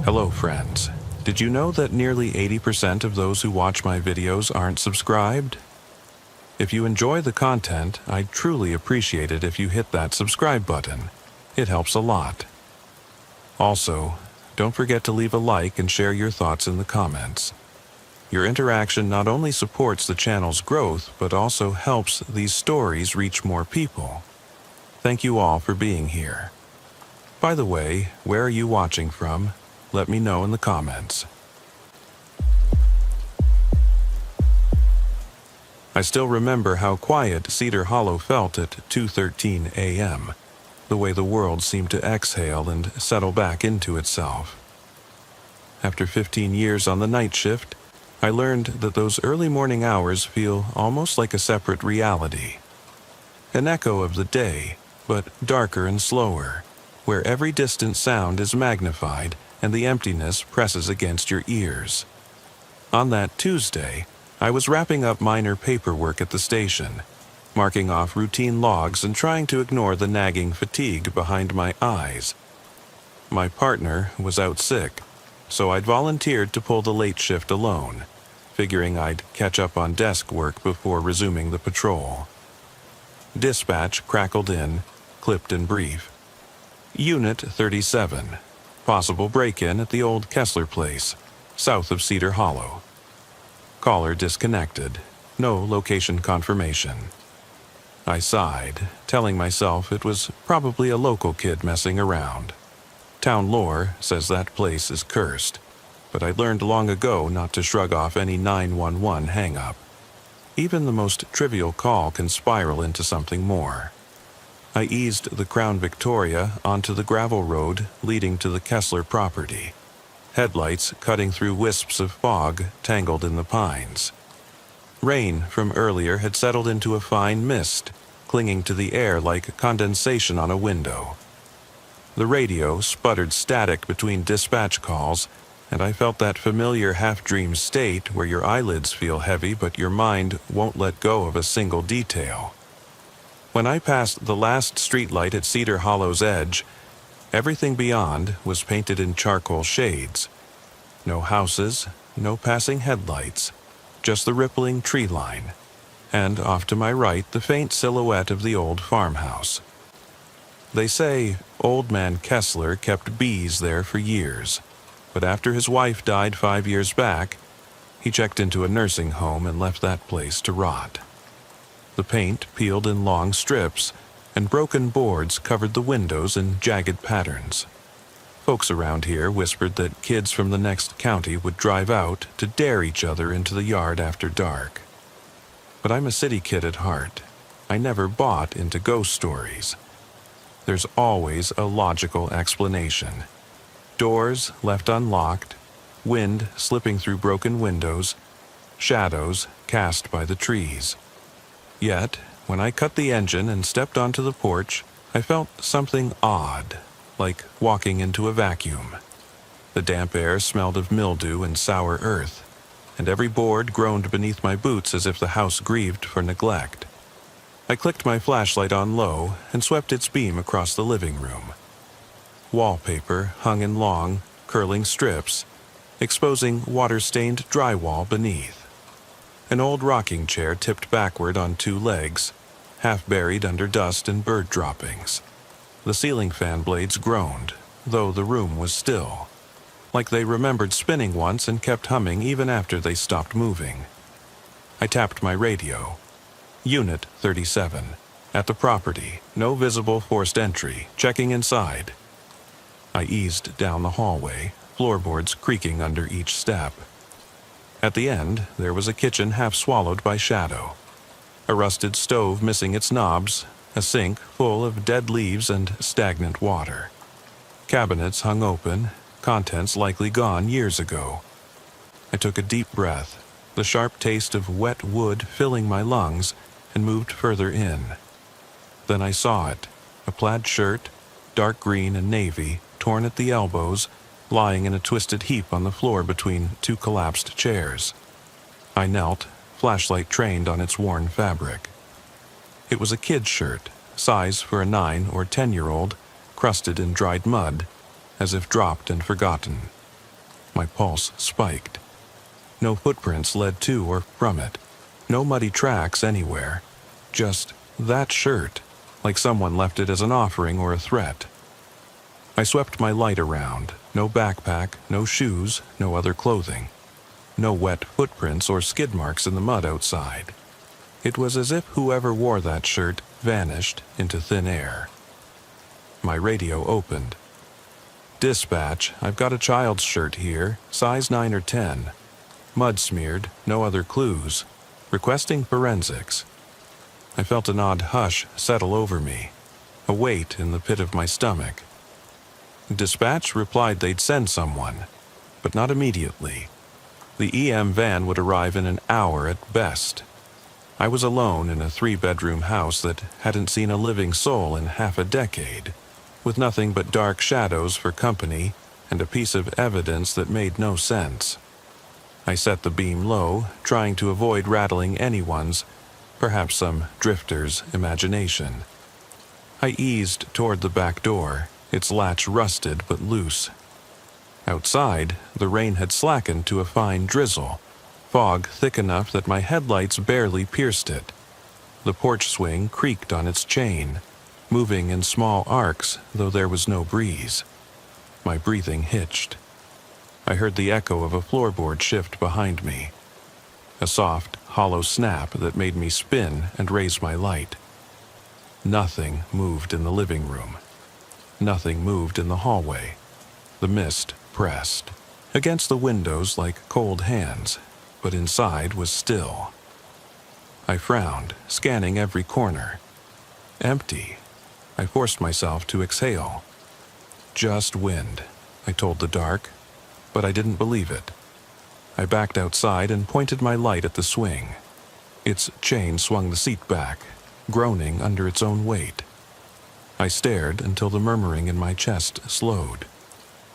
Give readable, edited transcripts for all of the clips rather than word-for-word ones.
Hello, friends. Did you know that nearly 80% of those who watch my videos aren't subscribed? If you enjoy the content, I'd truly appreciate it if you hit that subscribe button. It helps a lot. Also, don't forget to leave a like and share your thoughts in the comments. Your interaction not only supports the channel's growth, but also helps these stories reach more people. Thank you all for being here. By the way, where are you watching from? Let me know in the comments. I still remember how quiet Cedar Hollow felt at 2:13 a.m., the way the world seemed to exhale and settle back into itself. After 15 years on the night shift, I learned that those early morning hours feel almost like a separate reality. An echo of the day, but darker and slower, where every distant sound is magnified and the emptiness presses against your ears. On that Tuesday, I was wrapping up minor paperwork at the station, marking off routine logs and trying to ignore the nagging fatigue behind my eyes. My partner was out sick, so I'd volunteered to pull the late shift alone, figuring I'd catch up on desk work before resuming the patrol. Dispatch crackled in, clipped and brief. Unit 37. Possible break-in at the old Kessler place, south of Cedar Hollow. Caller disconnected. No location confirmation. I sighed, telling myself it was probably a local kid messing around. Town lore says that place is cursed, but I learned long ago not to shrug off any 911 hang-up. Even the most trivial call can spiral into something more. I eased the Crown Victoria onto the gravel road leading to the Kessler property, headlights cutting through wisps of fog tangled in the pines. Rain from earlier had settled into a fine mist, clinging to the air like condensation on a window. The radio sputtered static between dispatch calls, and I felt that familiar half-dream state where your eyelids feel heavy but your mind won't let go of a single detail. When I passed the last streetlight at Cedar Hollow's edge, everything beyond was painted in charcoal shades. No houses, no passing headlights, just the rippling tree line, and off to my right the faint silhouette of the old farmhouse. They say Old Man Kessler kept bees there for years, but after his wife died 5 years back, he checked into a nursing home and left that place to rot. The paint peeled in long strips, and broken boards covered the windows in jagged patterns. Folks around here whispered that kids from the next county would drive out to dare each other into the yard after dark. But I'm a city kid at heart. I never bought into ghost stories. There's always a logical explanation. Doors left unlocked, wind slipping through broken windows, shadows cast by the trees. Yet, when I cut the engine and stepped onto the porch, I felt something odd, like walking into a vacuum. The damp air smelled of mildew and sour earth, and every board groaned beneath my boots as if the house grieved for neglect. I clicked my flashlight on low and swept its beam across the living room. Wallpaper hung in long, curling strips, exposing water-stained drywall beneath. An old rocking chair tipped backward on two legs, half buried under dust and bird droppings. The ceiling fan blades groaned, though the room was still, like they remembered spinning once and kept humming even after they stopped moving. I tapped my radio. Unit 37. At the property, no visible forced entry, checking inside. I eased down the hallway, floorboards creaking under each step. At the end, there was a kitchen half swallowed by shadow. A rusted stove missing its knobs, a sink full of dead leaves and stagnant water. Cabinets hung open, contents likely gone years ago. I took a deep breath, the sharp taste of wet wood filling my lungs, and moved further in. Then I saw it, a plaid shirt, dark green and navy, torn at the elbows, lying in a twisted heap on the floor between two collapsed chairs. I knelt, flashlight trained on its worn fabric. It was a kid's shirt, size for a 9 or 10-year-old, crusted in dried mud, as if dropped and forgotten. My pulse spiked. No footprints led to or from it. No muddy tracks anywhere. Just that shirt, like someone left it as an offering or a threat. I swept my light around. No backpack, no shoes, no other clothing. No wet footprints or skid marks in the mud outside. It was as if whoever wore that shirt vanished into thin air. My radio opened. "Dispatch, I've got a child's shirt here, size 9 or 10. Mud smeared, no other clues. Requesting forensics." I felt an odd hush settle over me, a weight in the pit of my stomach. Dispatch replied they'd send someone, but not immediately. The EM van would arrive in an hour at best. I was alone in a 3-bedroom house that hadn't seen a living soul in half a decade, with nothing but dark shadows for company and a piece of evidence that made no sense. I set the beam low, trying to avoid rattling anyone's, perhaps some drifter's, imagination. I eased toward the back door, its latch rusted but loose. Outside, the rain had slackened to a fine drizzle, fog thick enough that my headlights barely pierced it. The porch swing creaked on its chain, moving in small arcs, though there was no breeze. My breathing hitched. I heard the echo of a floorboard shift behind me. A soft, hollow snap that made me spin and raise my light. Nothing moved in the living room. Nothing moved in the hallway. The mist pressed against the windows like cold hands, but inside was still. I frowned, scanning every corner. Empty. I forced myself to exhale. Just wind, I told the dark, but I didn't believe it. I backed outside and pointed my light at the swing. Its chain swung the seat back, groaning under its own weight. I stared until the murmuring in my chest slowed.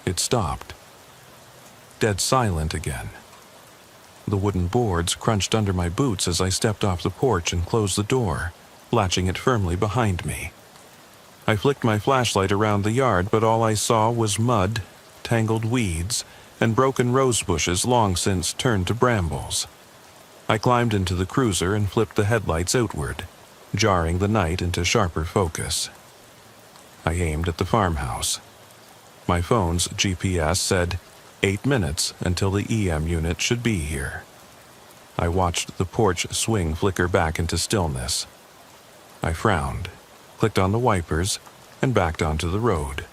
It stopped. Dead silent again. The wooden boards crunched under my boots as I stepped off the porch and closed the door, latching it firmly behind me. I flicked my flashlight around the yard, but all I saw was mud, tangled weeds, and broken rose bushes long since turned to brambles. I climbed into the cruiser and flipped the headlights outward, jarring the night into sharper focus. I aimed at the farmhouse. My phone's GPS said 8 minutes until the EM unit should be here. I watched the porch swing flicker back into stillness. I frowned, clicked on the wipers, and backed onto the road.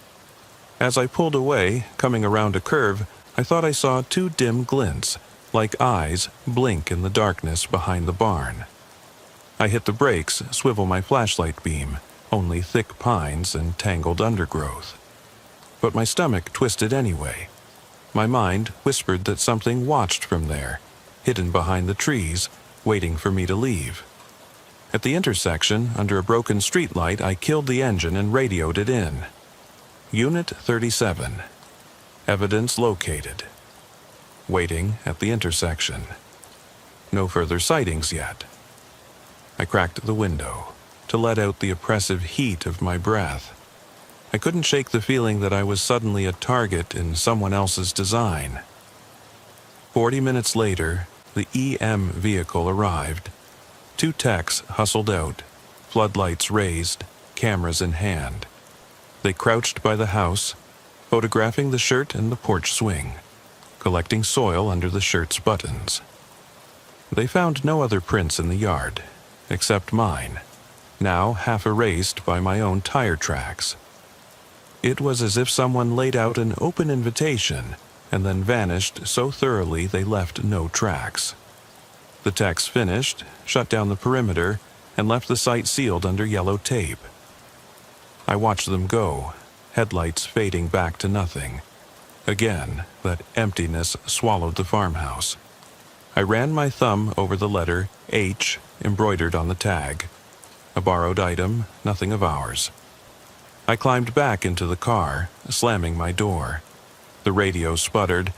As I pulled away, coming around a curve, I thought I saw 2 dim glints, like eyes, blink in the darkness behind the barn. I hit the brakes, swivel my flashlight beam, only thick pines and tangled undergrowth. But my stomach twisted anyway. My mind whispered that something watched from there, hidden behind the trees, waiting for me to leave. At the intersection, under a broken streetlight, I killed the engine and radioed it in. Unit 37. Evidence located. Waiting at the intersection. No further sightings yet. I cracked the window to let out the oppressive heat of my breath. I couldn't shake the feeling that I was suddenly a target in someone else's design. 40 minutes later, the EM vehicle arrived. 2 techs hustled out, floodlights raised, cameras in hand. They crouched by the house, photographing the shirt and the porch swing, collecting soil under the shirt's buttons. They found no other prints in the yard, except mine, now half erased by my own tire tracks. It was as if someone laid out an open invitation and then vanished so thoroughly they left no tracks. The techs finished, shut down the perimeter, and left the site sealed under yellow tape. I watched them go, headlights fading back to nothing. Again, that emptiness swallowed the farmhouse. I ran my thumb over the letter H embroidered on the tag. A borrowed item, nothing of ours. I climbed back into the car, slamming my door. The radio sputtered,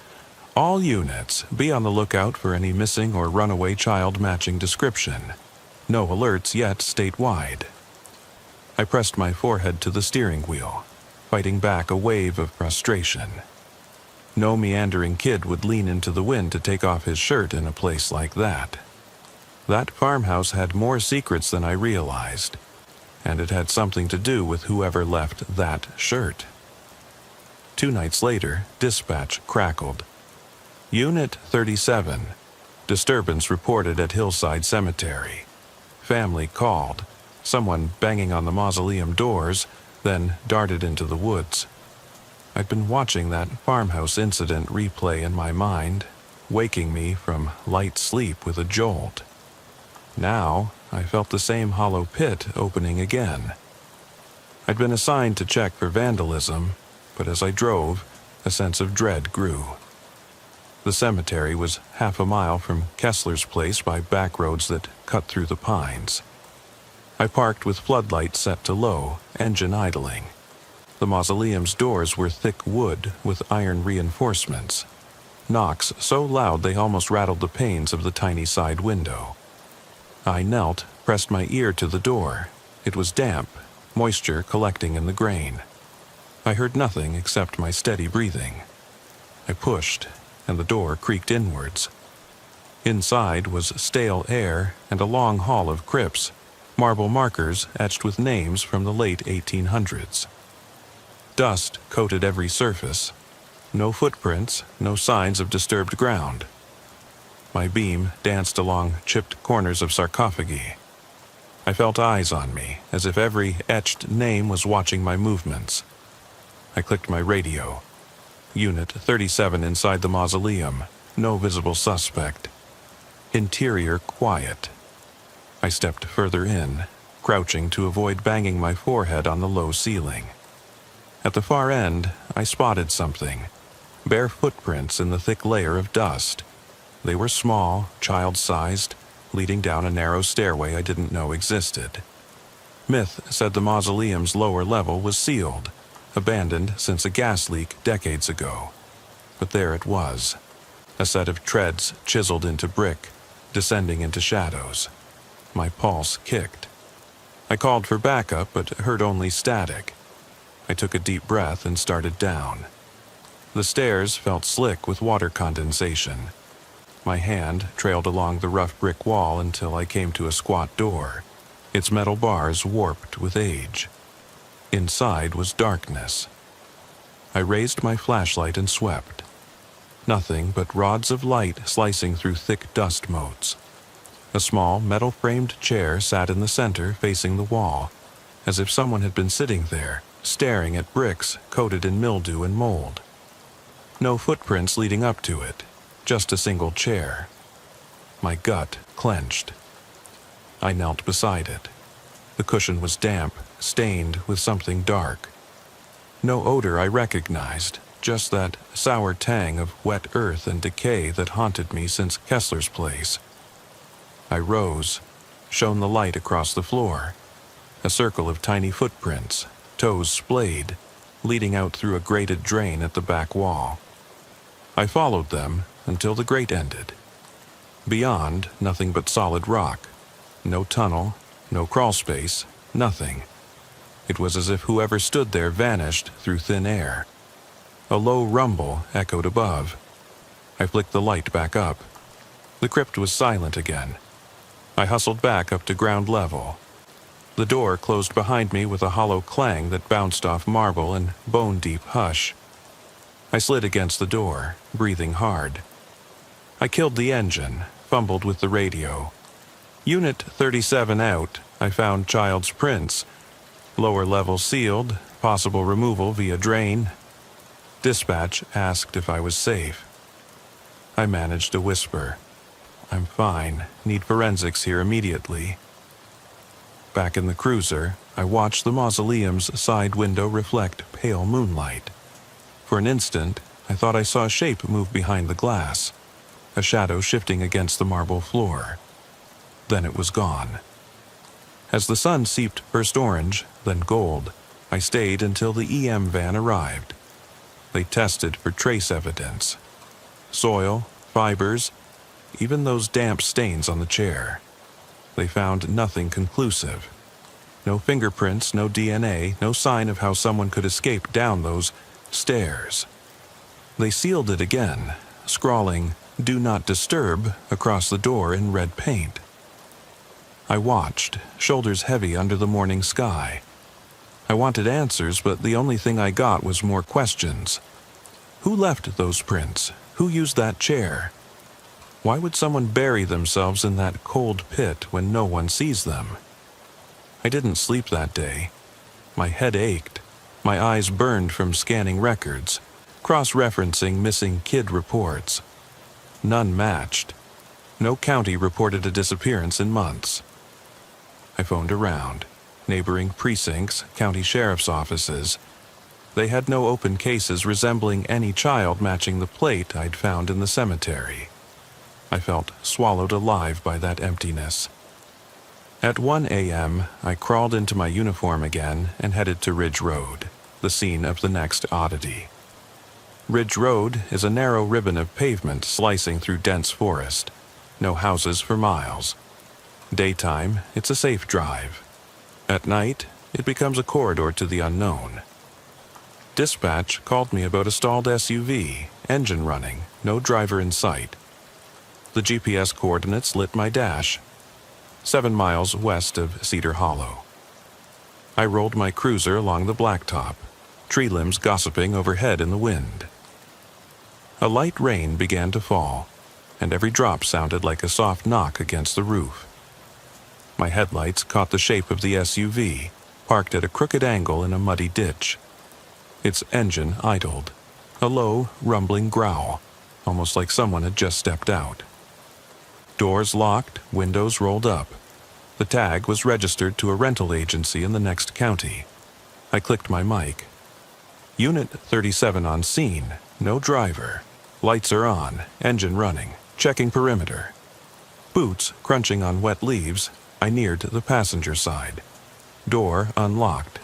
"All units, be on the lookout for any missing or runaway child matching description. No alerts yet statewide." I pressed my forehead to the steering wheel, fighting back a wave of frustration. No meandering kid would lean into the wind to take off his shirt in a place like that. That farmhouse had more secrets than I realized, and it had something to do with whoever left that shirt. 2 nights later, dispatch crackled. Unit 37. Disturbance reported at Hillside Cemetery. Family called. Someone banging on the mausoleum doors, then darted into the woods. I'd been watching that farmhouse incident replay in my mind, waking me from light sleep with a jolt. Now, I felt the same hollow pit opening again. I'd been assigned to check for vandalism, but as I drove, a sense of dread grew. The cemetery was half a mile from Kessler's place by back roads that cut through the pines. I parked with floodlights set to low, engine idling. The mausoleum's doors were thick wood with iron reinforcements. Knocks so loud they almost rattled the panes of the tiny side window. I knelt, pressed my ear to the door. It was damp, moisture collecting in the grain. I heard nothing except my steady breathing. I pushed, and the door creaked inwards. Inside was stale air and a long hall of crypts, marble markers etched with names from the late 1800s. Dust coated every surface. No footprints, no signs of disturbed ground. My beam danced along chipped corners of sarcophagi. I felt eyes on me, as if every etched name was watching my movements. I clicked my radio. Unit 37 inside the mausoleum. No visible suspect. Interior quiet. I stepped further in, crouching to avoid banging my forehead on the low ceiling. At the far end, I spotted something. Bare footprints in the thick layer of dust. They were small, child-sized, leading down a narrow stairway I didn't know existed. Myth said the mausoleum's lower level was sealed, abandoned since a gas leak decades ago. But there it was, a set of treads chiseled into brick, descending into shadows. My pulse kicked. I called for backup, but heard only static. I took a deep breath and started down. The stairs felt slick with water condensation. My hand trailed along the rough brick wall until I came to a squat door, its metal bars warped with age. Inside was darkness. I raised my flashlight and swept. Nothing but rods of light slicing through thick dust motes. A small metal-framed chair sat in the center facing the wall, as if someone had been sitting there, staring at bricks coated in mildew and mold. No footprints leading up to it, just a single chair. My gut clenched. I knelt beside it. The cushion was damp, stained with something dark. No odor I recognized, just that sour tang of wet earth and decay that haunted me since Kessler's place. I rose, shone the light across the floor. A circle of tiny footprints, toes splayed, leading out through a grated drain at the back wall. I followed them until the grate ended. Beyond, nothing but solid rock. No tunnel, no crawl space, nothing. It was as if whoever stood there vanished through thin air. A low rumble echoed above. I flicked the light back up. The crypt was silent again. I hustled back up to ground level. The door closed behind me with a hollow clang that bounced off marble and bone-deep hush. I slid against the door, breathing hard. I killed the engine, fumbled with the radio. Unit 37 out, I found child's prints. Lower level sealed, possible removal via drain. Dispatch asked if I was safe. I managed to whisper, "I'm fine, need forensics here immediately." Back in the cruiser, I watched the mausoleum's side window reflect pale moonlight. For an instant, I thought I saw a shape move behind the glass, a shadow shifting against the marble floor. Then it was gone. As the sun seeped first orange, then gold, I stayed until the EM van arrived. They tested for trace evidence. Soil, fibers, even those damp stains on the chair. They found nothing conclusive. No fingerprints, no DNA, no sign of how someone could escape down those stairs. They sealed it again, scrawling, "Do not disturb," across the door in red paint. I watched, shoulders heavy under the morning sky. I wanted answers, but the only thing I got was more questions. Who left those prints? Who used that chair? Why would someone bury themselves in that cold pit when no one sees them? I didn't sleep that day. My head ached. My eyes burned from scanning records, cross-referencing missing kid reports. None matched. No county reported a disappearance in months. I phoned around. Neighboring precincts, county sheriff's offices. They had no open cases resembling any child matching the plate I'd found in the cemetery. I felt swallowed alive by that emptiness. At 1 a.m., I crawled into my uniform again and headed to Ridge Road, the scene of the next oddity. Ridge Road is a narrow ribbon of pavement slicing through dense forest. No houses for miles. Daytime, it's a safe drive. At night, it becomes a corridor to the unknown. Dispatch called me about a stalled SUV, engine running, no driver in sight. The GPS coordinates lit my dash. 7 miles west of Cedar Hollow. I rolled my cruiser along the blacktop, tree limbs gossiping overhead in the wind. A light rain began to fall, and every drop sounded like a soft knock against the roof. My headlights caught the shape of the SUV, parked at a crooked angle in a muddy ditch. Its engine idled, a low, rumbling growl, almost like someone had just stepped out. Doors locked, windows rolled up. The tag was registered to a rental agency in the next county. I clicked my mic. Unit 37 on scene, no driver. Lights are on, engine running, checking perimeter. Boots crunching on wet leaves, I neared the passenger side. Door unlocked.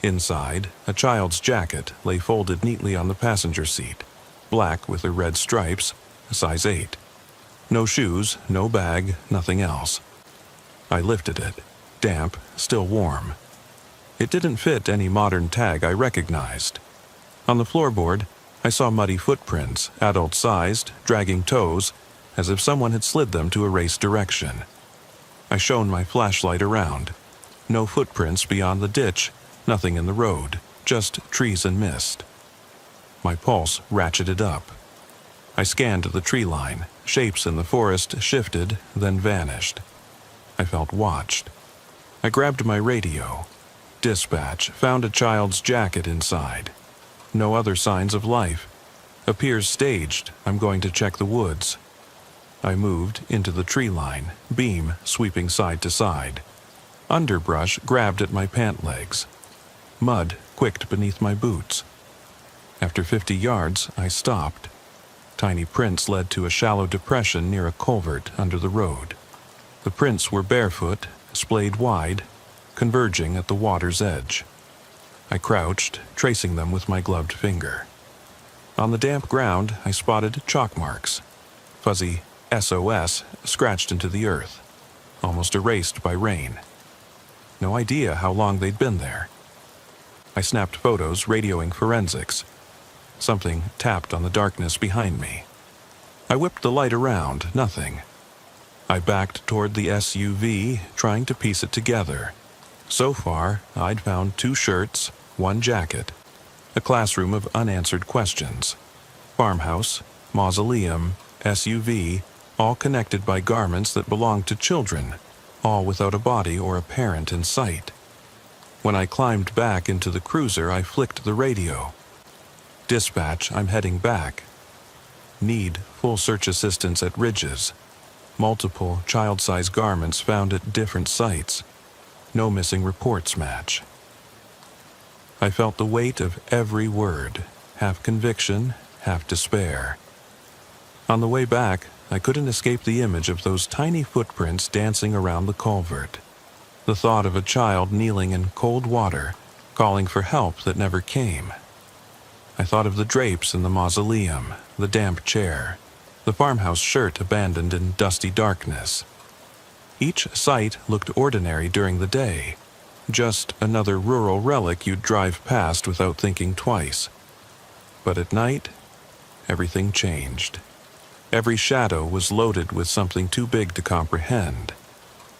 Inside, a child's jacket lay folded neatly on the passenger seat, black with the red stripes, a size 8. No shoes, no bag, nothing else. I lifted it, damp, still warm. It didn't fit any modern tag I recognized. On the floorboard, I saw muddy footprints, adult-sized, dragging toes, as if someone had slid them to erase direction. I shone my flashlight around. No footprints beyond the ditch, nothing in the road, just trees and mist. My pulse ratcheted up. I scanned the tree line. Shapes in the forest shifted, then vanished. I felt watched. I grabbed my radio. Dispatch found a child's jacket inside. No other signs of life. Appears staged. I'm going to check the woods. I moved into the tree line, beam sweeping side to side. Underbrush grabbed at my pant legs. Mud quicked beneath my boots. After 50 yards, I stopped. Tiny prints led to a shallow depression near a culvert under the road. The prints were barefoot, splayed wide, converging at the water's edge. I crouched, tracing them with my gloved finger. On the damp ground, I spotted chalk marks. Fuzzy SOS scratched into the earth, almost erased by rain. No idea how long they'd been there. I snapped photos, radioing forensics. Something tapped on the darkness behind me. I whipped the light around, nothing. I backed toward the SUV, trying to piece it together. So far, I'd found 2 shirts, 1 jacket, a classroom of unanswered questions. Farmhouse, mausoleum, SUV, all connected by garments that belonged to children, all without a body or a parent in sight. When I climbed back into the cruiser, I flicked the radio. Dispatch, I'm heading back. Need full search assistance at Ridges. Multiple child-size garments found at different sites. No missing reports match. I felt the weight of every word, half conviction, half despair. On the way back, I couldn't escape the image of those tiny footprints dancing around the culvert. The thought of a child kneeling in cold water, calling for help that never came. I thought of the drapes in the mausoleum, the damp chair, the farmhouse shirt abandoned in dusty darkness. Each site looked ordinary during the day, just another rural relic you'd drive past without thinking twice. But at night, everything changed. Every shadow was loaded with something too big to comprehend.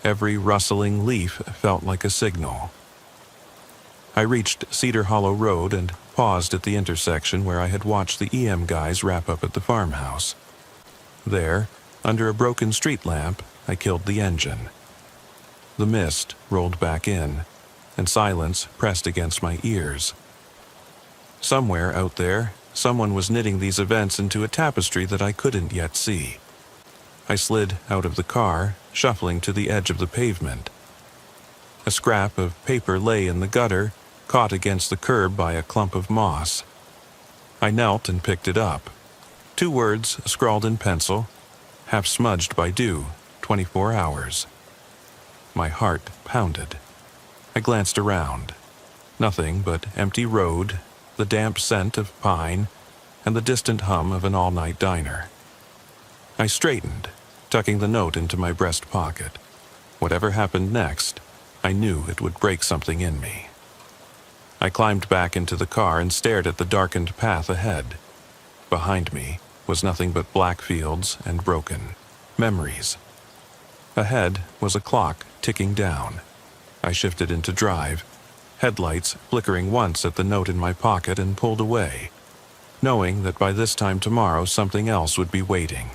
Every rustling leaf felt like a signal. I reached Cedar Hollow Road and paused at the intersection where I had watched the EM guys wrap up at the farmhouse. There, under a broken street lamp, I killed the engine. The mist rolled back in, and silence pressed against my ears. Somewhere out there, someone was knitting these events into a tapestry that I couldn't yet see. I slid out of the car, shuffling to the edge of the pavement. A scrap of paper lay in the gutter, caught against the curb by a clump of moss. I knelt and picked it up. 2 words scrawled in pencil, half smudged by dew, 24 hours. My heart pounded. I glanced around. Nothing but empty road, the damp scent of pine, and the distant hum of an all-night diner. I straightened, tucking the note into my breast pocket. Whatever happened next, I knew it would break something in me. I climbed back into the car and stared at the darkened path ahead. Behind me was nothing but black fields and broken memories. Ahead was a clock ticking down. I shifted into drive, headlights flickering once at the note in my pocket, and pulled away, knowing that by this time tomorrow something else would be waiting.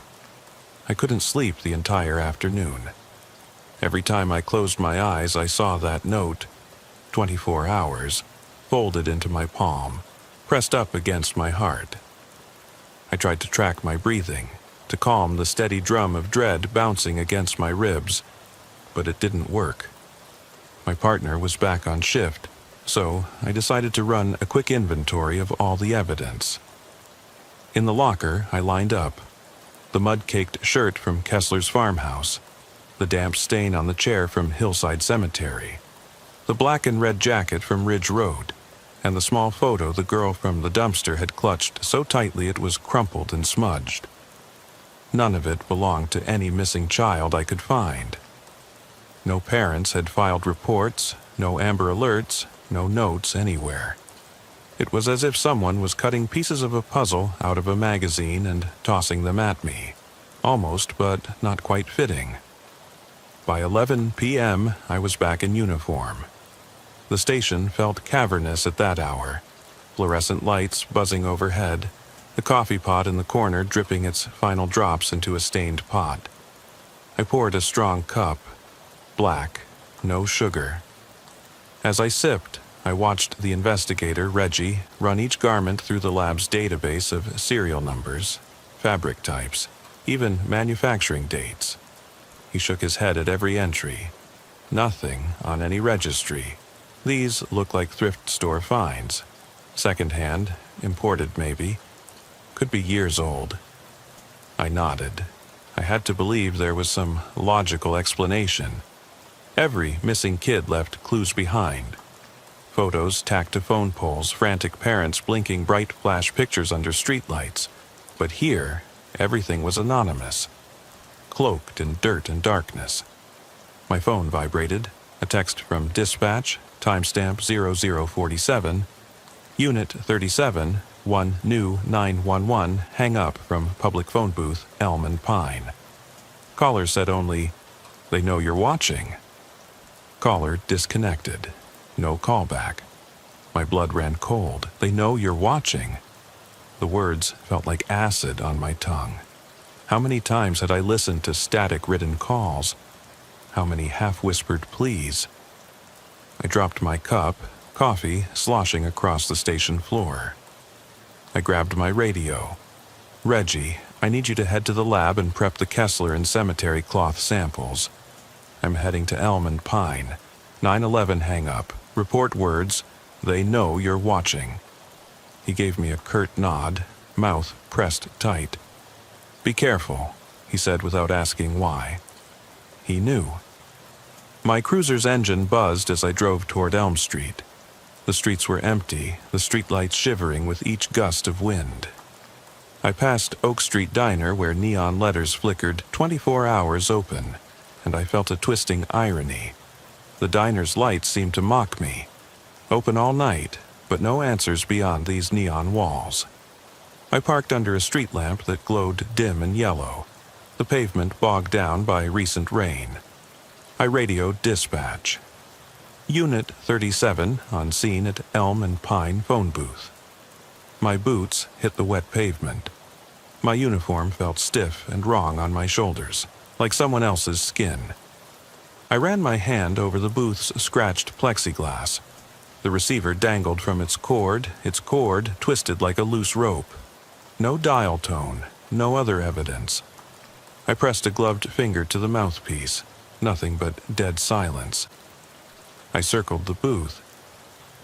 I couldn't sleep the entire afternoon. Every time I closed my eyes, I saw that note, 24 hours, folded into my palm, pressed up against my heart. I tried to track my breathing, to calm the steady drum of dread bouncing against my ribs, but it didn't work. My partner was back on shift, so I decided to run a quick inventory of all the evidence. In the locker, I lined up. The mud-caked shirt from Kessler's farmhouse, the damp stain on the chair from Hillside Cemetery, the black and red jacket from Ridge Road, and the small photo the girl from the dumpster had clutched so tightly it was crumpled and smudged. None of it belonged to any missing child I could find. No parents had filed reports, no Amber Alerts, no notes anywhere. It was as if someone was cutting pieces of a puzzle out of a magazine and tossing them at me, almost but not quite fitting. By 11 p.m., I was back in uniform. The station felt cavernous at that hour, fluorescent lights buzzing overhead, the coffee pot in the corner dripping its final drops into a stained pot. I poured a strong cup, black, no sugar. As I sipped, I watched the investigator, Reggie, run each garment through the lab's database of serial numbers, fabric types, even manufacturing dates. He shook his head at every entry. Nothing on any registry. These look like thrift store finds. Second-hand, imported maybe. Could be years old. I nodded. I had to believe there was some logical explanation. Every missing kid left clues behind. Photos tacked to phone poles, frantic parents blinking bright flash pictures under streetlights. But here, everything was anonymous, cloaked in dirt and darkness. My phone vibrated. A text from dispatch, timestamp 0047, Unit 37, 1 new 911, hang up from public phone booth, Elm and Pine. Caller said only, "They know you're watching." Caller disconnected. No callback. My blood ran cold. "They know you're watching." The words felt like acid on my tongue. How many times had I listened to static-ridden calls? How many half-whispered pleas? I dropped my cup, coffee sloshing across the station floor. I grabbed my radio. "Reggie, I need you to head to the lab and prep the Kessler and cemetery cloth samples. I'm heading to Elm and Pine. 911 hang-up. Report words, 'They know you're watching.'" He gave me a curt nod, mouth pressed tight. "Be careful," he said without asking why. He knew. My cruiser's engine buzzed as I drove toward Elm Street. The streets were empty, the streetlights shivering with each gust of wind. I passed Oak Street Diner where neon letters flickered 24 hours open, and I felt a twisting irony. The diner's lights seemed to mock me. Open all night, but no answers beyond these neon walls. I parked under a street lamp that glowed dim and yellow, the pavement bogged down by recent rain. I radioed dispatch. Unit 37 on scene at Elm and Pine phone booth. My boots hit the wet pavement. My uniform felt stiff and wrong on my shoulders, like someone else's skin. I ran my hand over the booth's scratched plexiglass. The receiver dangled from its cord twisted like a loose rope. No dial tone, no other evidence. I pressed a gloved finger to the mouthpiece, nothing but dead silence. I circled the booth.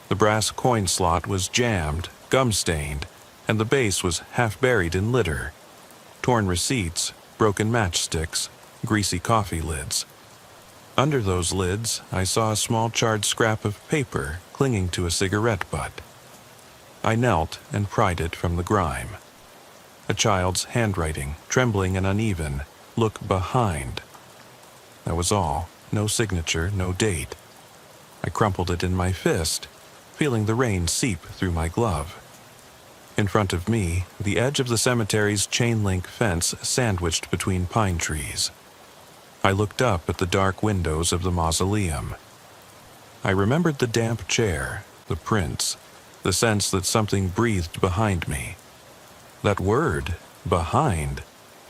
The brass coin slot was jammed, gum-stained, and the base was half buried in litter. Torn receipts, broken matchsticks, greasy coffee lids. Under those lids, I saw a small charred scrap of paper clinging to a cigarette butt. I knelt and pried it from the grime. A child's handwriting, trembling and uneven. Look behind. That was all. No signature, no date. I crumpled it in my fist, feeling the rain seep through my glove. In front of me, the edge of the cemetery's chain-link fence sandwiched between pine trees. I looked up at the dark windows of the mausoleum. I remembered the damp chair, the prints, the sense that something breathed behind me. That word, behind,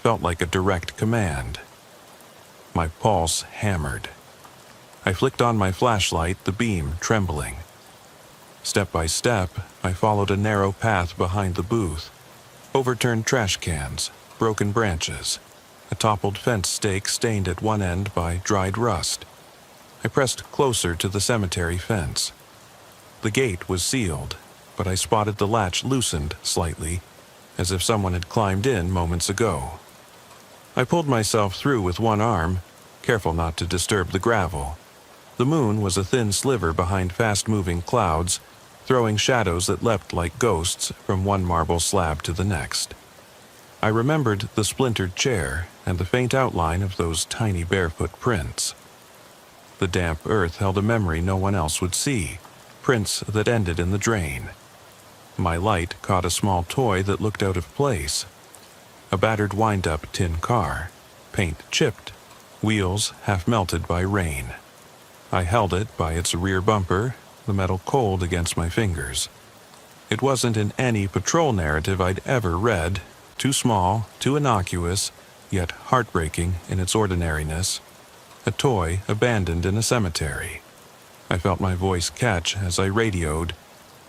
felt like a direct command. My pulse hammered. I flicked on my flashlight, the beam trembling. Step by step, I followed a narrow path behind the booth. Overturned trash cans, broken branches, a toppled fence stake stained at one end by dried rust. I pressed closer to the cemetery fence. The gate was sealed, but I spotted the latch loosened slightly, as if someone had climbed in moments ago. I pulled myself through with one arm, careful not to disturb the gravel. The moon was a thin sliver behind fast-moving clouds, throwing shadows that leapt like ghosts from one marble slab to the next. I remembered the splintered chair and the faint outline of those tiny barefoot prints. The damp earth held a memory no one else would see, prints that ended in the drain. My light caught a small toy that looked out of place. A battered wind-up tin car, paint chipped, wheels half melted by rain. I held it by its rear bumper, the metal cold against my fingers. It wasn't in any patrol narrative I'd ever read, too small, too innocuous, yet heartbreaking in its ordinariness. A toy abandoned in a cemetery. I felt my voice catch as I radioed.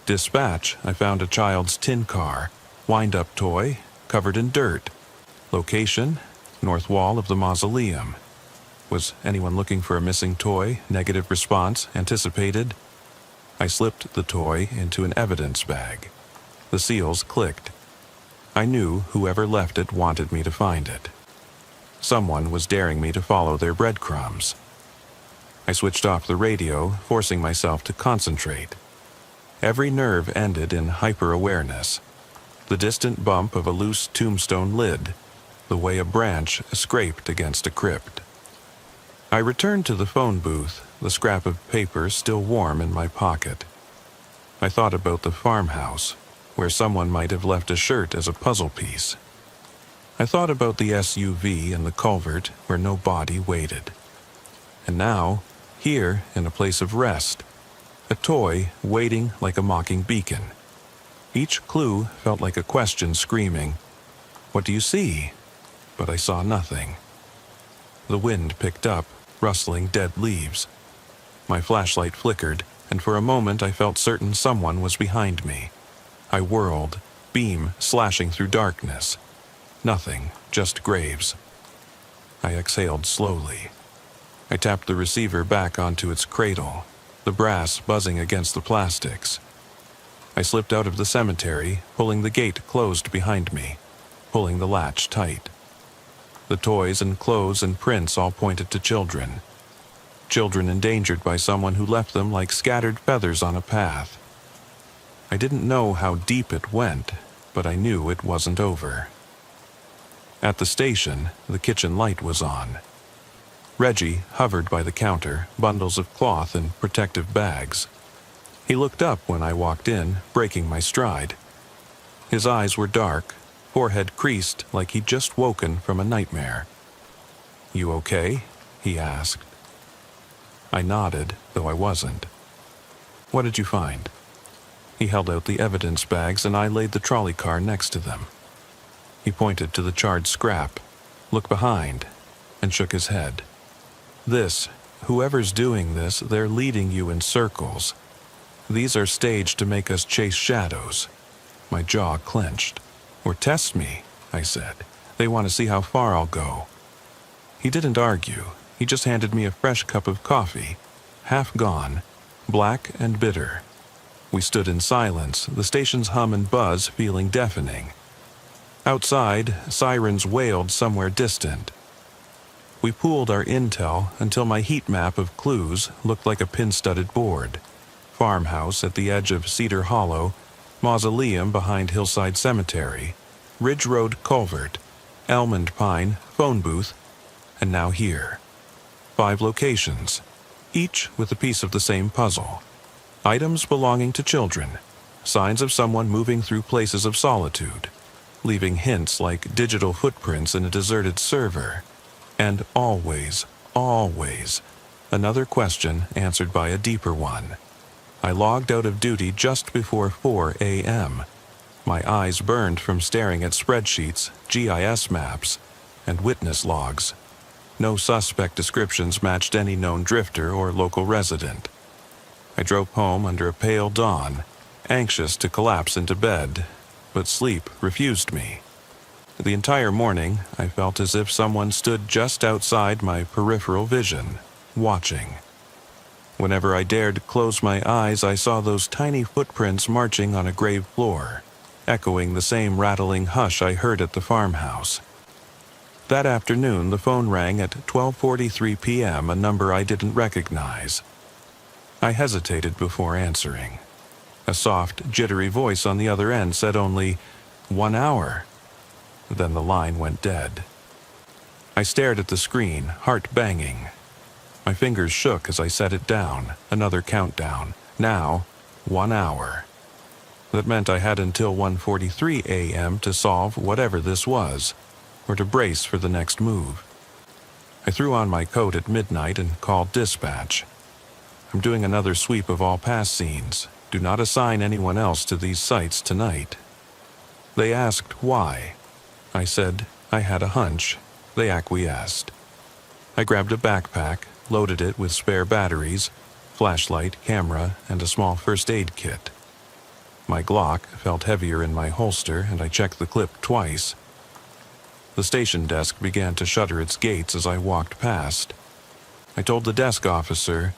Dispatch, I found a child's tin car, wind-up toy, covered in dirt. Location, north wall of the mausoleum. Was anyone looking for a missing toy? Negative response, anticipated. I slipped the toy into an evidence bag. The seals clicked. I knew whoever left it wanted me to find it. Someone was daring me to follow their breadcrumbs. I switched off the radio, forcing myself to concentrate. Every nerve ended in hyper-awareness. The distant bump of a loose tombstone lid, the way a branch scraped against a crypt. I returned to the phone booth, the scrap of paper still warm in my pocket. I thought about the farmhouse, where someone might have left a shirt as a puzzle piece. I thought about the SUV and the culvert where no body waited. And now, here in a place of rest, a toy waiting like a mocking beacon. Each clue felt like a question screaming, "What do you see?" But I saw nothing. The wind picked up, rustling dead leaves. My flashlight flickered, and for a moment I felt certain someone was behind me. I whirled, beam slashing through darkness. Nothing, just graves. I exhaled slowly. I tapped the receiver back onto its cradle, the brass buzzing against the plastics. I slipped out of the cemetery, pulling the gate closed behind me, pulling the latch tight. The toys and clothes and prints all pointed to children. Children endangered by someone who left them like scattered feathers on a path. I didn't know how deep it went, but I knew it wasn't over. At the station, the kitchen light was on. Reggie hovered by the counter, bundles of cloth and protective bags. He looked up when I walked in, breaking my stride. His eyes were dark, forehead creased like he'd just woken from a nightmare. "You okay?" he asked. I nodded, though I wasn't. "What did you find?" He held out the evidence bags and I laid the trolley car next to them. He pointed to the charred scrap, looked behind, and shook his head. Whoever's doing this, they're leading you in circles. These are staged to make us chase shadows." My jaw clenched. "Or test me," I said. "They want to see how far I'll go." He didn't argue. He just handed me a fresh cup of coffee, half gone, black and bitter. We stood in silence, the station's hum and buzz feeling deafening. Outside, sirens wailed somewhere distant. We pooled our intel until my heat map of clues looked like a pin-studded board. Farmhouse at the edge of Cedar Hollow, mausoleum behind Hillside Cemetery, Ridge Road culvert, Elm and Pine phone booth, and now here. 5 locations, each with a piece of the same puzzle. Items belonging to children, signs of someone moving through places of solitude, leaving hints like digital footprints in a deserted server. And always, another question answered by a deeper one. I logged out of duty just before 4 a.m. My eyes burned from staring at spreadsheets, GIS maps, and witness logs. No suspect descriptions matched any known drifter or local resident. I drove home under a pale dawn, anxious to collapse into bed, but sleep refused me. The entire morning, I felt as if someone stood just outside my peripheral vision, watching. Whenever I dared close my eyes, I saw those tiny footprints marching on a grave floor, echoing the same rattling hush I heard at the farmhouse. That afternoon, the phone rang at 12:43 p.m., a number I didn't recognize. I hesitated before answering. A soft, jittery voice on the other end said only, "1 hour." Then the line went dead. I stared at the screen, heart banging. My fingers shook as I set it down, another countdown. Now, 1 hour. That meant I had until 1:43 a.m. to solve whatever this was, or to brace for the next move. I threw on my coat at midnight and called dispatch. "I'm doing another sweep of all past scenes. Do not assign anyone else to these sites tonight." They asked why. I said I had a hunch. They acquiesced. I grabbed a backpack, loaded it with spare batteries, flashlight, camera, and a small first aid kit. My Glock felt heavier in my holster, and I checked the clip twice. The station desk began to shutter its gates as I walked past. I told the desk officer,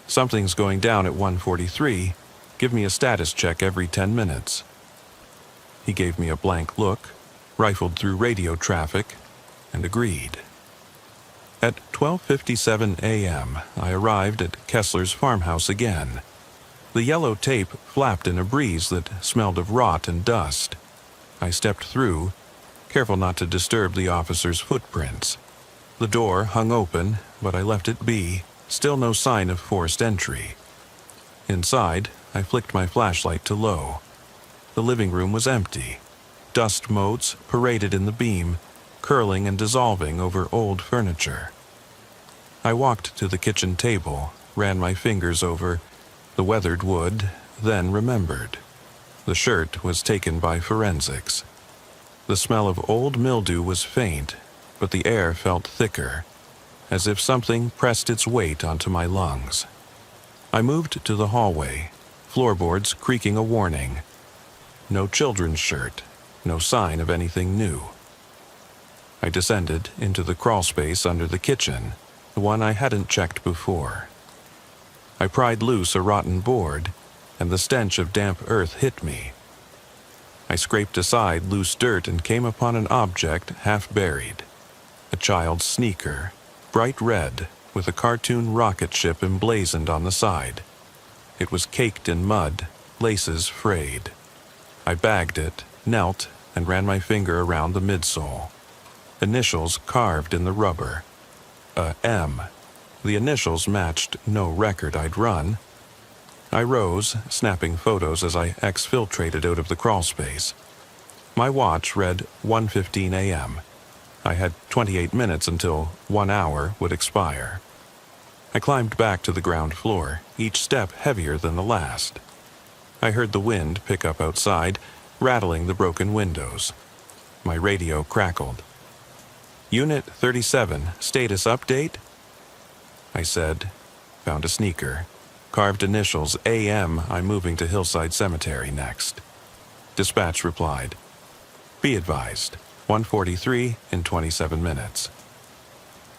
"Something's going down at 1:43. Give me a status check every 10 minutes." He gave me a blank look, rifled through radio traffic, and agreed. At 12:57 a.m., I arrived at Kessler's farmhouse again. The yellow tape flapped in a breeze that smelled of rot and dust. I stepped through, careful not to disturb the officer's footprints. The door hung open, but I left it be, still no sign of forced entry. Inside, I flicked my flashlight to low. The living room was empty. Dust motes paraded in the beam, curling and dissolving over old furniture. I walked to the kitchen table, ran my fingers over the weathered wood, then remembered. The shirt was taken by forensics. The smell of old mildew was faint, but the air felt thicker, as if something pressed its weight onto my lungs. I moved to the hallway, floorboards creaking a warning. No children's shirt, no sign of anything new. I descended into the crawlspace under the kitchen, the one I hadn't checked before. I pried loose a rotten board, and the stench of damp earth hit me. I scraped aside loose dirt and came upon an object half buried. A child's sneaker, bright red, with a cartoon rocket ship emblazoned on the side. It was caked in mud, laces frayed. I bagged it, knelt, and ran my finger around the midsole. Initials carved in the rubber. A M. The initials matched no record I'd run. I rose, snapping photos as I exfiltrated out of the crawlspace. My watch read 1:15 a.m. I had 28 minutes until 1 hour would expire. I climbed back to the ground floor, each step heavier than the last. I heard the wind pick up outside, rattling the broken windows. My radio crackled. "Unit 37, status update?" I said, found a sneaker. Carved initials AM, I'm moving to Hillside Cemetery next. Dispatch replied, "Be advised, 1:43 in 27 minutes.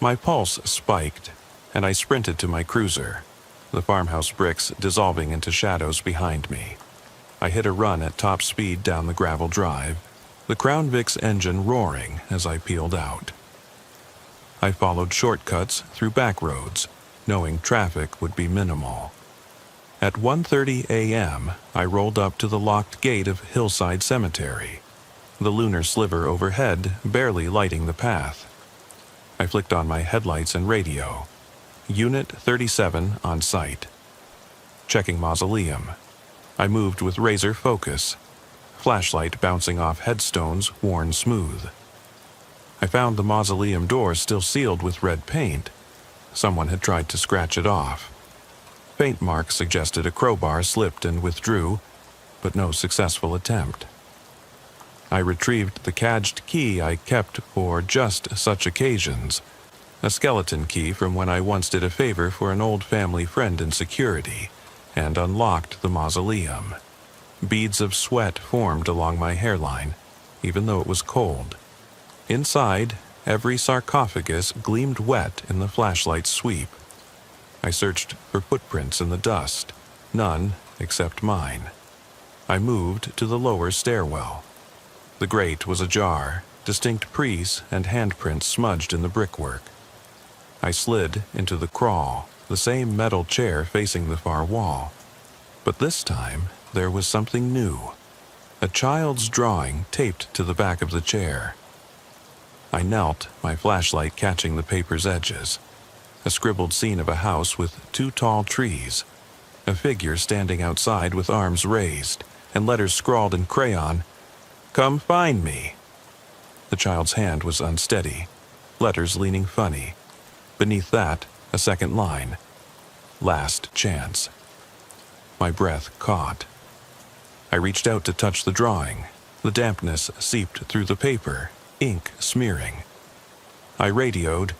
My pulse spiked, and I sprinted to my cruiser, the farmhouse bricks dissolving into shadows behind me. I hit a run at top speed down the gravel drive, the Crown Vic's engine roaring as I peeled out. I followed shortcuts through back roads, knowing traffic would be minimal. At 1:30 a.m., I rolled up to the locked gate of Hillside Cemetery, the lunar sliver overhead barely lighting the path. I flicked on my headlights and radio. Unit 37 on site. Checking mausoleum. I moved with razor focus, flashlight bouncing off headstones worn smooth. I found the mausoleum door still sealed with red paint. Someone had tried to scratch it off. Paint marks suggested a crowbar slipped and withdrew, but no successful attempt. I retrieved the cadged key I kept for just such occasions, a skeleton key from when I once did a favor for an old family friend in security, and unlocked the mausoleum. Beads of sweat formed along my hairline, even though it was cold. Inside, every sarcophagus gleamed wet in the flashlight's sweep. I searched for footprints in the dust, none except mine. I moved to the lower stairwell. The grate was ajar, distinct crease and handprints smudged in the brickwork. I slid into the crawl, the same metal chair facing the far wall. But this time, there was something new. A child's drawing taped to the back of the chair. I knelt, my flashlight catching the paper's edges. A scribbled scene of a house with 2 tall trees. A figure standing outside with arms raised, and letters scrawled in crayon, "Come find me." The child's hand was unsteady, letters leaning funny. Beneath that, a second line, "Last chance." My breath caught. I reached out to touch the drawing. The dampness seeped through the paper, ink smearing. I radioed,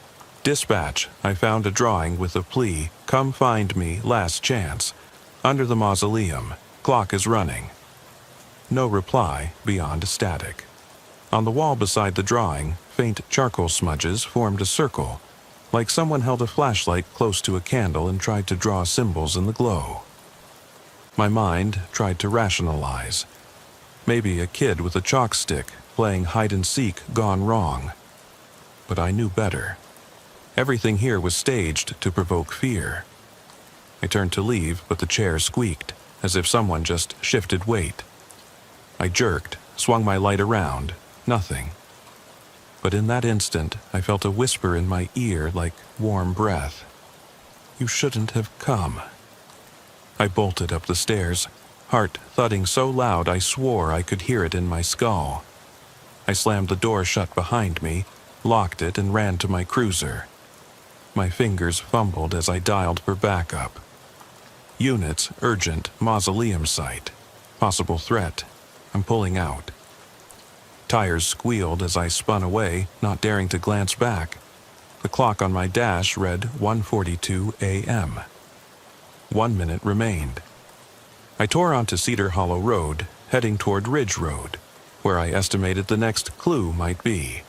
"Dispatch, I found a drawing with a plea, 'Come find me, last chance,' under the mausoleum. Clock is running." No reply beyond static. On the wall beside the drawing, faint charcoal smudges formed a circle, like someone held a flashlight close to a candle and tried to draw symbols in the glow. My mind tried to rationalize. Maybe a kid with a chalk stick playing hide-and-seek gone wrong. But I knew better. Everything here was staged to provoke fear. I turned to leave, but the chair squeaked, as if someone just shifted weight. I jerked, swung my light around. Nothing. But in that instant, I felt a whisper in my ear like warm breath. "You shouldn't have come." I bolted up the stairs, heart thudding so loud I swore I could hear it in my skull. I slammed the door shut behind me, locked it, and ran to my cruiser. My fingers fumbled as I dialed for backup. Units, urgent, mausoleum site. Possible threat. I'm pulling out. Tires squealed as I spun away, not daring to glance back. The clock on my dash read 1:42 a.m. 1 minute remained. I tore onto Cedar Hollow Road, heading toward Ridge Road, where I estimated the next clue might be.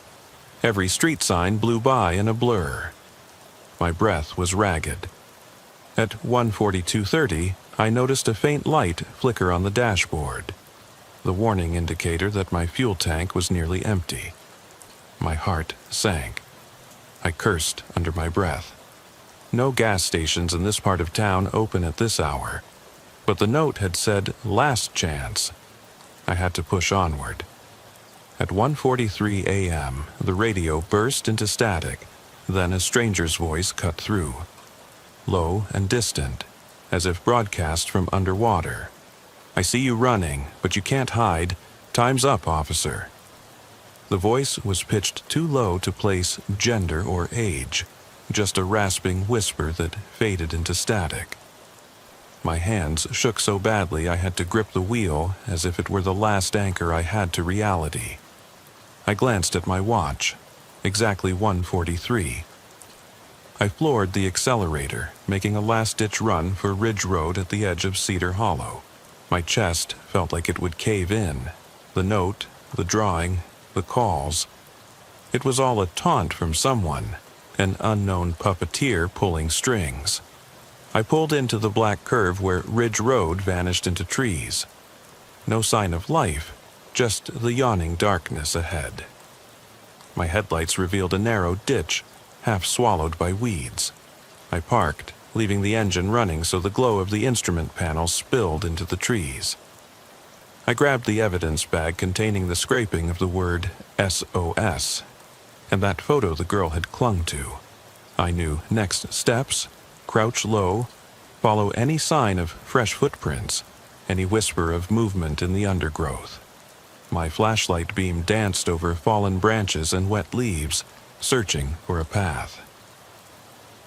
Every street sign blew by in a blur. My breath was ragged. At 1:42:30, I noticed a faint light flicker on the dashboard, the warning indicator that my fuel tank was nearly empty. My heart sank. I cursed under my breath. No gas stations in this part of town open at this hour, but the note had said last chance. I had to push onward. At 1:43 a.m., the radio burst into static, then a stranger's voice cut through. Low and distant, as if broadcast from underwater. "I see you running, but you can't hide. "Time's up, officer." The voice was pitched too low to place gender or age, just a rasping whisper that faded into static. My hands shook so badly I had to grip the wheel as if it were the last anchor I had to reality. I glanced at my watch. Exactly 1:43. I floored the accelerator, making a last-ditch run for Ridge Road at the edge of Cedar Hollow. My chest felt like it would cave in. The note, the drawing, the calls. It was all a taunt from someone, an unknown puppeteer pulling strings. I pulled into the black curve where Ridge Road vanished into trees. No sign of life, just the yawning darkness ahead. My headlights revealed a narrow ditch, half swallowed by weeds. I parked, leaving the engine running so the glow of the instrument panel spilled into the trees. I grabbed the evidence bag containing the scraping of the word SOS, and that photo the girl had clung to. I knew next steps: crouch low, follow any sign of fresh footprints, any whisper of movement in the undergrowth. My flashlight beam danced over fallen branches and wet leaves, searching for a path.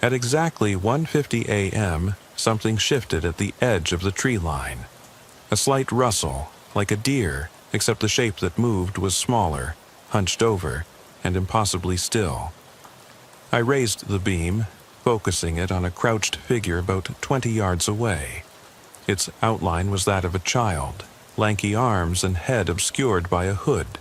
At exactly 1:50 a.m., something shifted at the edge of the tree line. A slight rustle, like a deer, except the shape that moved was smaller, hunched over, and impossibly still. I raised the beam, focusing it on a crouched figure about 20 yards away. Its outline was that of a child, lanky arms and head obscured by a hood.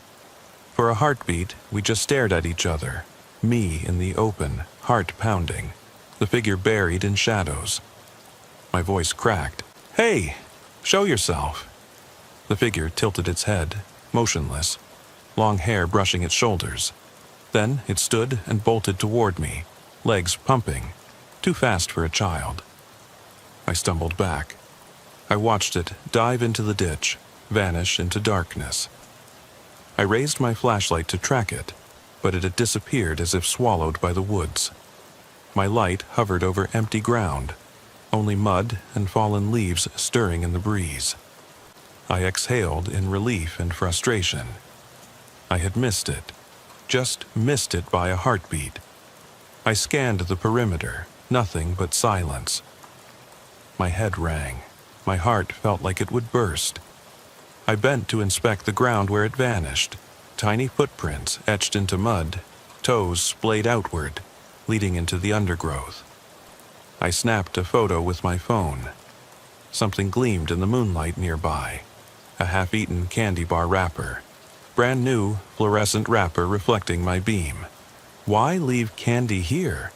For a heartbeat, we just stared at each other, me in the open, heart pounding, the figure buried in shadows. My voice cracked. "Hey, show yourself." The figure tilted its head, motionless, long hair brushing its shoulders. Then it stood and bolted toward me, legs pumping, too fast for a child. I stumbled back. I watched it dive into the ditch, vanish into darkness. I raised my flashlight to track it, but it had disappeared as if swallowed by the woods. My light hovered over empty ground, only mud and fallen leaves stirring in the breeze. I exhaled in relief and frustration. I had missed it, just missed it by a heartbeat. I scanned the perimeter, nothing but silence. My head rang. My heart felt like it would burst. I bent to inspect the ground where it vanished. Tiny footprints etched into mud, toes splayed outward, leading into the undergrowth. I snapped a photo with my phone. Something gleamed in the moonlight nearby. A half-eaten candy bar wrapper. Brand new, fluorescent wrapper reflecting my beam. Why leave candy here?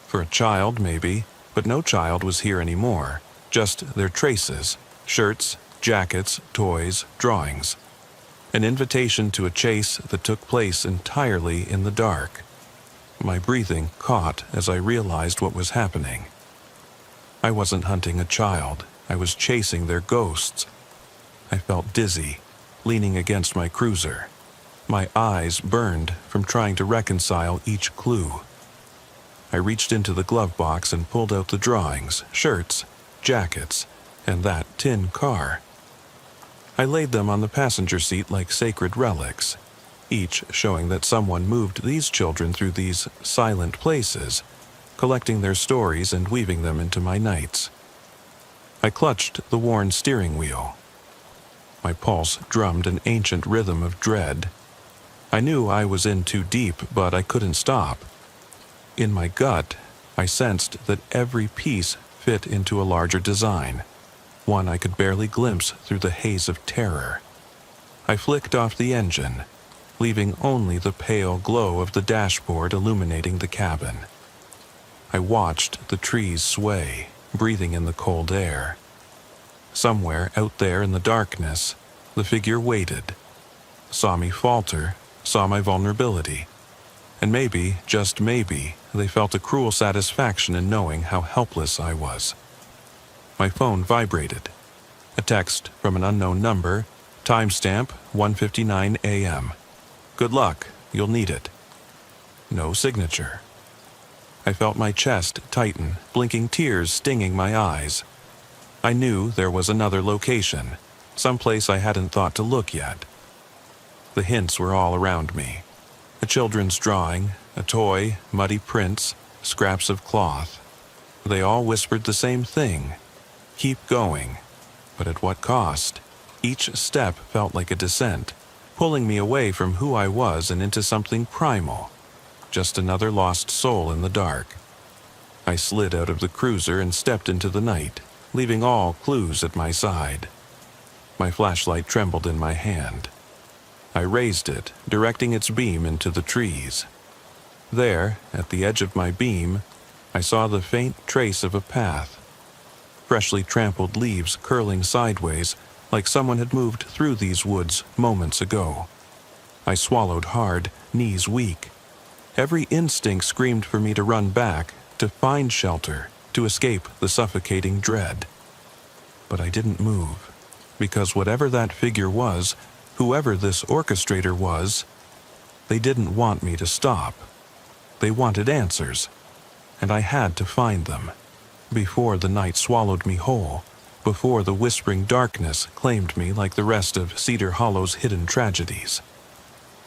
For a child, maybe, but no child was here anymore. Just their traces, shirts, jackets, toys, drawings. An invitation to a chase that took place entirely in the dark. My breathing caught as I realized what was happening. I wasn't hunting a child. I was chasing their ghosts. I felt dizzy, leaning against my cruiser. My eyes burned from trying to reconcile each clue. I reached into the glove box and pulled out the drawings, shirts, jackets, and that tin car. I laid them on the passenger seat like sacred relics, each showing that someone moved these children through these silent places, collecting their stories and weaving them into my nights. I clutched the worn steering wheel. My pulse drummed an ancient rhythm of dread. I knew I was in too deep, but I couldn't stop. In my gut, I sensed that every piece fit into a larger design, one I could barely glimpse through the haze of terror. I flicked off the engine, leaving only the pale glow of the dashboard illuminating the cabin. I watched the trees sway, breathing in the cold air. Somewhere out there in the darkness, the figure waited, saw me falter, saw my vulnerability, and maybe, just maybe, they felt a cruel satisfaction in knowing how helpless I was. My phone vibrated. A text from an unknown number, timestamp 1:59 a.m. Good luck, you'll need it. No signature. I felt my chest tighten, blinking tears stinging my eyes. I knew there was another location, someplace I hadn't thought to look yet. The hints were all around me. A children's drawing, a toy, muddy prints, scraps of cloth. They all whispered the same thing. Keep going. But at what cost? Each step felt like a descent, pulling me away from who I was and into something primal. Just another lost soul in the dark. I slid out of the cruiser and stepped into the night, leaving all clues at my side. My flashlight trembled in my hand. I raised it, directing its beam into the trees. There, at the edge of my beam, I saw the faint trace of a path. Freshly trampled leaves curling sideways, like someone had moved through these woods moments ago. I swallowed hard, knees weak. Every instinct screamed for me to run back, to find shelter, to escape the suffocating dread. But I didn't move, because whatever that figure was, whoever this orchestrator was, they didn't want me to stop. They wanted answers, and I had to find them, before the night swallowed me whole, before the whispering darkness claimed me like the rest of Cedar Hollow's hidden tragedies.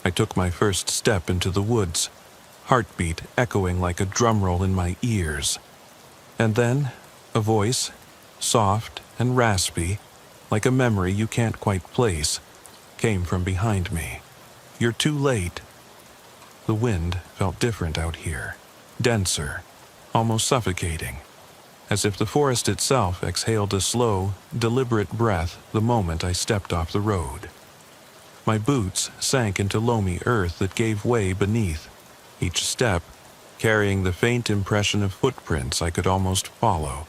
I took my first step into the woods, heartbeat echoing like a drumroll in my ears. And then, a voice, soft and raspy, like a memory you can't quite place, came from behind me. You're too late. The wind felt different out here, denser, almost suffocating, as if the forest itself exhaled a slow, deliberate breath the moment I stepped off the road. My boots sank into loamy earth that gave way beneath, each step carrying the faint impression of footprints I could almost follow,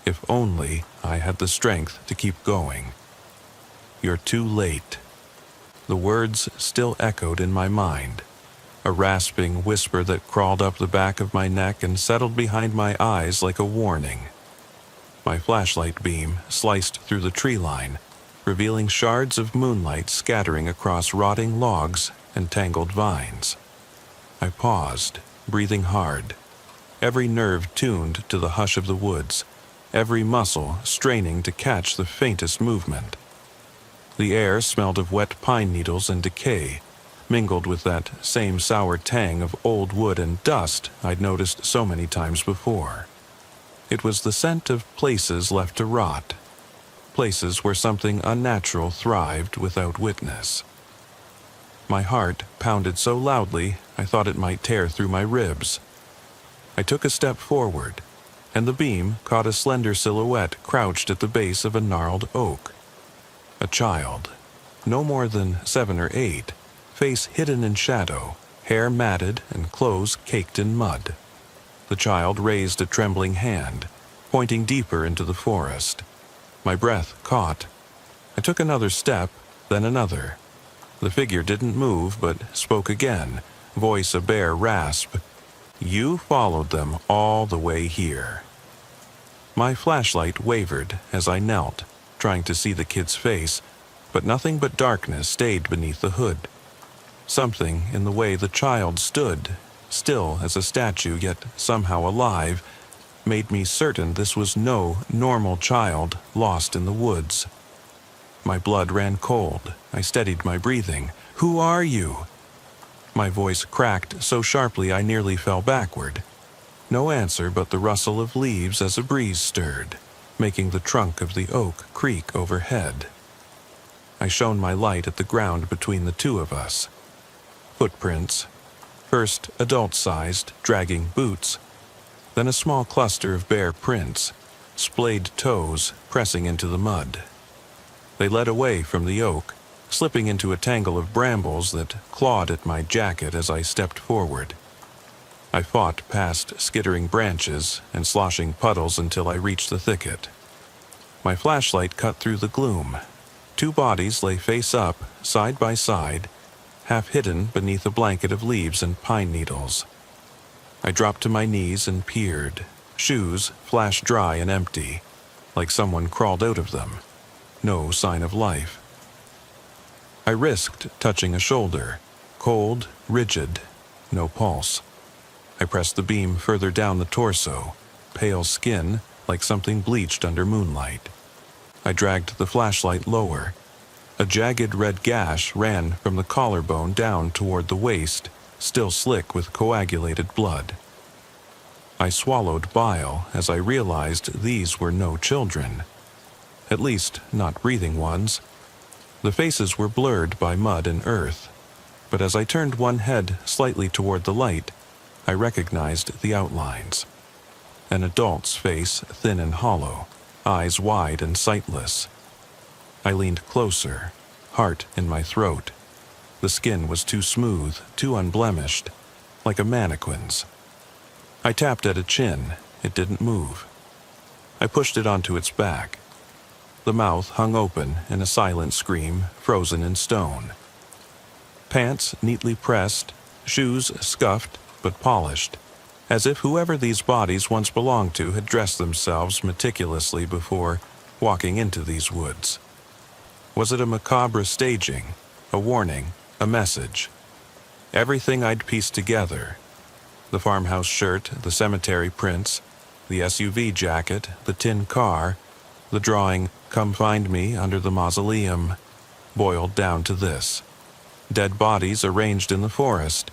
if only I had the strength to keep going. You're too late. The words still echoed in my mind, a rasping whisper that crawled up the back of my neck and settled behind my eyes like a warning. My flashlight beam sliced through the tree line, revealing shards of moonlight scattering across rotting logs and tangled vines. I paused, breathing hard, every nerve tuned to the hush of the woods, every muscle straining to catch the faintest movement. The air smelled of wet pine needles and decay, mingled with that same sour tang of old wood and dust I'd noticed so many times before. It was the scent of places left to rot, places where something unnatural thrived without witness. My heart pounded so loudly I thought it might tear through my ribs. I took a step forward, and the beam caught a slender silhouette crouched at the base of a gnarled oak. A child, no more than 7 or 8, face hidden in shadow, hair matted and clothes caked in mud. The child raised a trembling hand, pointing deeper into the forest. My breath caught. I took another step, then another. The figure didn't move, but spoke again, voice a bare rasp. You followed them all the way here. My flashlight wavered as I knelt, trying to see the kid's face, but nothing but darkness stayed beneath the hood. Something in the way the child stood, still as a statue yet somehow alive, made me certain this was no normal child lost in the woods. My blood ran cold. I steadied my breathing. Who are you? My voice cracked so sharply I nearly fell backward. No answer but the rustle of leaves as a breeze stirred, making the trunk of the oak creak overhead. I shone my light at the ground between the two of us. Footprints, first adult-sized, dragging boots, then a small cluster of bare prints, splayed toes pressing into the mud. They led away from the oak, slipping into a tangle of brambles that clawed at my jacket as I stepped forward. I fought past skittering branches and sloshing puddles until I reached the thicket. My flashlight cut through the gloom. 2 bodies lay face up, side by side, half hidden beneath a blanket of leaves and pine needles. I dropped to my knees and peered, shoes flash dry and empty, like someone crawled out of them. No sign of life. I risked touching a shoulder, cold, rigid, no pulse. I pressed the beam further down the torso, pale skin like something bleached under moonlight. I dragged the flashlight lower. A jagged red gash ran from the collarbone down toward the waist, still slick with coagulated blood. I swallowed bile as I realized these were no children. At least, not breathing ones. The faces were blurred by mud and earth, but as I turned one head slightly toward the light, I recognized the outlines. An adult's face, thin and hollow, eyes wide and sightless. I leaned closer, heart in my throat. The skin was too smooth, too unblemished, like a mannequin's. I tapped at a chin. It didn't move. I pushed it onto its back. The mouth hung open in a silent scream, frozen in stone. Pants neatly pressed, shoes scuffed but polished, as if whoever these bodies once belonged to had dressed themselves meticulously before walking into these woods. Was it a macabre staging, a warning, a message? Everything I'd pieced together. The farmhouse shirt, the cemetery prints, the SUV jacket, the tin car, the drawing, "Come find me under the mausoleum," boiled down to this. Dead bodies arranged in the forest.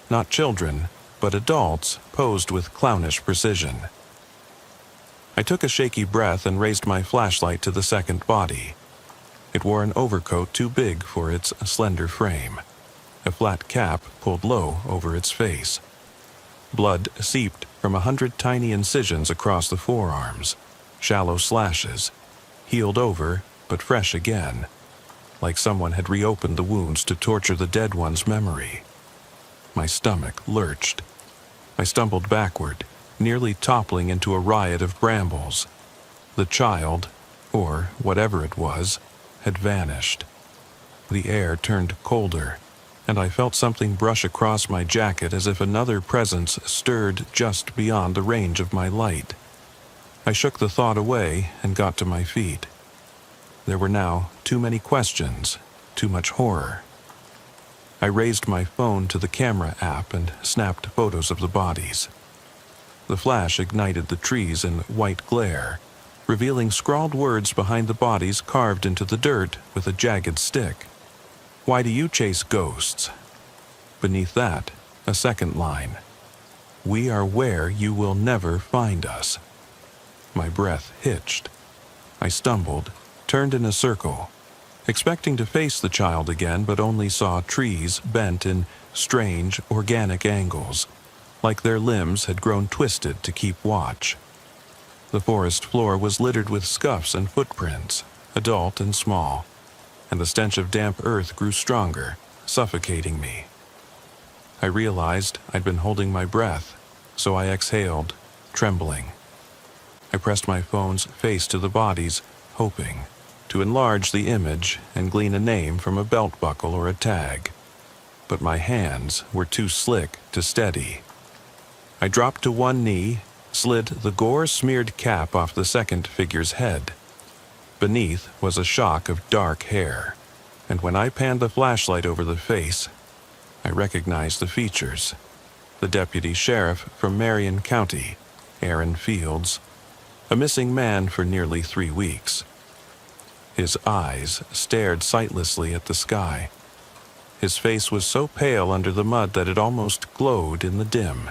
Not children, but adults posed with clownish precision. I took a shaky breath and raised my flashlight to the second body. It wore an overcoat too big for its slender frame. A flat cap pulled low over its face. Blood seeped from 100 tiny incisions across the forearms, shallow slashes, healed over but fresh again, like someone had reopened the wounds to torture the dead one's memory. My stomach lurched. I stumbled backward, nearly toppling into a riot of brambles. The child, or whatever it was, had vanished. The air turned colder, and I felt something brush across my jacket as if another presence stirred just beyond the range of my light. I shook the thought away and got to my feet. There were now too many questions, too much horror. I raised my phone to the camera app and snapped photos of the bodies. The flash ignited the trees in white glare, revealing scrawled words behind the bodies carved into the dirt with a jagged stick. "Why do you chase ghosts?" Beneath that, a second line. "We are where you will never find us." My breath hitched. I stumbled, turned in a circle, expecting to face the child again, but only saw trees bent in strange, organic angles, like their limbs had grown twisted to keep watch. The forest floor was littered with scuffs and footprints, adult and small, and the stench of damp earth grew stronger, suffocating me. I realized I'd been holding my breath, so I exhaled, trembling. I pressed my phone's face to the bodies, hoping to enlarge the image and glean a name from a belt buckle or a tag. But my hands were too slick to steady. I dropped to one knee, slid the gore-smeared cap off the second figure's head. Beneath was a shock of dark hair, and when I panned the flashlight over the face, I recognized the features. The deputy sheriff from Marion County, Aaron Fields, a missing man for nearly 3 weeks. His eyes stared sightlessly at the sky. His face was so pale under the mud that it almost glowed in the dim.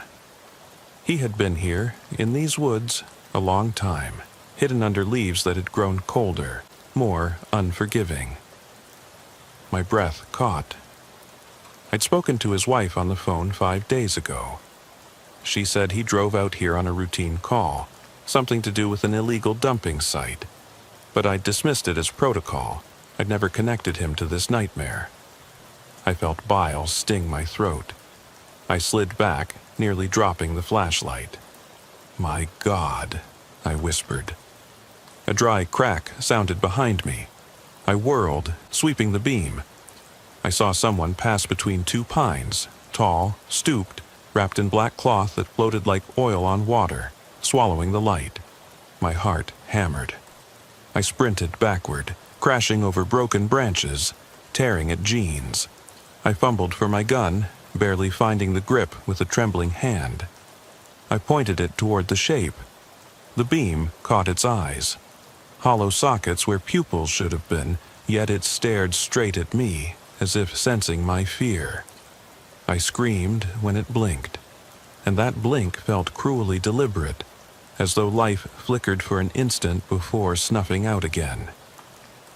He had been here, in these woods, a long time, hidden under leaves that had grown colder, more unforgiving. My breath caught. I'd spoken to his wife on the phone 5 days ago. She said he drove out here on a routine call, something to do with an illegal dumping site. But I dismissed it as protocol. I'd never connected him to this nightmare. I felt bile sting my throat. I slid back, nearly dropping the flashlight. "My God," I whispered. A dry crack sounded behind me. I whirled, sweeping the beam. I saw someone pass between 2 pines, tall, stooped, wrapped in black cloth that floated like oil on water, swallowing the light. My heart hammered. I sprinted backward, crashing over broken branches, tearing at jeans. I fumbled for my gun, barely finding the grip with a trembling hand. I pointed it toward the shape. The beam caught its eyes. Hollow sockets where pupils should have been, yet it stared straight at me, as if sensing my fear. I screamed when it blinked, and that blink felt cruelly deliberate, as though life flickered for an instant before snuffing out again.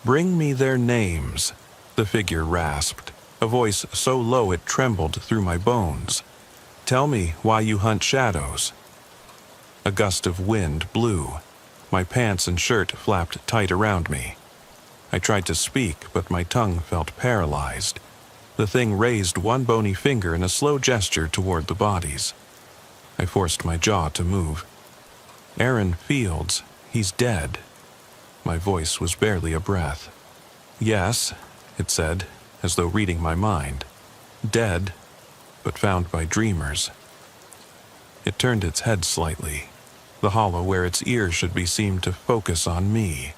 "Bring me their names," the figure rasped, a voice so low it trembled through my bones. "Tell me why you hunt shadows." A gust of wind blew. My pants and shirt flapped tight around me. I tried to speak, but my tongue felt paralyzed. The thing raised one bony finger in a slow gesture toward the bodies. I forced my jaw to move. "Aaron Fields, he's dead." My voice was barely a breath. "Yes," it said, as though reading my mind. "Dead, but found by dreamers." It turned its head slightly. The hollow where its ear should be seemed to focus on me.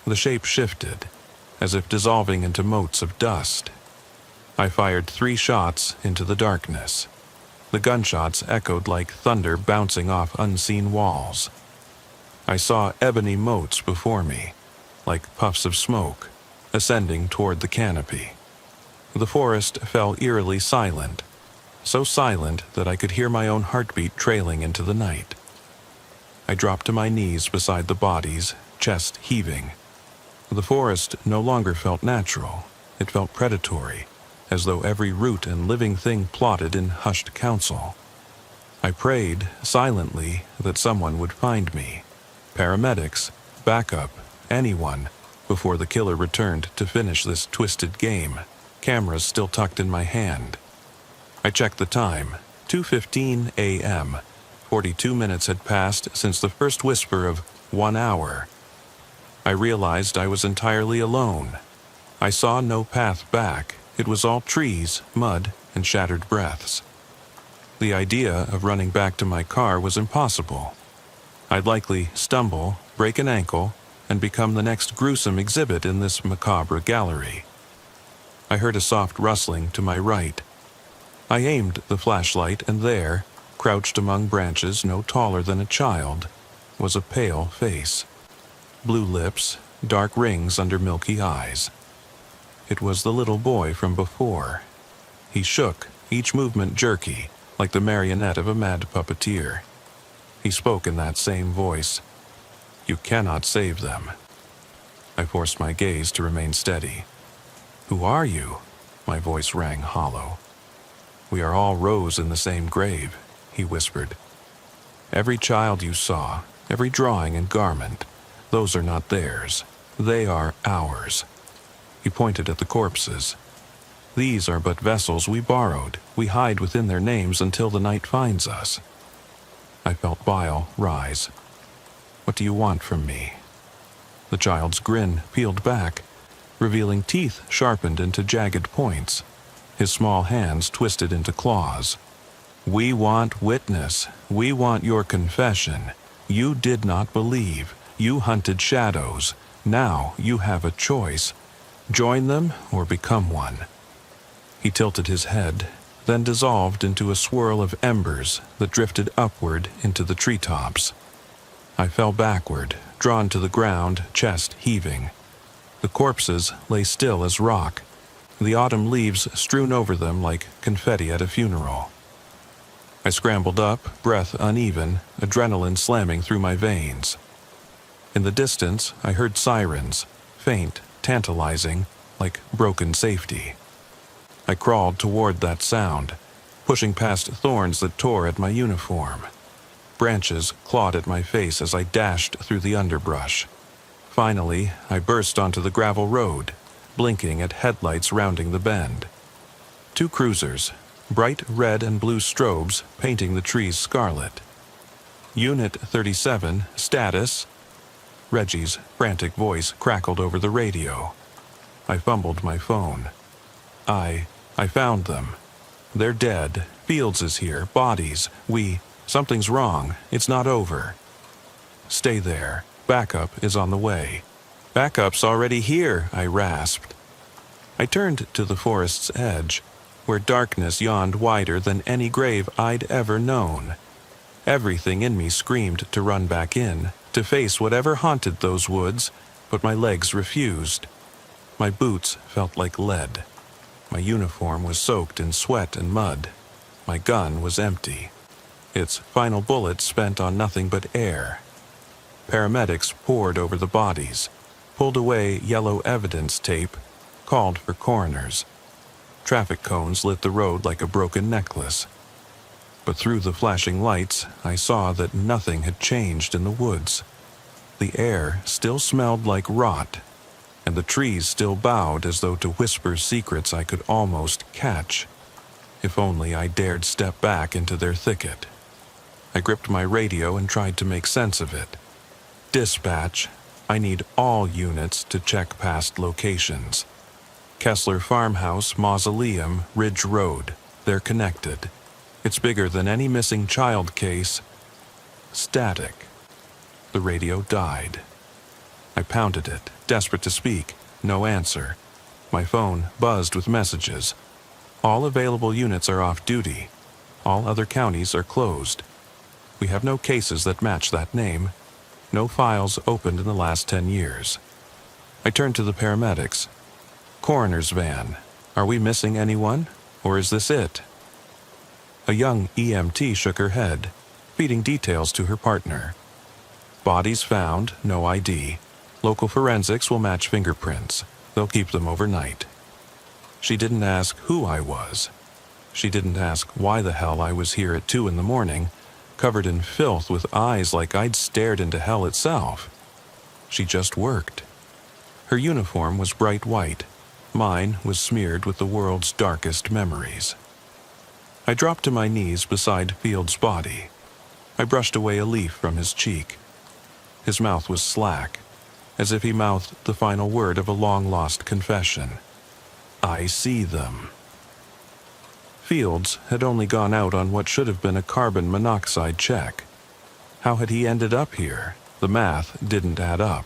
The shape shifted, as if dissolving into motes of dust. I fired 3 shots into the darkness. The gunshots echoed like thunder bouncing off unseen walls. I saw ebony motes before me, like puffs of smoke, ascending toward the canopy. The forest fell eerily silent, so silent that I could hear my own heartbeat trailing into the night. I dropped to my knees beside the bodies, chest heaving. The forest no longer felt natural. It felt predatory, as though every root and living thing plotted in hushed council. I prayed, silently, that someone would find me. Paramedics, backup, anyone, before the killer returned to finish this twisted game, cameras still tucked in my hand. I checked the time, 2:15 a.m. 42 minutes had passed since the first whisper of 1 hour. I realized I was entirely alone. I saw no path back. It was all trees, mud, and shattered breaths. The idea of running back to my car was impossible. I'd likely stumble, break an ankle, and become the next gruesome exhibit in this macabre gallery. I heard a soft rustling to my right. I aimed the flashlight, and there, crouched among branches no taller than a child, was a pale face. Blue lips, dark rings under milky eyes. It was the little boy from before. He shook, each movement jerky, like the marionette of a mad puppeteer. He spoke in that same voice. "You cannot save them." I forced my gaze to remain steady. "Who are you?" My voice rang hollow. "We are all rows in the same grave," he whispered. "Every child you saw, every drawing and garment, those are not theirs. They are ours." He pointed at the corpses. "These are but vessels we borrowed. We hide within their names until the night finds us." I felt bile rise. "What do you want from me?" The child's grin peeled back, revealing teeth sharpened into jagged points. His small hands twisted into claws. "We want witness. We want your confession. You did not believe. You hunted shadows. Now you have a choice. Join them or become one." He tilted his head, then dissolved into a swirl of embers that drifted upward into the treetops. I fell backward, drawn to the ground, chest heaving. The corpses lay still as rock, the autumn leaves strewn over them like confetti at a funeral. I scrambled up, breath uneven, adrenaline slamming through my veins. In the distance, I heard sirens, faint, tantalizing, like broken safety. I crawled toward that sound, pushing past thorns that tore at my uniform. Branches clawed at my face as I dashed through the underbrush. Finally, I burst onto the gravel road, blinking at headlights rounding the bend. 2 cruisers, bright red and blue strobes painting the trees scarlet. "Unit 37, status." Reggie's frantic voice crackled over the radio. I fumbled my phone. I found them. They're dead. Fields is here. Bodies. Something's wrong. It's not over. Stay there. Backup is on the way. Backup's already here, I rasped. I turned to the forest's edge, where darkness yawned wider than any grave I'd ever known. Everything in me screamed to run back in, to face whatever haunted those woods, but my legs refused. My boots felt like lead. My uniform was soaked in sweat and mud. My gun was empty, its final bullets spent on nothing but air. Paramedics poured over the bodies, pulled away yellow evidence tape, called for coroners. Traffic cones lit the road like a broken necklace. But through the flashing lights, I saw that nothing had changed in the woods. The air still smelled like rot, and the trees still bowed as though to whisper secrets I could almost catch. If only I dared step back into their thicket. I gripped my radio and tried to make sense of it. Dispatch, I need all units to check past locations. Kessler Farmhouse, Mausoleum, Ridge Road. They're connected. It's bigger than any missing child case. Static. The radio died. I pounded it, desperate to speak. No answer. My phone buzzed with messages. All available units are off duty. All other counties are closed. We have no cases that match that name. No files opened in the last 10 years. I turned to the paramedics. Coroner's van. Are we missing anyone? Or is this it? A young EMT shook her head, feeding details to her partner. Bodies found, no ID. Local forensics will match fingerprints. They'll keep them overnight. She didn't ask who I was. She didn't ask why the hell I was here at 2 a.m, covered in filth with eyes like I'd stared into hell itself. She just worked. Her uniform was bright white. Mine was smeared with the world's darkest memories. I dropped to my knees beside Field's body. I brushed away a leaf from his cheek. His mouth was slack, as if he mouthed the final word of a long-lost confession. I see them. Fields had only gone out on what should have been a carbon monoxide check. How had he ended up here? The math didn't add up.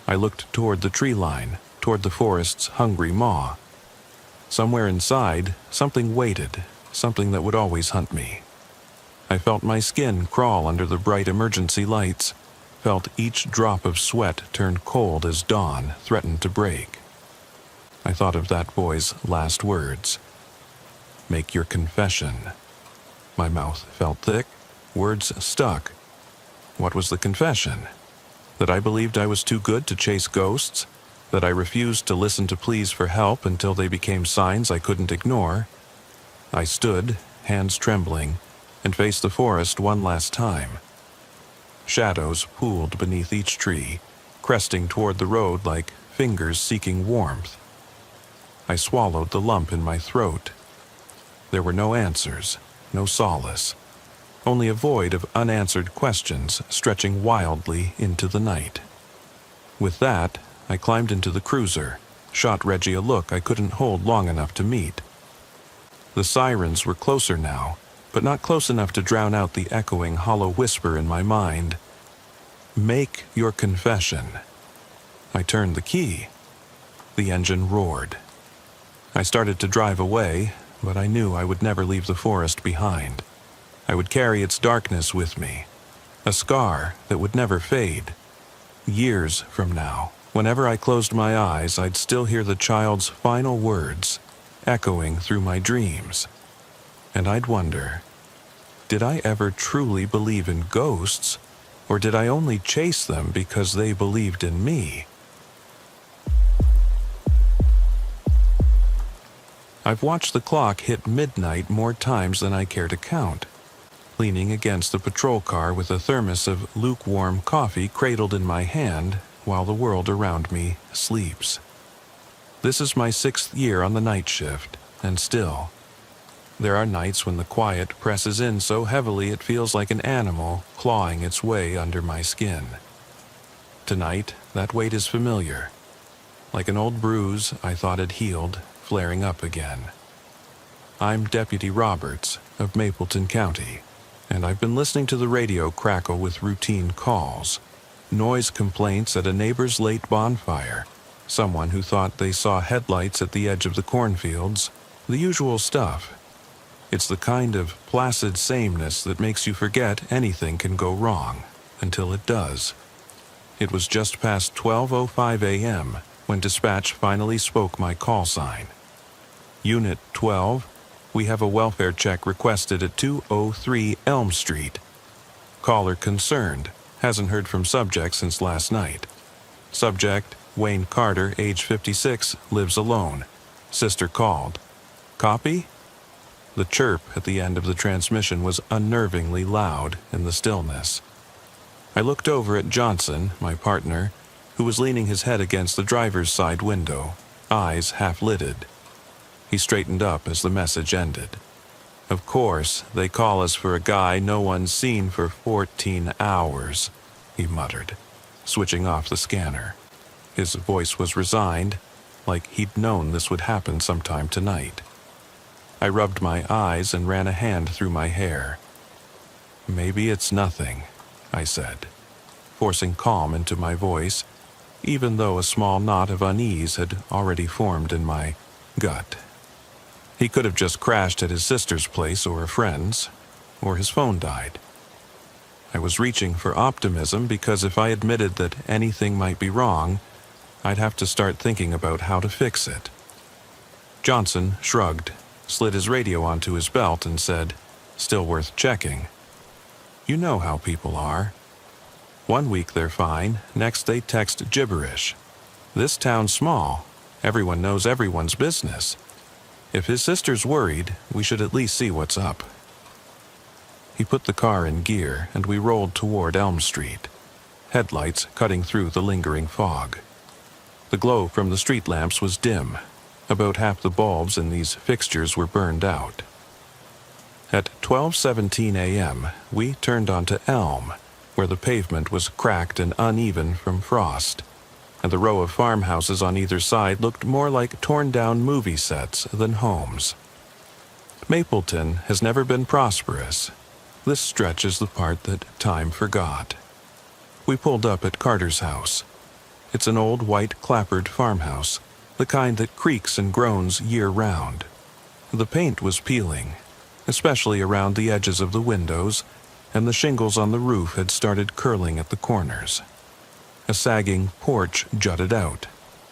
I looked toward the tree line, toward the forest's hungry maw. Somewhere inside, something waited, something that would always hunt me. I felt my skin crawl under the bright emergency lights, felt each drop of sweat turn cold as dawn threatened to break. I thought of that boy's last words. Make your confession. My mouth felt thick, words stuck. What was the confession? That I believed I was too good to chase ghosts? That I refused to listen to pleas for help until they became signs I couldn't ignore? I stood, hands trembling, and faced the forest one last time. Shadows pooled beneath each tree, cresting toward the road like fingers seeking warmth. I swallowed the lump in my throat. There were no answers, no solace, only a void of unanswered questions stretching wildly into the night. With that, I climbed into the cruiser, shot Reggie a look I couldn't hold long enough to meet. The sirens were closer now, but not close enough to drown out the echoing hollow whisper in my mind. Make your confession. I turned the key. The engine roared. I started to drive away, but I knew I would never leave the forest behind. I would carry its darkness with me, a scar that would never fade. Years from now, whenever I closed my eyes, I'd still hear the child's final words echoing through my dreams. And I'd wonder, did I ever truly believe in ghosts, or did I only chase them because they believed in me? I've watched the clock hit midnight more times than I care to count, leaning against the patrol car with a thermos of lukewarm coffee cradled in my hand while the world around me sleeps. This is my 6th year on the night shift, and still, there are nights when the quiet presses in so heavily it feels like an animal clawing its way under my skin. Tonight, that weight is familiar. Like an old bruise I thought had healed, flaring up again. I'm Deputy Roberts of Mapleton County, and I've been listening to the radio crackle with routine calls, noise complaints at a neighbor's late bonfire, someone who thought they saw headlights at the edge of the cornfields, the usual stuff. It's the kind of placid sameness that makes you forget anything can go wrong, until it does. It was just past 12:05 a.m., when dispatch finally spoke my call sign. Unit 12, we have a welfare check requested at 203 Elm Street. Caller concerned, hasn't heard from subject since last night. Subject, Wayne Carter, age 56, lives alone. Sister called. Copy? The chirp at the end of the transmission was unnervingly loud in the stillness. I looked over at Johnson, my partner, who was leaning his head against the driver's side window, eyes half-lidded. He straightened up as the message ended. Of course, they call us for a guy no one's seen for 14 hours, he muttered, switching off the scanner. His voice was resigned, like he'd known this would happen sometime tonight. I rubbed my eyes and ran a hand through my hair. Maybe it's nothing, I said, forcing calm into my voice, even though a small knot of unease had already formed in my gut. He could have just crashed at his sister's place or a friend's, or his phone died. I was reaching for optimism because if I admitted that anything might be wrong, I'd have to start thinking about how to fix it. Johnson shrugged, slid his radio onto his belt and said, "Still worth checking. You know how people are. One week they're fine, next they text gibberish. This town's small. Everyone knows everyone's business. If his sister's worried, we should at least see what's up." He put the car in gear and we rolled toward Elm Street, headlights cutting through the lingering fog. The glow from the street lamps was dim. About half the bulbs in these fixtures were burned out. At 12:17 a.m., we turned onto Elm, where the pavement was cracked and uneven from frost, and the row of farmhouses on either side looked more like torn-down movie sets than homes. Mapleton has never been prosperous. This stretch is the part that time forgot. We pulled up at Carter's house. It's an old white clapboard farmhouse, the kind that creaks and groans year-round. The paint was peeling, especially around the edges of the windows, and the shingles on the roof had started curling at the corners. A sagging porch jutted out,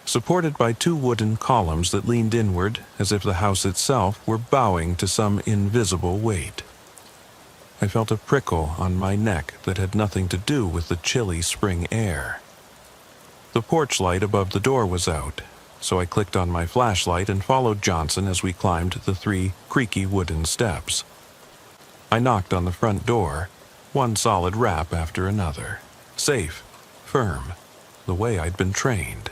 supported by two wooden columns that leaned inward as if the house itself were bowing to some invisible weight. I felt a prickle on my neck that had nothing to do with the chilly spring air. The porch light above the door was out, so I clicked on my flashlight and followed Johnson as we climbed the 3 creaky wooden steps. I knocked on the front door, one solid rap after another. Safe, firm, the way I'd been trained.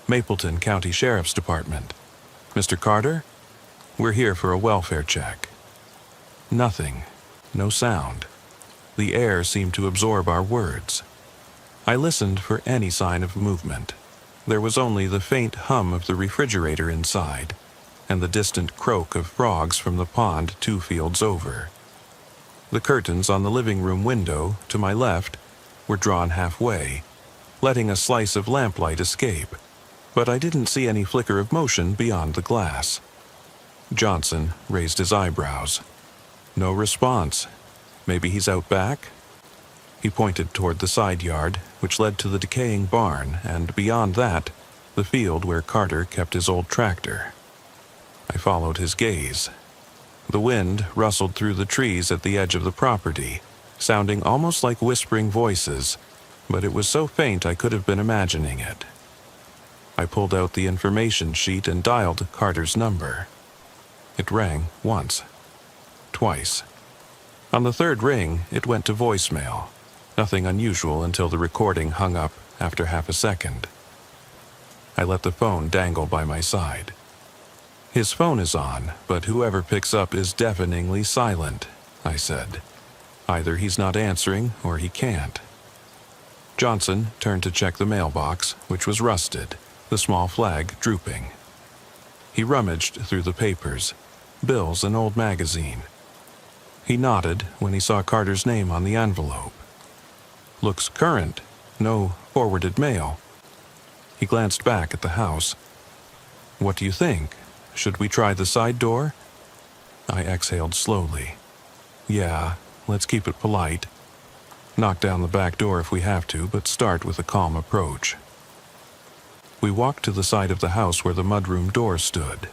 Mapleton County Sheriff's Department. Mr. Carter? We're here for a welfare check. Nothing. No sound. The air seemed to absorb our words. I listened for any sign of movement. There was only the faint hum of the refrigerator inside, and the distant croak of frogs from the pond 2 fields over. The curtains on the living room window, to my left, were drawn halfway, letting a slice of lamplight escape, but I didn't see any flicker of motion beyond the glass. Johnson raised his eyebrows. No response. Maybe he's out back? He pointed toward the side yard, which led to the decaying barn, and beyond that, the field where Carter kept his old tractor. I followed his gaze. The wind rustled through the trees at the edge of the property, sounding almost like whispering voices, but it was so faint I could have been imagining it. I pulled out the information sheet and dialed Carter's number. It rang once, twice. On the 3rd ring, it went to voicemail. Nothing unusual until the recording hung up after half a second. I let the phone dangle by my side. His phone is on, but whoever picks up is deafeningly silent, I said. Either he's not answering or he can't. Johnson turned to check the mailbox, which was rusted, the small flag drooping. He rummaged through the papers, bills, and old magazine. He nodded when he saw Carter's name on the envelope. Looks current, no forwarded mail. He glanced back at the house. What do you think? Should we try the side door? I exhaled slowly. Yeah, let's keep it polite. Knock down the back door if we have to, but start with a calm approach. We walked to the side of the house where the mudroom door stood.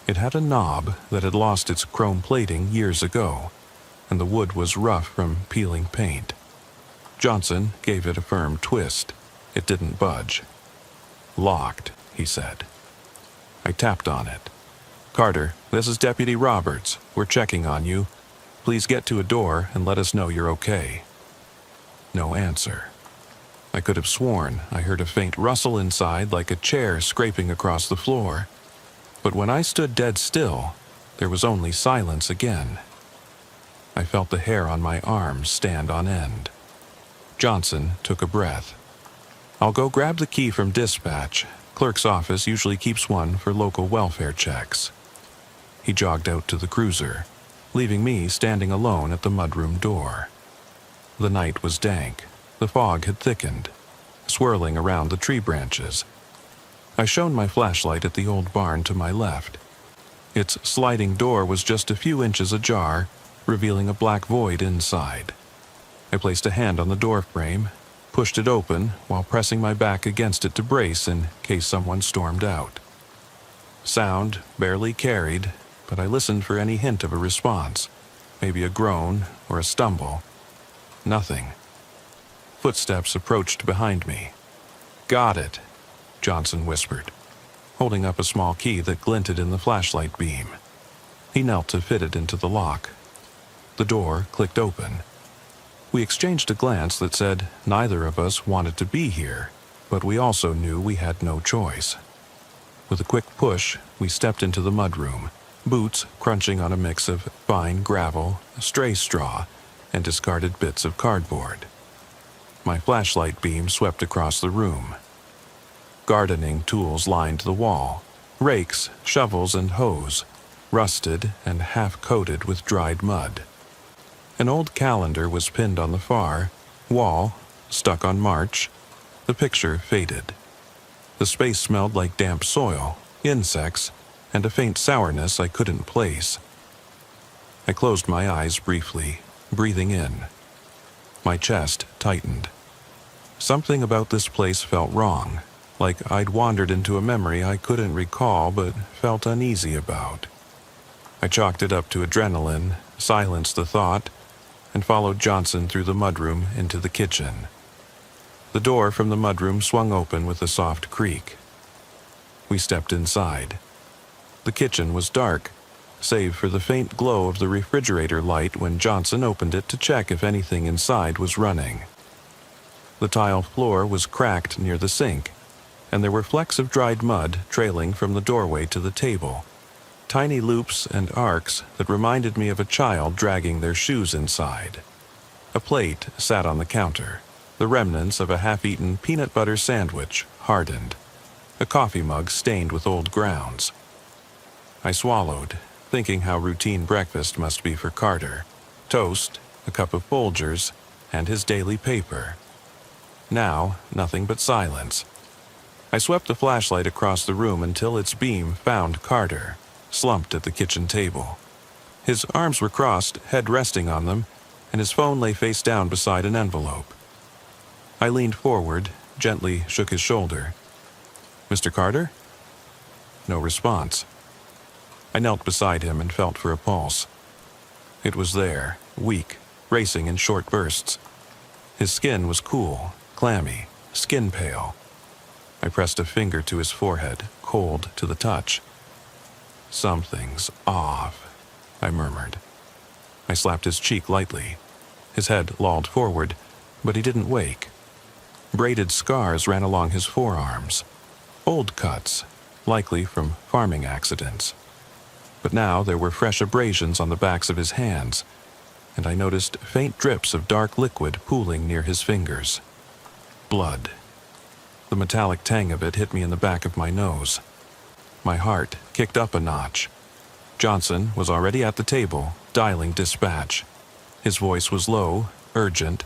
It had a knob that had lost its chrome plating years ago, and the wood was rough from peeling paint. Johnson gave it a firm twist. It didn't budge. "Locked," he said. I tapped on it. "Carter, this is Deputy Roberts. We're checking on you. Please get to a door and let us know you're okay." No answer. I could have sworn I heard a faint rustle inside, like a chair scraping across the floor. But when I stood dead still, there was only silence again. I felt the hair on my arms stand on end. Johnson took a breath. "I'll go grab the key from dispatch. Clerk's office usually keeps one for local welfare checks." He jogged out to the cruiser, leaving me standing alone at the mudroom door. The night was dank. The fog had thickened, swirling around the tree branches. I shone my flashlight at the old barn to my left. Its sliding door was just a few inches ajar, revealing a black void inside. I placed a hand on the door frame, pushed it open while pressing my back against it to brace in case someone stormed out. Sound barely carried, but I listened for any hint of a response, maybe a groan or a stumble. Nothing. Footsteps approached behind me. "Got it," Johnson whispered, holding up a small key that glinted in the flashlight beam. He knelt to fit it into the lock. The door clicked open. We exchanged a glance that said neither of us wanted to be here, but we also knew we had no choice. With a quick push, we stepped into the mudroom, boots crunching on a mix of fine gravel, stray straw, and discarded bits of cardboard. My flashlight beam swept across the room. Gardening tools lined the wall, rakes, shovels, and hoes, rusted and half-coated with dried mud. An old calendar was pinned on the far wall, stuck on March. The picture faded. The space smelled like damp soil, insects, and a faint sourness I couldn't place. I closed my eyes briefly, breathing in. My chest tightened. Something about this place felt wrong, like I'd wandered into a memory I couldn't recall but felt uneasy about. I chalked it up to adrenaline, silenced the thought, and followed Johnson through the mudroom into the kitchen. The door from the mudroom swung open with a soft creak. We stepped inside. The kitchen was dark, save for the faint glow of the refrigerator light when Johnson opened it to check if anything inside was running. The tile floor was cracked near the sink, and there were flecks of dried mud trailing from the doorway to the table, tiny loops and arcs that reminded me of a child dragging their shoes inside. A plate sat on the counter, the remnants of a half-eaten peanut butter sandwich hardened, a coffee mug stained with old grounds. I swallowed, thinking how routine breakfast must be for Carter: toast, a cup of Folgers, and his daily paper. Now, nothing but silence. I swept the flashlight across the room until its beam found Carter, slumped at the kitchen table. His arms were crossed, head resting on them, and his phone lay face down beside an envelope. I leaned forward, gently shook his shoulder. "Mr. Carter?" No response. I knelt beside him and felt for a pulse. It was there, weak, racing in short bursts. His skin was cool, clammy, skin pale. I pressed a finger to his forehead, cold to the touch. "Something's off," I murmured. I slapped his cheek lightly. His head lolled forward, but he didn't wake. Braided scars ran along his forearms. Old cuts, likely from farming accidents. But now there were fresh abrasions on the backs of his hands, and I noticed faint drips of dark liquid pooling near his fingers. Blood. The metallic tang of it hit me in the back of my nose. My heart kicked up a notch. Johnson was already at the table, dialing dispatch. His voice was low, urgent.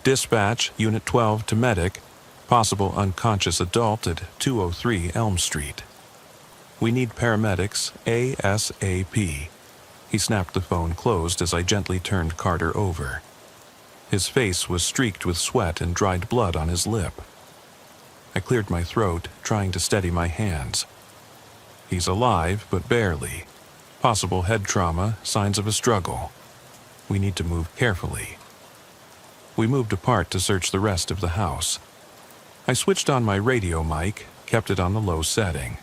"Dispatch, Unit 12 to medic, possible unconscious adult at 203 Elm Street. We need paramedics ASAP." He snapped the phone closed as I gently turned Carter over. His face was streaked with sweat and dried blood on his lip. I cleared my throat, trying to steady my hands. He's alive, but barely. Possible head trauma, signs of a struggle. We need to move carefully. We moved apart to search the rest of the house. I switched on my radio mic, kept it on the low setting.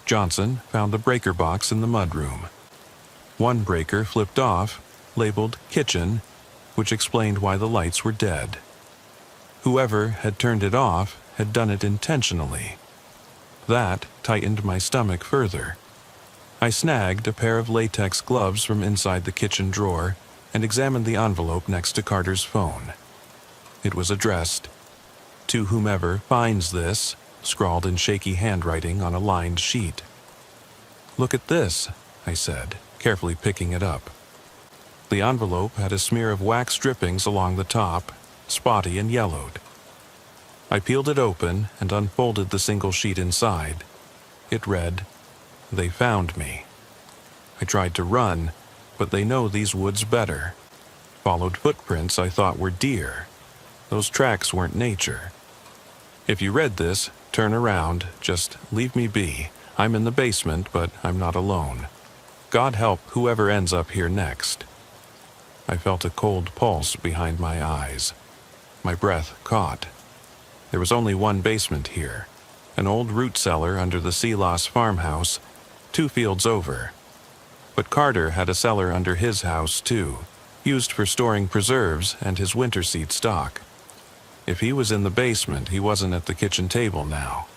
Johnson found the breaker box in the mudroom. One breaker flipped off, labeled kitchen, which explained why the lights were dead. Whoever had turned it off had done it intentionally. That tightened my stomach further. I snagged a pair of latex gloves from inside the kitchen drawer and examined the envelope next to Carter's phone. It was addressed, "To whomever finds this," scrawled in shaky handwriting on a lined sheet. "Look at this," I said, carefully picking it up. The envelope had a smear of wax drippings along the top, spotty and yellowed. I peeled it open and unfolded the single sheet inside. It read, "They found me. I tried to run, but they know these woods better. Followed footprints I thought were deer. Those tracks weren't nature. If you read this, turn around, just leave me be. I'm in the basement, but I'm not alone. God help whoever ends up here next." I felt a cold pulse behind my eyes. My breath caught. There was only one basement here, an old root cellar under the Seeloss farmhouse, 2 fields over. But Carter had a cellar under his house, too, used for storing preserves and his winter seed stock. If he was in the basement, he wasn't at the kitchen table now.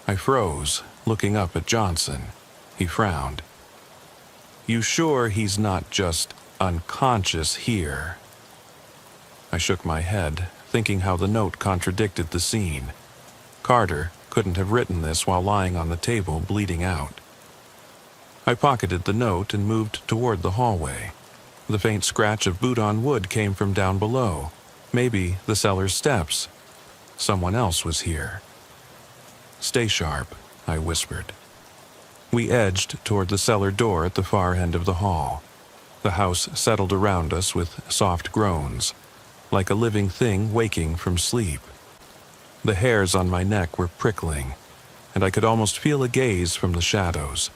I froze, looking up at Johnson. He frowned. "You sure he's not just unconscious here?" I shook my head, thinking how the note contradicted the scene. Carter couldn't have written this while lying on the table bleeding out. I pocketed the note and moved toward the hallway. The faint scratch of boot on wood came from down below. Maybe the cellar's steps. Someone else was here. "Stay sharp," I whispered. We edged toward the cellar door at the far end of the hall. The house settled around us with soft groans, like a living thing waking from sleep. The hairs on my neck were prickling, and I could almost feel a gaze from the shadows.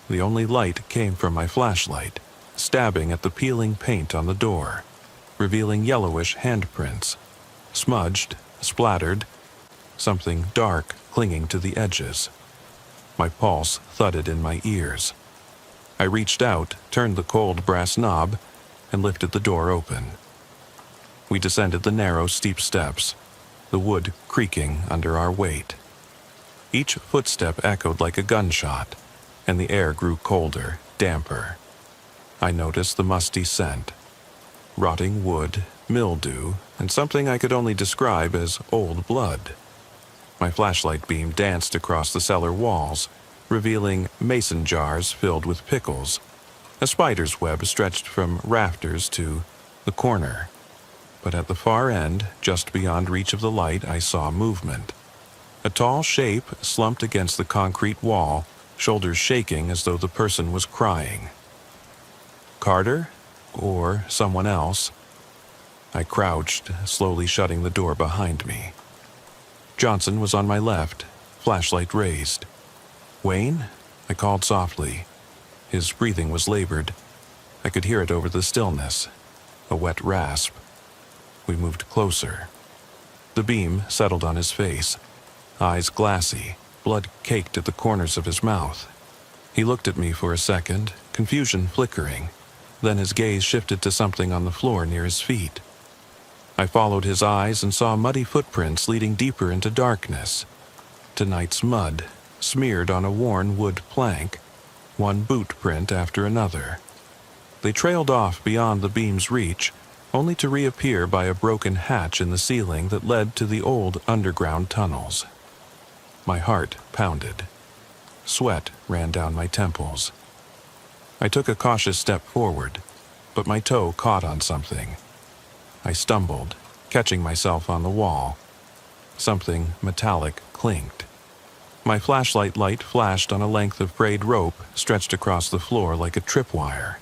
The only light came from my flashlight, stabbing at the peeling paint on the door, revealing yellowish handprints, smudged, splattered, something dark clinging to the edges. My pulse thudded in my ears. I reached out, turned the cold brass knob, and lifted the door open. We descended the narrow, steep steps, the wood creaking under our weight. Each footstep echoed like a gunshot, and the air grew colder, damper. I noticed the musty scent. Rotting wood, mildew, and something I could only describe as old blood. My flashlight beam danced across the cellar walls, revealing mason jars filled with pickles. A spider's web stretched from rafters to the corner. But at the far end, just beyond reach of the light, I saw movement. A tall shape slumped against the concrete wall, shoulders shaking as though the person was crying. Carter? Or someone else? I crouched, slowly shutting the door behind me. Johnson was on my left, flashlight raised. "Wayne?" I called softly. His breathing was labored. I could hear it over the stillness. A wet rasp. We moved closer. The beam settled on his face. Eyes glassy, blood caked at the corners of his mouth. He looked at me for a second, confusion flickering. Then his gaze shifted to something on the floor near his feet. I followed his eyes and saw muddy footprints leading deeper into darkness. Tonight's mud, smeared on a worn wood plank, one boot print after another. They trailed off beyond the beam's reach, only to reappear by a broken hatch in the ceiling that led to the old underground tunnels. My heart pounded. Sweat ran down my temples. I took a cautious step forward, but my toe caught on something. I stumbled, catching myself on the wall. Something metallic clinked. My flashlight light flashed on a length of frayed rope stretched across the floor like a tripwire.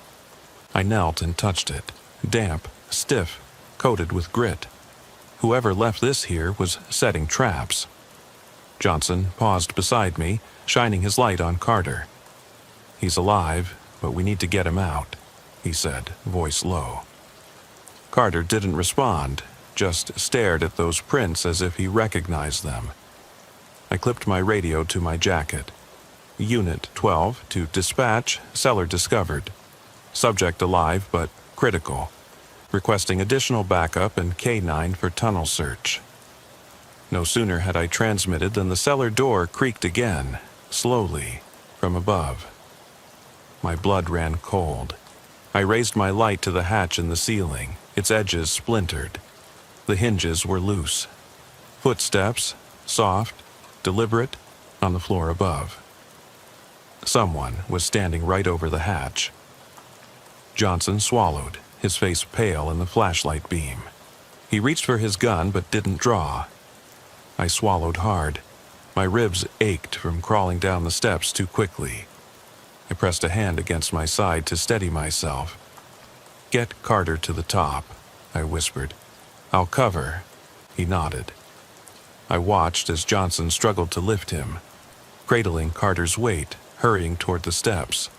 I knelt and touched it, damp, stiff, coated with grit. Whoever left this here was setting traps. Johnson paused beside me, shining his light on Carter. "He's alive, but we need to get him out," he said, voice low. Carter didn't respond, just stared at those prints as if he recognized them. I clipped my radio to my jacket. Unit 12 to dispatch, cellar discovered. Subject alive but critical. Requesting additional backup and K9 for tunnel search. No sooner had I transmitted than the cellar door creaked again, slowly, from above. My blood ran cold. I raised my light to the hatch in the ceiling, its edges splintered. The hinges were loose. Footsteps, soft, deliberate, on the floor above. Someone was standing right over the hatch. Johnson swallowed, his face pale in the flashlight beam. He reached for his gun but didn't draw. I swallowed hard. My ribs ached from crawling down the steps too quickly. I pressed a hand against my side to steady myself. "Get Carter to the top," I whispered. "I'll cover." He nodded. I watched as Johnson struggled to lift him, cradling Carter's weight, hurrying toward the steps.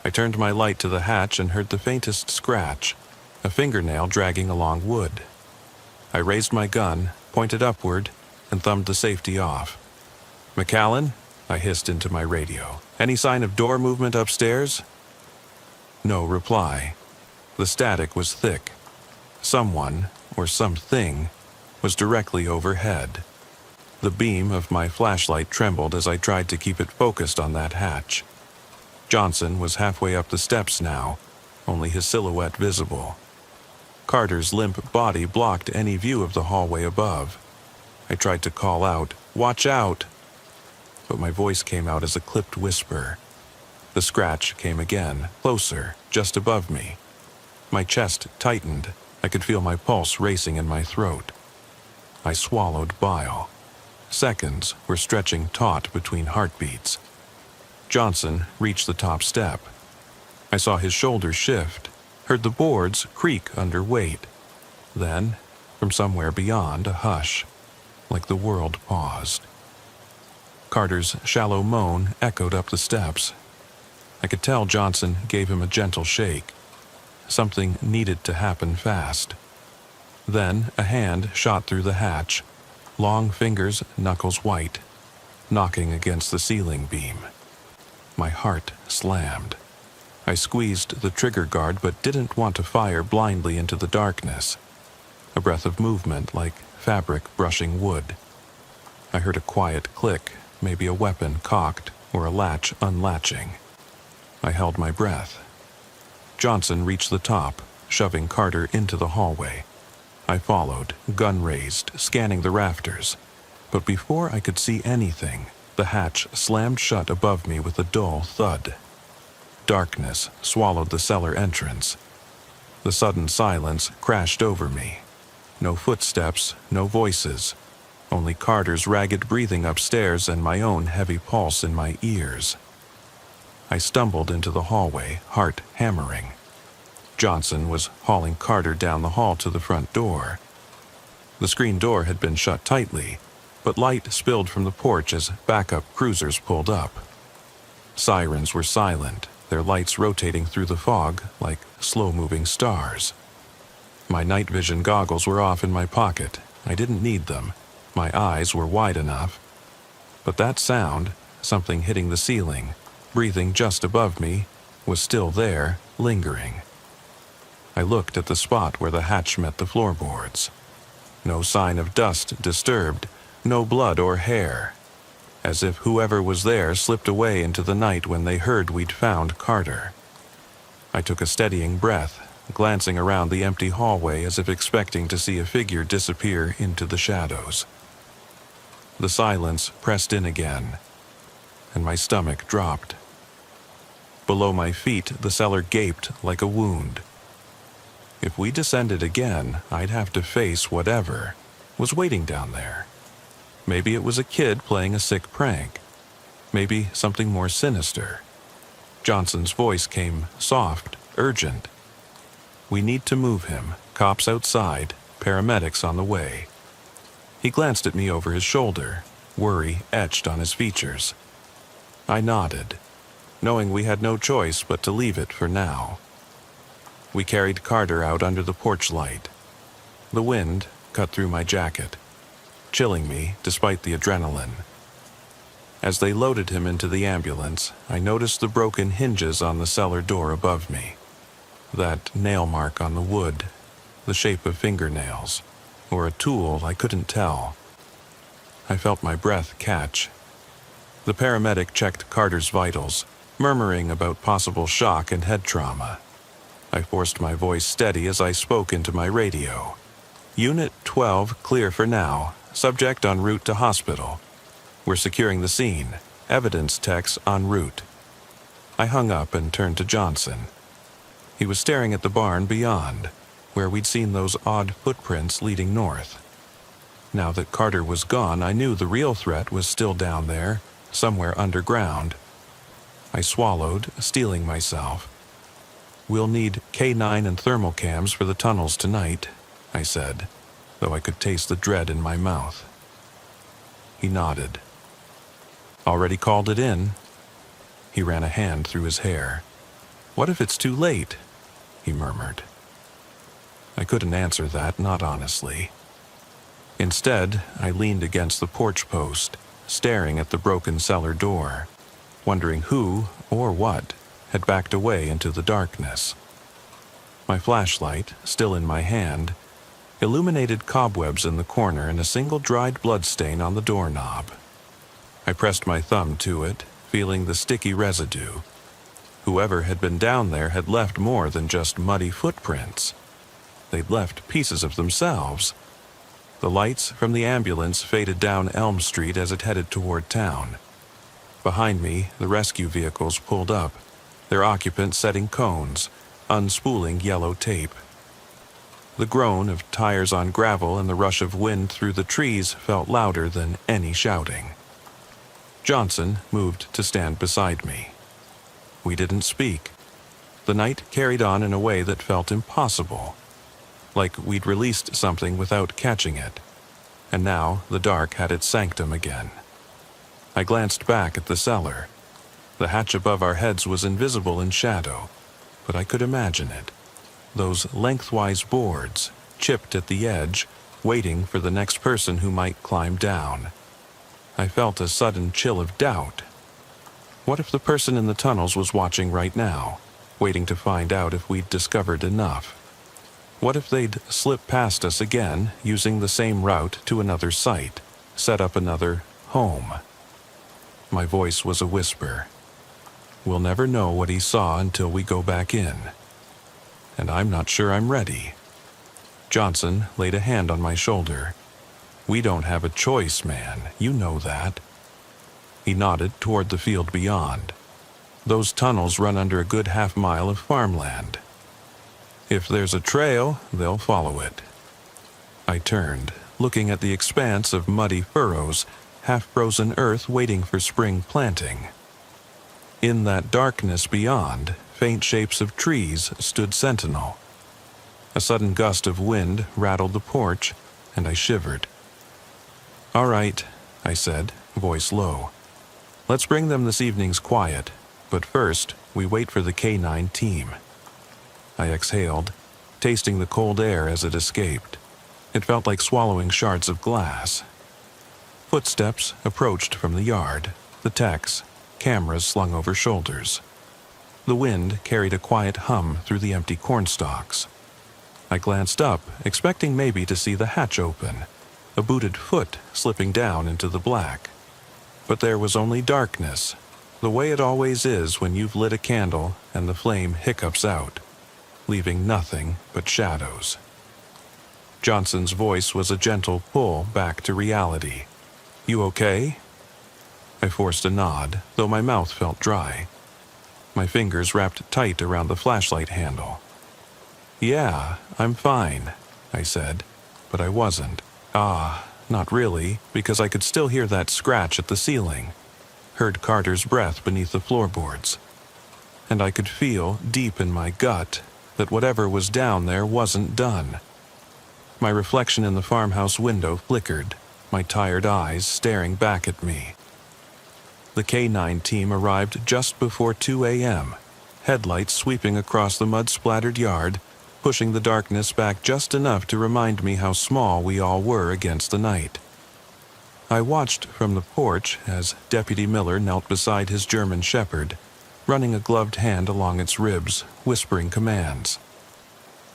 I turned my light to the hatch and heard the faintest scratch, a fingernail dragging along wood. I raised my gun, pointed upward, and thumbed the safety off. "McAllen?" I hissed into my radio. "Any sign of door movement upstairs?" No reply. The static was thick. Someone, or something, was directly overhead. The beam of my flashlight trembled as I tried to keep it focused on that hatch. Johnson was halfway up the steps now, only his silhouette visible. Carter's limp body blocked any view of the hallway above. I tried to call out, "Watch out!" but my voice came out as a clipped whisper. The scratch came again, closer, just above me. My chest tightened. I could feel my pulse racing in my throat. I swallowed bile. Seconds were stretching taut between heartbeats. Johnson reached the top step. I saw his shoulders shift, heard the boards creak under weight. Then, from somewhere beyond, a hush, like the world paused. Carter's shallow moan echoed up the steps. I could tell Johnson gave him a gentle shake. Something needed to happen fast. Then a hand shot through the hatch, long fingers, knuckles white, knocking against the ceiling beam. My heart slammed. I squeezed the trigger guard but didn't want to fire blindly into the darkness. A breath of movement like fabric brushing wood. I heard a quiet click, maybe a weapon cocked or a latch unlatching. I held my breath. Johnson reached the top, shoving Carter into the hallway. I followed, gun raised, scanning the rafters. But before I could see anything, the hatch slammed shut above me with a dull thud. Darkness swallowed the cellar entrance. The sudden silence crashed over me. No footsteps, no voices. Only Carter's ragged breathing upstairs and my own heavy pulse in my ears. I stumbled into the hallway, heart hammering. Johnson was hauling Carter down the hall to the front door. The screen door had been shut tightly, but light spilled from the porch as backup cruisers pulled up. Sirens were silent, their lights rotating through the fog like slow-moving stars. My night vision goggles were off in my pocket. I didn't need them. My eyes were wide enough. But that sound, something hitting the ceiling, breathing just above me, was still there, lingering. I looked at the spot where the hatch met the floorboards. No sign of dust disturbed, no blood or hair. As if whoever was there slipped away into the night when they heard we'd found Carter. I took a steadying breath, glancing around the empty hallway as if expecting to see a figure disappear into the shadows. The silence pressed in again, and my stomach dropped. Below my feet, the cellar gaped like a wound. If we descended again, I'd have to face whatever was waiting down there. Maybe it was a kid playing a sick prank. Maybe something more sinister. Johnson's voice came soft, urgent. "We need to move him. Cops outside. paramedics on the way. He glanced at me over his shoulder, worry etched on his features. I nodded, knowing we had no choice but to leave it for now. We carried Carter out under the porch light. The wind cut through my jacket, chilling me despite the adrenaline. As they loaded him into the ambulance, I noticed the broken hinges on the cellar door above me. That nail mark on the wood, the shape of fingernails, or a tool I couldn't tell. I felt my breath catch. The paramedic checked Carter's vitals, murmuring about possible shock and head trauma. I forced my voice steady as I spoke into my radio. Unit 12 clear for now. Subject en route to hospital. We're securing the scene. Evidence techs en route. I hung up and turned to Johnson. He was staring at the barn beyond, where we'd seen those odd footprints leading north. Now that Carter was gone, I knew the real threat was still down there, somewhere underground. I swallowed, steeling myself. We'll need K9 and thermal cams for the tunnels tonight, I said, though I could taste the dread in my mouth. He nodded. Already called it in? He ran a hand through his hair. What if it's too late? He murmured. I couldn't answer that, not honestly. Instead, I leaned against the porch post, staring at the broken cellar door, wondering who, or what, had backed away into the darkness. My flashlight, still in my hand, illuminated cobwebs in the corner and a single dried bloodstain on the doorknob. I pressed my thumb to it, feeling the sticky residue. Whoever had been down there had left more than just muddy footprints. They'd left pieces of themselves. The lights from the ambulance faded down Elm Street as it headed toward town. Behind me, the rescue vehicles pulled up, their occupants setting cones, unspooling yellow tape. The groan of tires on gravel and the rush of wind through the trees felt louder than any shouting. Johnson moved to stand beside me. We didn't speak. The night carried on in a way that felt impossible, like we'd released something without catching it, and now the dark had its sanctum again. I glanced back at the cellar. The hatch above our heads was invisible in shadow, but I could imagine it. Those lengthwise boards, chipped at the edge, waiting for the next person who might climb down. I felt a sudden chill of doubt. What if the person in the tunnels was watching right now, waiting to find out if we'd discovered enough? What if they'd slip past us again, using the same route to another site, set up another home? My voice was a whisper. We'll never know what he saw until we go back in. And I'm not sure I'm ready. Johnson laid a hand on my shoulder. We don't have a choice, man. You know that. He nodded toward the field beyond. Those tunnels run under a good half-mile of farmland. If there's a trail, they'll follow it. I turned, looking at the expanse of muddy furrows, half-frozen earth waiting for spring planting. In that darkness beyond, faint shapes of trees stood sentinel. A sudden gust of wind rattled the porch, and I shivered. All right, I said, voice low. Let's bring them this evening's quiet, but first, we wait for the K9 team. I exhaled, tasting the cold air as it escaped. It felt like swallowing shards of glass. Footsteps approached from the yard, the techs, cameras slung over shoulders. The wind carried a quiet hum through the empty cornstalks. I glanced up, expecting maybe to see the hatch open, a booted foot slipping down into the black. But there was only darkness, the way it always is when you've lit a candle and the flame hiccups out, leaving nothing but shadows. Johnson's voice was a gentle pull back to reality. You okay? I forced a nod, though my mouth felt dry. My fingers wrapped tight around the flashlight handle. Yeah, I'm fine, I said, but I wasn't. Not really, because I could still hear that scratch at the ceiling, heard Carter's breath beneath the floorboards. And I could feel, deep in my gut, that whatever was down there wasn't done. My reflection in the farmhouse window flickered, my tired eyes staring back at me. The K-9 team arrived just before 2 a.m., headlights sweeping across the mud-splattered yard, pushing the darkness back just enough to remind me how small we all were against the night. I watched from the porch as Deputy Miller knelt beside his German shepherd, running a gloved hand along its ribs, whispering commands.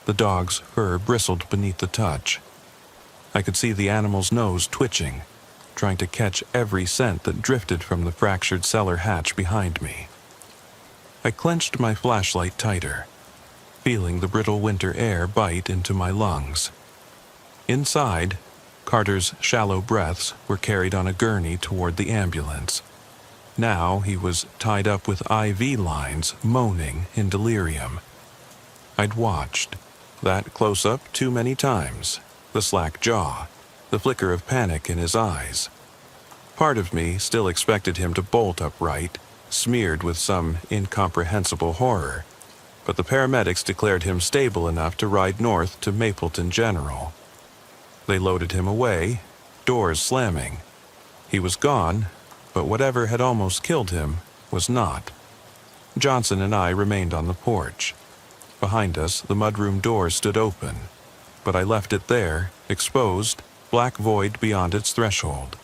The dog's fur bristled beneath the touch. I could see the animal's nose twitching, trying to catch every scent that drifted from the fractured cellar hatch behind me. I clenched my flashlight tighter, feeling the brittle winter air bite into my lungs. Inside, Carter's shallow breaths were carried on a gurney toward the ambulance. Now he was tied up with IV lines, moaning in delirium. I'd watched, that close-up too many times, the slack jaw, the flicker of panic in his eyes. Part of me still expected him to bolt upright, smeared with some incomprehensible horror, but the paramedics declared him stable enough to ride north to Mapleton General. They loaded him away, doors slamming. He was gone, but whatever had almost killed him was not. Johnson and I remained on the porch. Behind us, the mudroom door stood open, but I left it there, exposed, black void beyond its threshold.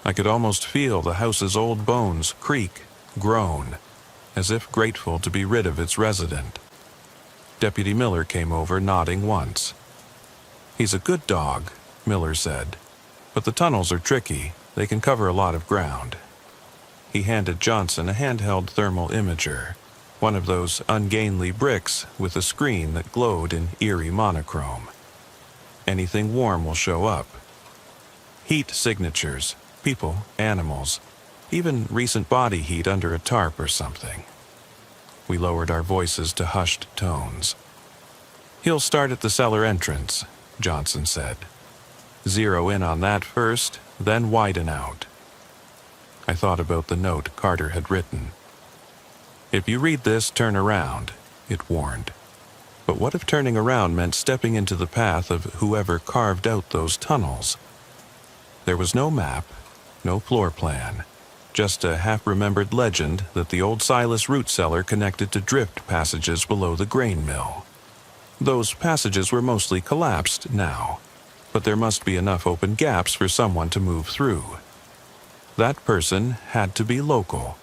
I could almost feel the house's old bones creak, groan, as if grateful to be rid of its resident. Deputy Miller came over, nodding once. "He's a good dog," Miller said, "but the tunnels are tricky. They can cover a lot of ground." He handed Johnson a handheld thermal imager, one of those ungainly bricks with a screen that glowed in eerie monochrome. "Anything warm will show up. Heat signatures, people, animals, even recent body heat under a tarp or something." We lowered our voices to hushed tones. "He'll start at the cellar entrance," Johnson said. "Zero in on that first, then widen out." I thought about the note Carter had written. "If you read this, turn around," it warned. But what if turning around meant stepping into the path of whoever carved out those tunnels? There was no map, no floor plan, just a half-remembered legend that the old Silas root cellar connected to drift passages below the grain mill. Those passages were mostly collapsed now, but there must be enough open gaps for someone to move through. That person had to be local.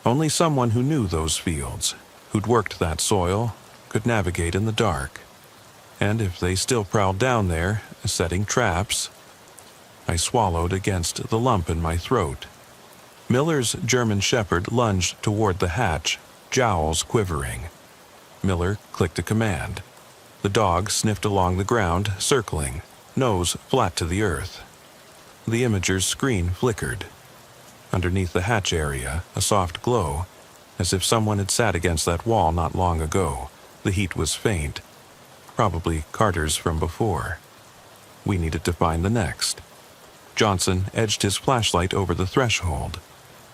Only someone who knew those fields, who'd worked that soil, could navigate in the dark. And if they still prowled down there, setting traps... I swallowed against the lump in my throat. Miller's German shepherd lunged toward the hatch, jowls quivering. Miller clicked a command. The dog sniffed along the ground, circling, nose flat to the earth. The imager's screen flickered. Underneath the hatch area, a soft glow, as if someone had sat against that wall not long ago. The heat was faint, probably Carter's from before. We needed to find the next. Johnson edged his flashlight over the threshold.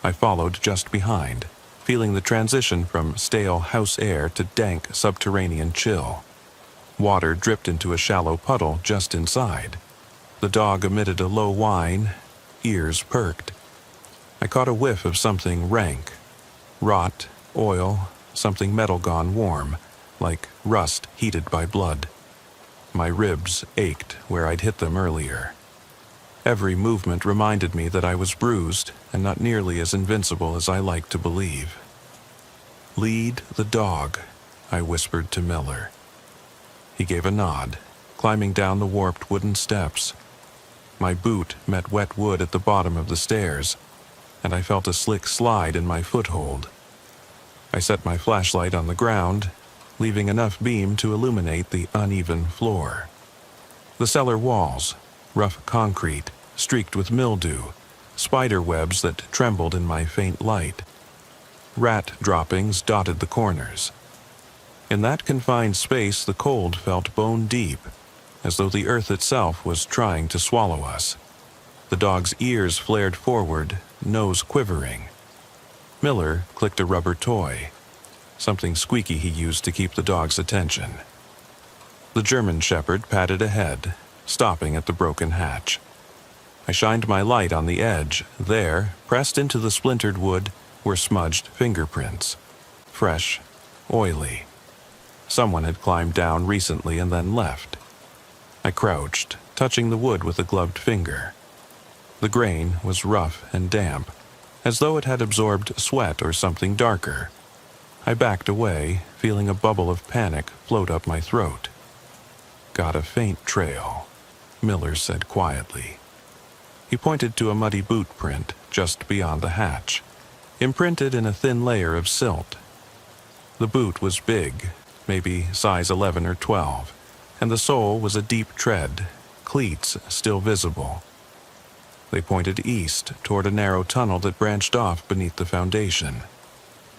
I followed just behind, feeling the transition from stale house air to dank subterranean chill. Water dripped into a shallow puddle just inside. The dog emitted a low whine, ears perked. I caught a whiff of something rank. Rot, oil, something metal gone warm, like rust heated by blood. My ribs ached where I'd hit them earlier. Every movement reminded me that I was bruised and not nearly as invincible as I liked to believe. "Lead the dog," I whispered to Miller. He gave a nod, climbing down the warped wooden steps. My boot met wet wood at the bottom of the stairs, and I felt a slick slide in my foothold. I set my flashlight on the ground, leaving enough beam to illuminate the uneven floor. The cellar walls, rough concrete, streaked with mildew, spider webs that trembled in my faint light. Rat droppings dotted the corners. In that confined space, the cold felt bone deep, as though the earth itself was trying to swallow us. The dog's ears flared forward, nose quivering. Miller clicked a rubber toy, something squeaky he used to keep the dog's attention. The German shepherd padded ahead, stopping at the broken hatch. I shined my light on the edge. There, pressed into the splintered wood, were smudged fingerprints. Fresh, oily. Someone had climbed down recently and then left. I crouched, touching the wood with a gloved finger. The grain was rough and damp, as though it had absorbed sweat or something darker. I backed away, feeling a bubble of panic float up my throat. "Got a faint trail," Miller said quietly. He pointed to a muddy boot print just beyond the hatch, imprinted in a thin layer of silt. The boot was big, maybe size 11 or 12, and the sole was a deep tread, cleats still visible. They pointed east toward a narrow tunnel that branched off beneath the foundation.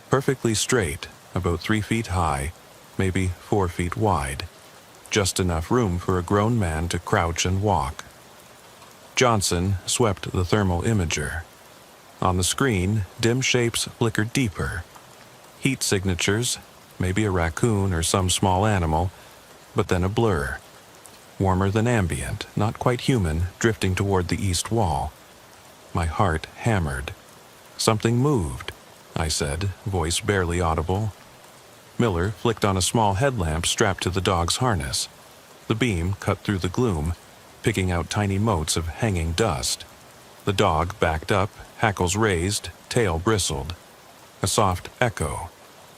Perfectly straight, about 3 feet high, maybe 4 feet wide. Just enough room for a grown man to crouch and walk. Johnson swept the thermal imager. On the screen, dim shapes flickered deeper. Heat signatures, maybe a raccoon or some small animal, but then a blur. Warmer than ambient, not quite human, drifting toward the east wall. My heart hammered. "Something moved," I said, voice barely audible. Miller flicked on a small headlamp strapped to the dog's harness. The beam cut through the gloom, picking out tiny motes of hanging dust. The dog backed up, hackles raised, tail bristled. A soft echo.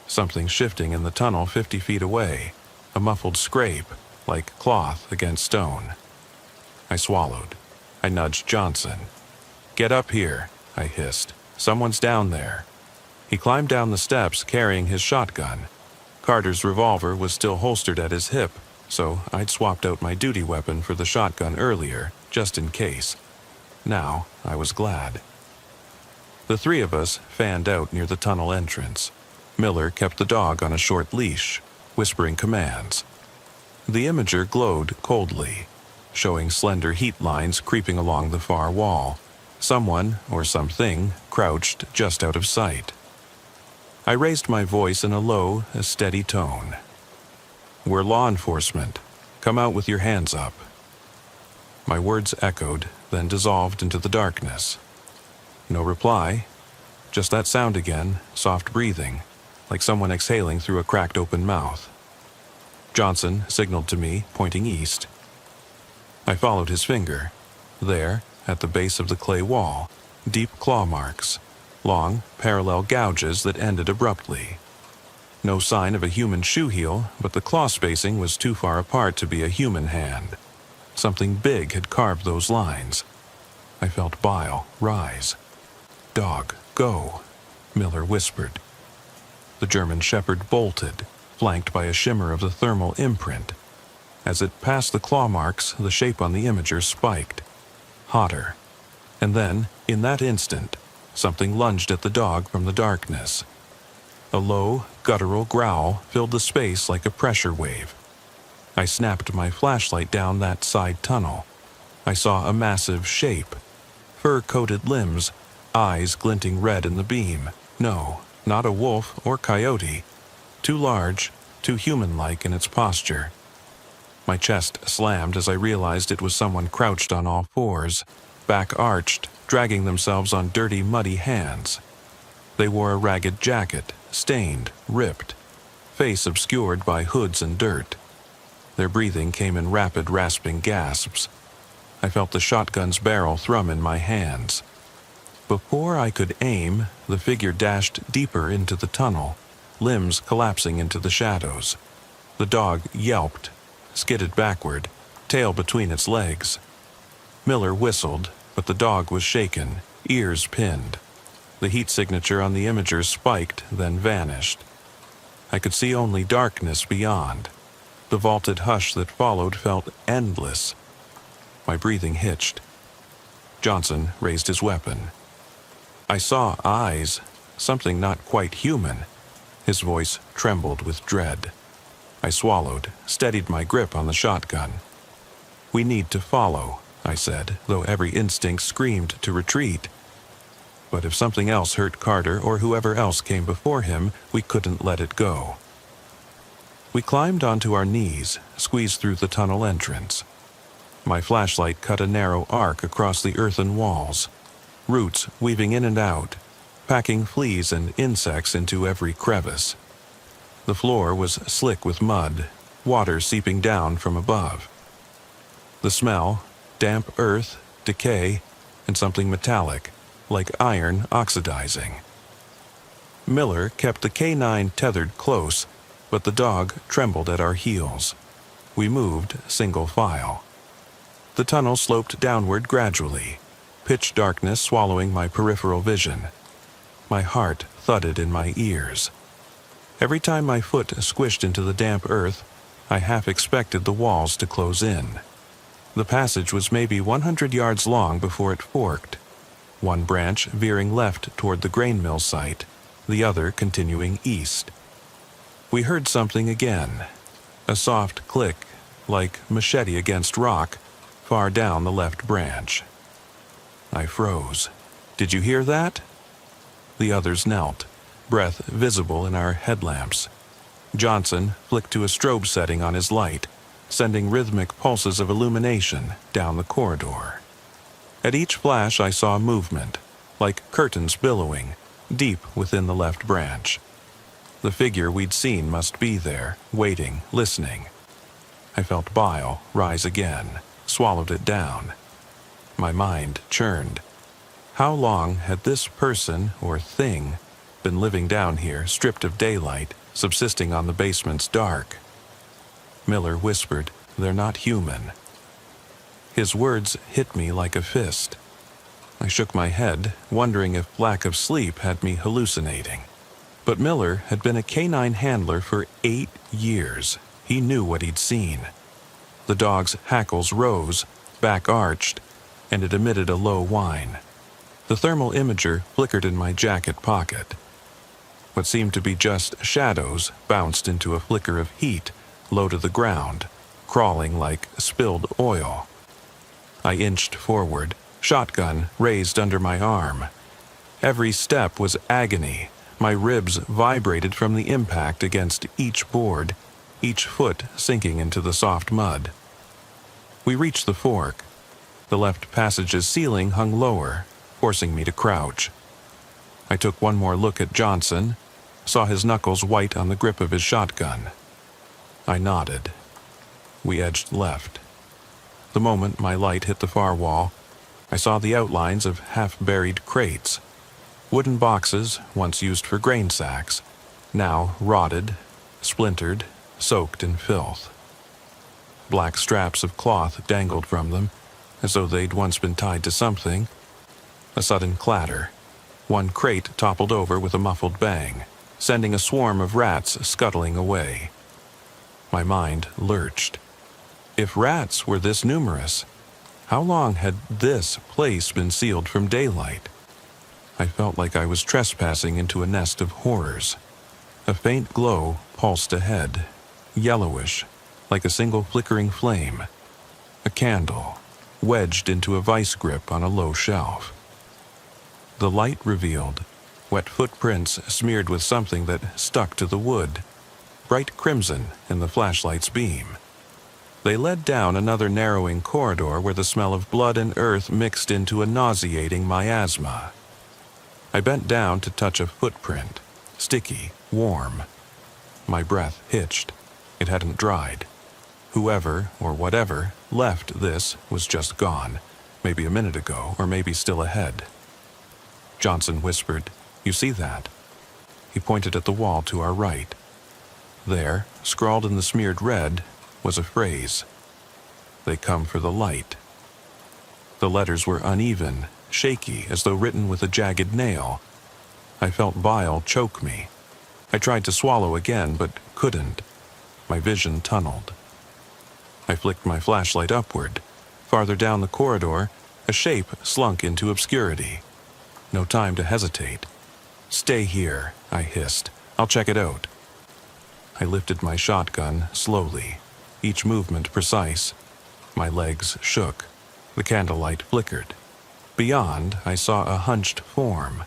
Something shifting in the tunnel 50 feet away. A muffled scrape, like cloth against stone. I swallowed. I nudged Johnson. "Get up here," I hissed. "Someone's down there." He climbed down the steps carrying his shotgun. Carter's revolver was still holstered at his hip, so I'd swapped out my duty weapon for the shotgun earlier, just in case. Now I was glad. The three of us fanned out near the tunnel entrance. Miller kept the dog on a short leash, whispering commands. The imager glowed coldly, showing slender heat lines creeping along the far wall. Someone, or something, crouched just out of sight. I raised my voice in a low, steady tone. "We're law enforcement. Come out with your hands up." My words echoed, then dissolved into the darkness. No reply. Just that sound again, soft breathing, like someone exhaling through a cracked open mouth. Johnson signaled to me, pointing east. I followed his finger. There, at the base of the clay wall, deep claw marks, long, parallel gouges that ended abruptly. No sign of a human shoe heel, but the claw spacing was too far apart to be a human hand. Something big had carved those lines. I felt bile rise. "Dog, go," Miller whispered. The German shepherd bolted, flanked by a shimmer of the thermal imprint. As it passed the claw marks, the shape on the imager spiked. Hotter. And then, in that instant, something lunged at the dog from the darkness. A low, guttural growl filled the space like a pressure wave. I snapped my flashlight down that side tunnel. I saw a massive shape. Fur-coated limbs, eyes glinting red in the beam. No, not a wolf or coyote. Too large, too human-like in its posture. My chest slammed as I realized it was someone crouched on all fours, back arched, dragging themselves on dirty, muddy hands. They wore a ragged jacket, stained, ripped, face obscured by hoods and dirt. Their breathing came in rapid, rasping gasps. I felt the shotgun's barrel thrum in my hands. Before I could aim, the figure dashed deeper into the tunnel, limbs collapsing into the shadows. The dog yelped, skidded backward, tail between its legs. Miller whistled, but the dog was shaken, ears pinned. The heat signature on the imager spiked, then vanished. I could see only darkness beyond. The vaulted hush that followed felt endless. My breathing hitched. Johnson raised his weapon. I saw eyes, something not quite human. His voice trembled with dread. I swallowed, steadied my grip on the shotgun. "We need to follow," I said, though every instinct screamed to retreat. But if something else hurt Carter or whoever else came before him, we couldn't let it go. We climbed onto our knees, squeezed through the tunnel entrance. My flashlight cut a narrow arc across the earthen walls, roots weaving in and out, packing fleas and insects into every crevice. The floor was slick with mud, water seeping down from above. The smell, damp earth, decay, and something metallic, like iron oxidizing. Miller kept the canine tethered close, but the dog trembled at our heels. We moved single file. The tunnel sloped downward gradually, pitch darkness swallowing my peripheral vision. My heart thudded in my ears. Every time my foot squished into the damp earth, I half expected the walls to close in. The passage was maybe 100 yards long before it forked, one branch veering left toward the grain mill site, the other continuing east. We heard something again, a soft click, like machete against rock, far down the left branch. I froze. Did you hear that? The others knelt, breath visible in our headlamps. Johnson flicked to a strobe setting on his light, sending rhythmic pulses of illumination down the corridor. At each flash I saw movement, like curtains billowing, deep within the left branch. The figure we'd seen must be there, waiting, listening. I felt bile rise again, swallowed it down. My mind churned. How long had this person or thing been living down here, stripped of daylight, subsisting on the basement's dark? Miller whispered, "They're not human." His words hit me like a fist. I shook my head, wondering if lack of sleep had me hallucinating. But Miller had been a canine handler for 8 years. He knew what he'd seen. The dog's hackles rose, back arched, and it emitted a low whine. The thermal imager flickered in my jacket pocket. What seemed to be just shadows bounced into a flicker of heat, low to the ground, crawling like spilled oil. I inched forward, shotgun raised under my arm. Every step was agony. My ribs vibrated from the impact against each board, each foot sinking into the soft mud. We reached the fork. The left passage's ceiling hung lower, forcing me to crouch. I took one more look at Johnson, saw his knuckles white on the grip of his shotgun. I nodded. We edged left. The moment my light hit the far wall, I saw the outlines of half-buried crates. Wooden boxes, once used for grain sacks, now rotted, splintered, soaked in filth. Black straps of cloth dangled from them, as though they'd once been tied to something. A sudden clatter. One crate toppled over with a muffled bang, sending a swarm of rats scuttling away. My mind lurched. If rats were this numerous, how long had this place been sealed from daylight? I felt like I was trespassing into a nest of horrors. A faint glow pulsed ahead, yellowish, like a single flickering flame. A candle, wedged into a vice grip on a low shelf. The light revealed wet footprints smeared with something that stuck to the wood, bright crimson in the flashlight's beam. They led down another narrowing corridor where the smell of blood and earth mixed into a nauseating miasma. I bent down to touch a footprint, sticky, warm. My breath hitched. It hadn't dried. Whoever, or whatever, left this was just gone, maybe a minute ago, or maybe still ahead. Johnson whispered, "You see that?" He pointed at the wall to our right. There, scrawled in the smeared red, was a phrase. "They come for the light." The letters were uneven, shaky, as though written with a jagged nail. I felt bile choke me. I tried to swallow again, but couldn't. My vision tunneled. I flicked my flashlight upward. Farther down the corridor, a shape slunk into obscurity. No time to hesitate. "Stay here," I hissed. "I'll check it out." I lifted my shotgun slowly, each movement precise. My legs shook. The candlelight flickered. Beyond, I saw a hunched form.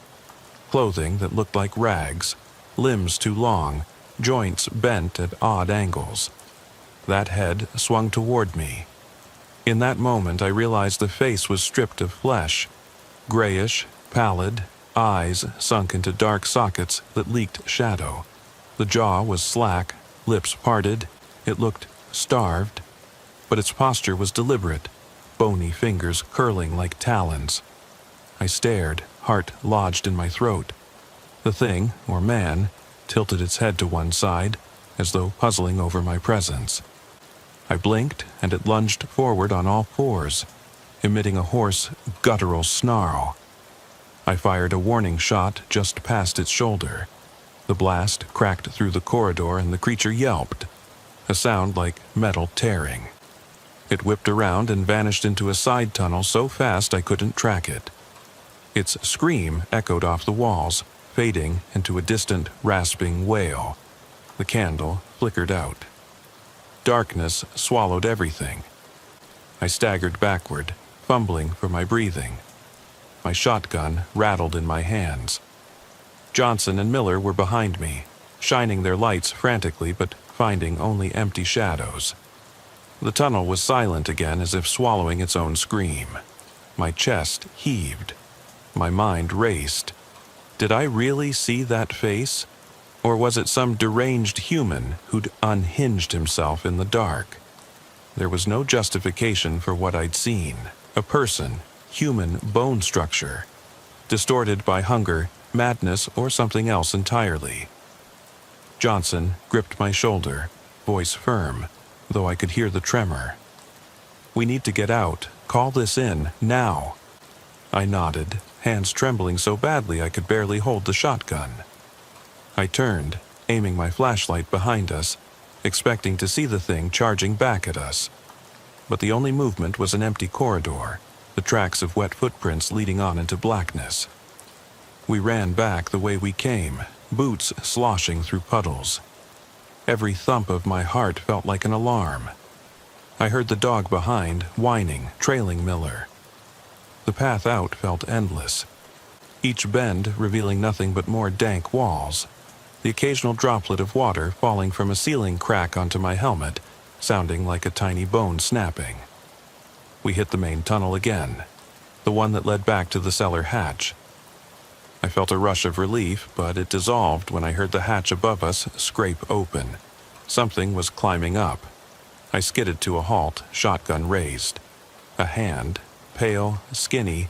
Clothing that looked like rags, limbs too long, joints bent at odd angles. That head swung toward me. In that moment, I realized the face was stripped of flesh, grayish, pallid, eyes sunk into dark sockets that leaked shadow. The jaw was slack, lips parted. It looked starved, but its posture was deliberate, bony fingers curling like talons. I stared, heart lodged in my throat. The thing, or man, tilted its head to one side, as though puzzling over my presence. I blinked, and it lunged forward on all fours, emitting a hoarse, guttural snarl. I fired a warning shot just past its shoulder. The blast cracked through the corridor and the creature yelped, a sound like metal tearing. It whipped around and vanished into a side tunnel so fast I couldn't track it. Its scream echoed off the walls, fading into a distant, rasping wail. The candle flickered out. Darkness swallowed everything. I staggered backward, fumbling for my breathing. My shotgun rattled in my hands. Johnson and Miller were behind me, shining their lights frantically but finding only empty shadows. The tunnel was silent again, as if swallowing its own scream. My chest heaved. My mind raced. Did I really see that face? Or was it some deranged human who'd unhinged himself in the dark? There was no justification for what I'd seen. A person, human bone structure, distorted by hunger, madness, or something else entirely. Johnson gripped my shoulder, voice firm, though I could hear the tremor. "We need to get out. Call this in, now." I nodded, hands trembling so badly I could barely hold the shotgun. I turned, aiming my flashlight behind us, expecting to see the thing charging back at us. But the only movement was an empty corridor, the tracks of wet footprints leading on into blackness. We ran back the way we came, boots sloshing through puddles. Every thump of my heart felt like an alarm. I heard the dog behind, whining, trailing Miller. The path out felt endless, each bend revealing nothing but more dank walls, the occasional droplet of water falling from a ceiling crack onto my helmet, sounding like a tiny bone snapping. We hit the main tunnel again, the one that led back to the cellar hatch. I felt a rush of relief, but it dissolved when I heard the hatch above us scrape open. Something was climbing up. I skidded to a halt, shotgun raised. A hand, pale, skinny,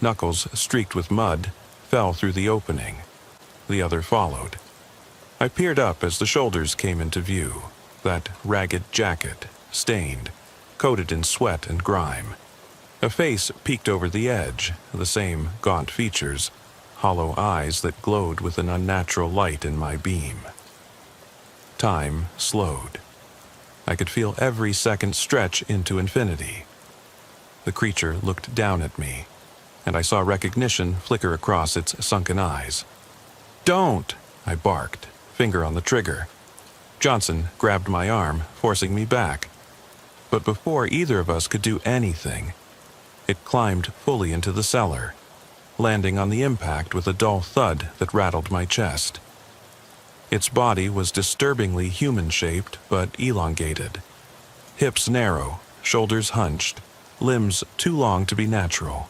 knuckles streaked with mud, fell through the opening. The other followed. I peered up as the shoulders came into view, that ragged jacket, stained, coated in sweat and grime. A face peeked over the edge, the same gaunt features, hollow eyes that glowed with an unnatural light in my beam. Time slowed. I could feel every second stretch into infinity. The creature looked down at me, and I saw recognition flicker across its sunken eyes. "Don't!" I barked, finger on the trigger. Johnson grabbed my arm, forcing me back. But before either of us could do anything, it climbed fully into the cellar, landing on the impact with a dull thud that rattled my chest. Its body was disturbingly human-shaped but elongated. Hips narrow, shoulders hunched, limbs too long to be natural.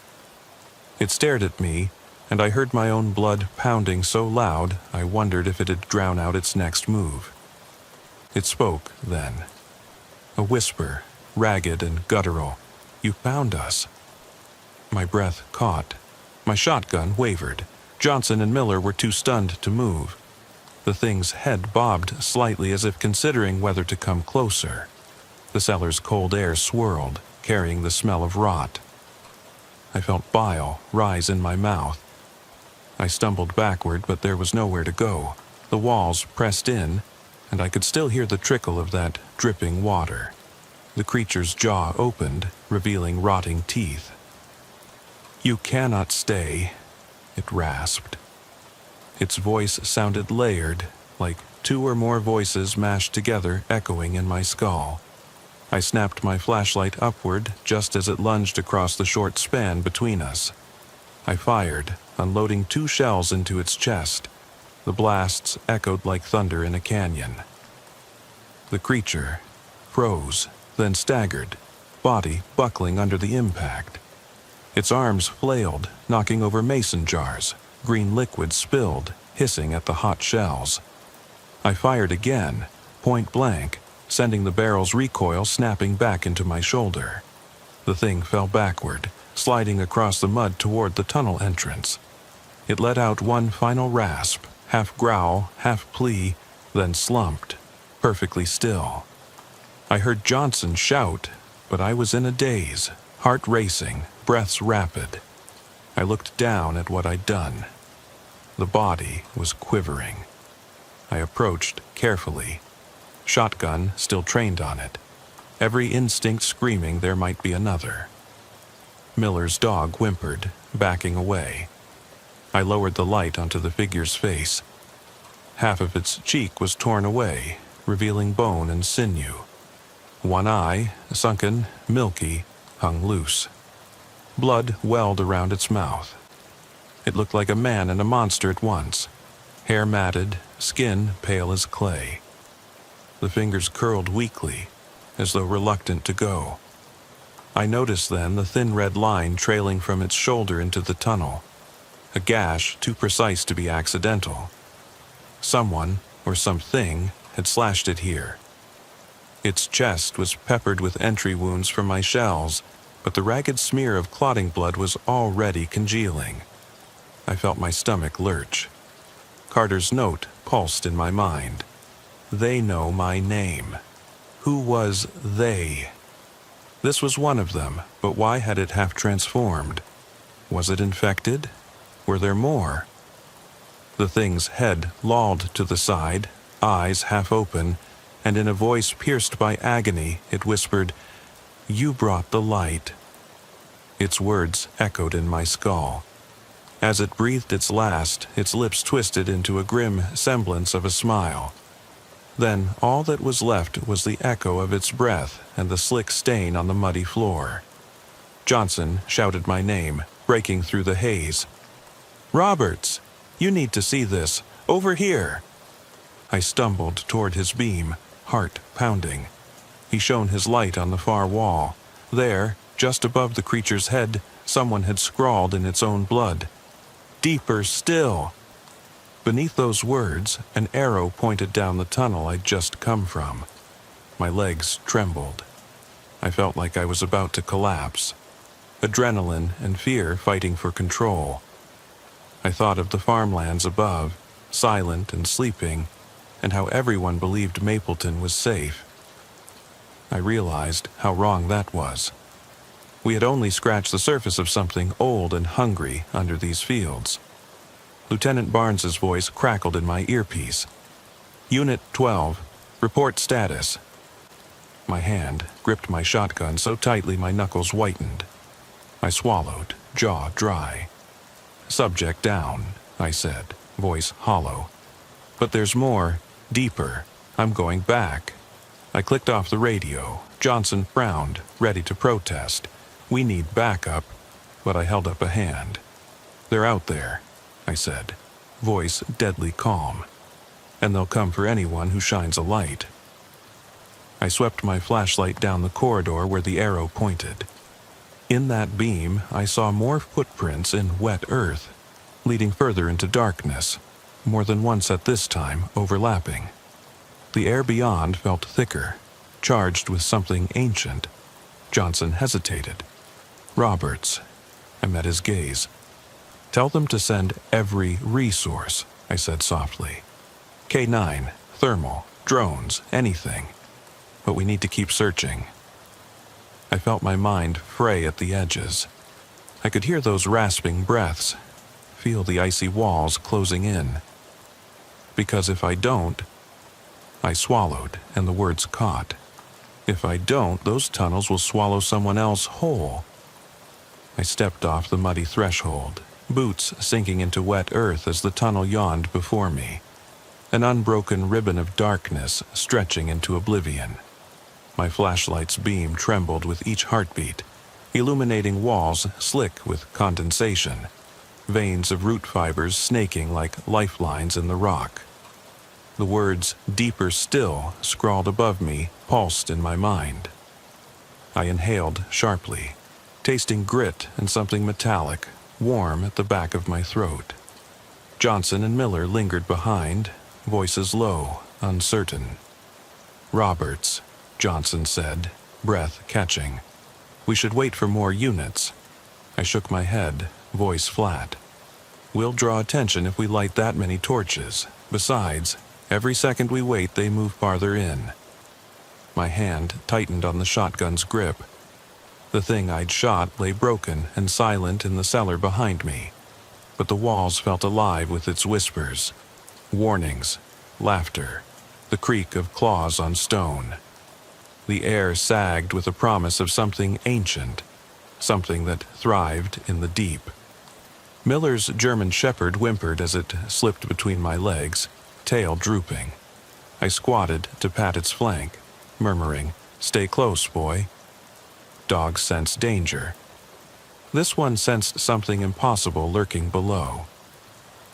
It stared at me, and I heard my own blood pounding so loud I wondered if it'd drown out its next move. It spoke, then. A whisper, ragged and guttural. "You found us." My breath caught. My shotgun wavered. Johnson and Miller were too stunned to move. The thing's head bobbed slightly as if considering whether to come closer. The cellar's cold air swirled, carrying the smell of rot. I felt bile rise in my mouth. I stumbled backward, but there was nowhere to go. The walls pressed in, and I could still hear the trickle of that dripping water. The creature's jaw opened, revealing rotting teeth. "You cannot stay," it rasped. Its voice sounded layered, like two or more voices mashed together, echoing in my skull. I snapped my flashlight upward just as it lunged across the short span between us. I fired, unloading 2 shells into its chest. The blasts echoed like thunder in a canyon. The creature froze, then staggered, body buckling under the impact. Its arms flailed, knocking over mason jars. Green liquid spilled, hissing at the hot shells. I fired again, point blank, sending the barrel's recoil snapping back into my shoulder. The thing fell backward, sliding across the mud toward the tunnel entrance. It let out one final rasp, half growl, half plea, then slumped, perfectly still. I heard Johnson shout, but I was in a daze, heart racing, breaths rapid. I looked down at what I'd done. The body was quivering. I approached carefully, shotgun still trained on it, every instinct screaming there might be another. Miller's dog whimpered, backing away. I lowered the light onto the figure's face. Half of its cheek was torn away, revealing bone and sinew. One eye, sunken, milky, hung loose. Blood welled around its mouth. It looked like a man and a monster at once, hair matted, skin pale as clay. The fingers curled weakly, as though reluctant to go. I noticed then the thin red line trailing from its shoulder into the tunnel, a gash too precise to be accidental. Someone, or something, had slashed it here. Its chest was peppered with entry wounds from my shells, but the ragged smear of clotting blood was already congealing. I felt my stomach lurch. Carter's note pulsed in my mind. They know my name. Who was they? This was one of them, but why had it half transformed? Was it infected? Were there more? The thing's head lolled to the side, eyes half open, and in a voice pierced by agony, it whispered, "You brought the light." Its words echoed in my skull. As it breathed its last, its lips twisted into a grim semblance of a smile. Then all that was left was the echo of its breath and the slick stain on the muddy floor. Johnson shouted my name, breaking through the haze. "Roberts! You need to see this. Over here!" I stumbled toward his beam, heart pounding. He shone his light on the far wall. There, just above the creature's head, someone had scrawled in its own blood, "Deeper still." Beneath those words, an arrow pointed down the tunnel I'd just come from. My legs trembled. I felt like I was about to collapse. Adrenaline and fear fighting for control. I thought of the farmlands above, silent and sleeping, and how everyone believed Mapleton was safe. I realized how wrong that was. We had only scratched the surface of something old and hungry under these fields. Lieutenant Barnes's voice crackled in my earpiece. "Unit 12, report status." My hand gripped my shotgun so tightly my knuckles whitened. I swallowed, jaw dry. "Subject down," I said, voice hollow. "But there's more, deeper. I'm going back." I clicked off the radio. Johnson frowned, ready to protest. "We need backup," but I held up a hand. "They're out there," I said, voice deadly calm. "And they'll come for anyone who shines a light." I swept my flashlight down the corridor where the arrow pointed. In that beam, I saw more footprints in wet earth, leading further into darkness, more than once at this time, overlapping. The air beyond felt thicker, charged with something ancient. Johnson hesitated. "Roberts." I met his gaze. "Tell them to send every resource," I said softly. "K9, thermal, drones, anything. But we need to keep searching." I felt my mind fray at the edges. I could hear those rasping breaths, feel the icy walls closing in. Because if I don't, I swallowed, and the words caught. If I don't, those tunnels will swallow someone else whole. I stepped off the muddy threshold, boots sinking into wet earth as the tunnel yawned before me, an unbroken ribbon of darkness stretching into oblivion. My flashlight's beam trembled with each heartbeat, illuminating walls slick with condensation. veins of root fibers snaking like lifelines in the rock. The words, "deeper still," scrawled above me, pulsed in my mind. I inhaled sharply, tasting grit and something metallic, warm at the back of my throat. Johnson and Miller lingered behind, voices low, uncertain. "Roberts," Johnson said, breath catching. "We should wait for more units." I shook my head, voice flat. "We'll draw attention if we light that many torches. Besides, every second we wait, they move farther in." My hand tightened on the shotgun's grip. The thing I'd shot lay broken and silent in the cellar behind me, but the walls felt alive with its whispers, warnings, laughter, the creak of claws on stone. The air sagged with a promise of something ancient, something that thrived in the deep. Miller's German Shepherd whimpered as it slipped between my legs, tail drooping. I squatted to pat its flank, murmuring, "Stay close, boy." Dogs sensed danger. This one sensed something impossible lurking below.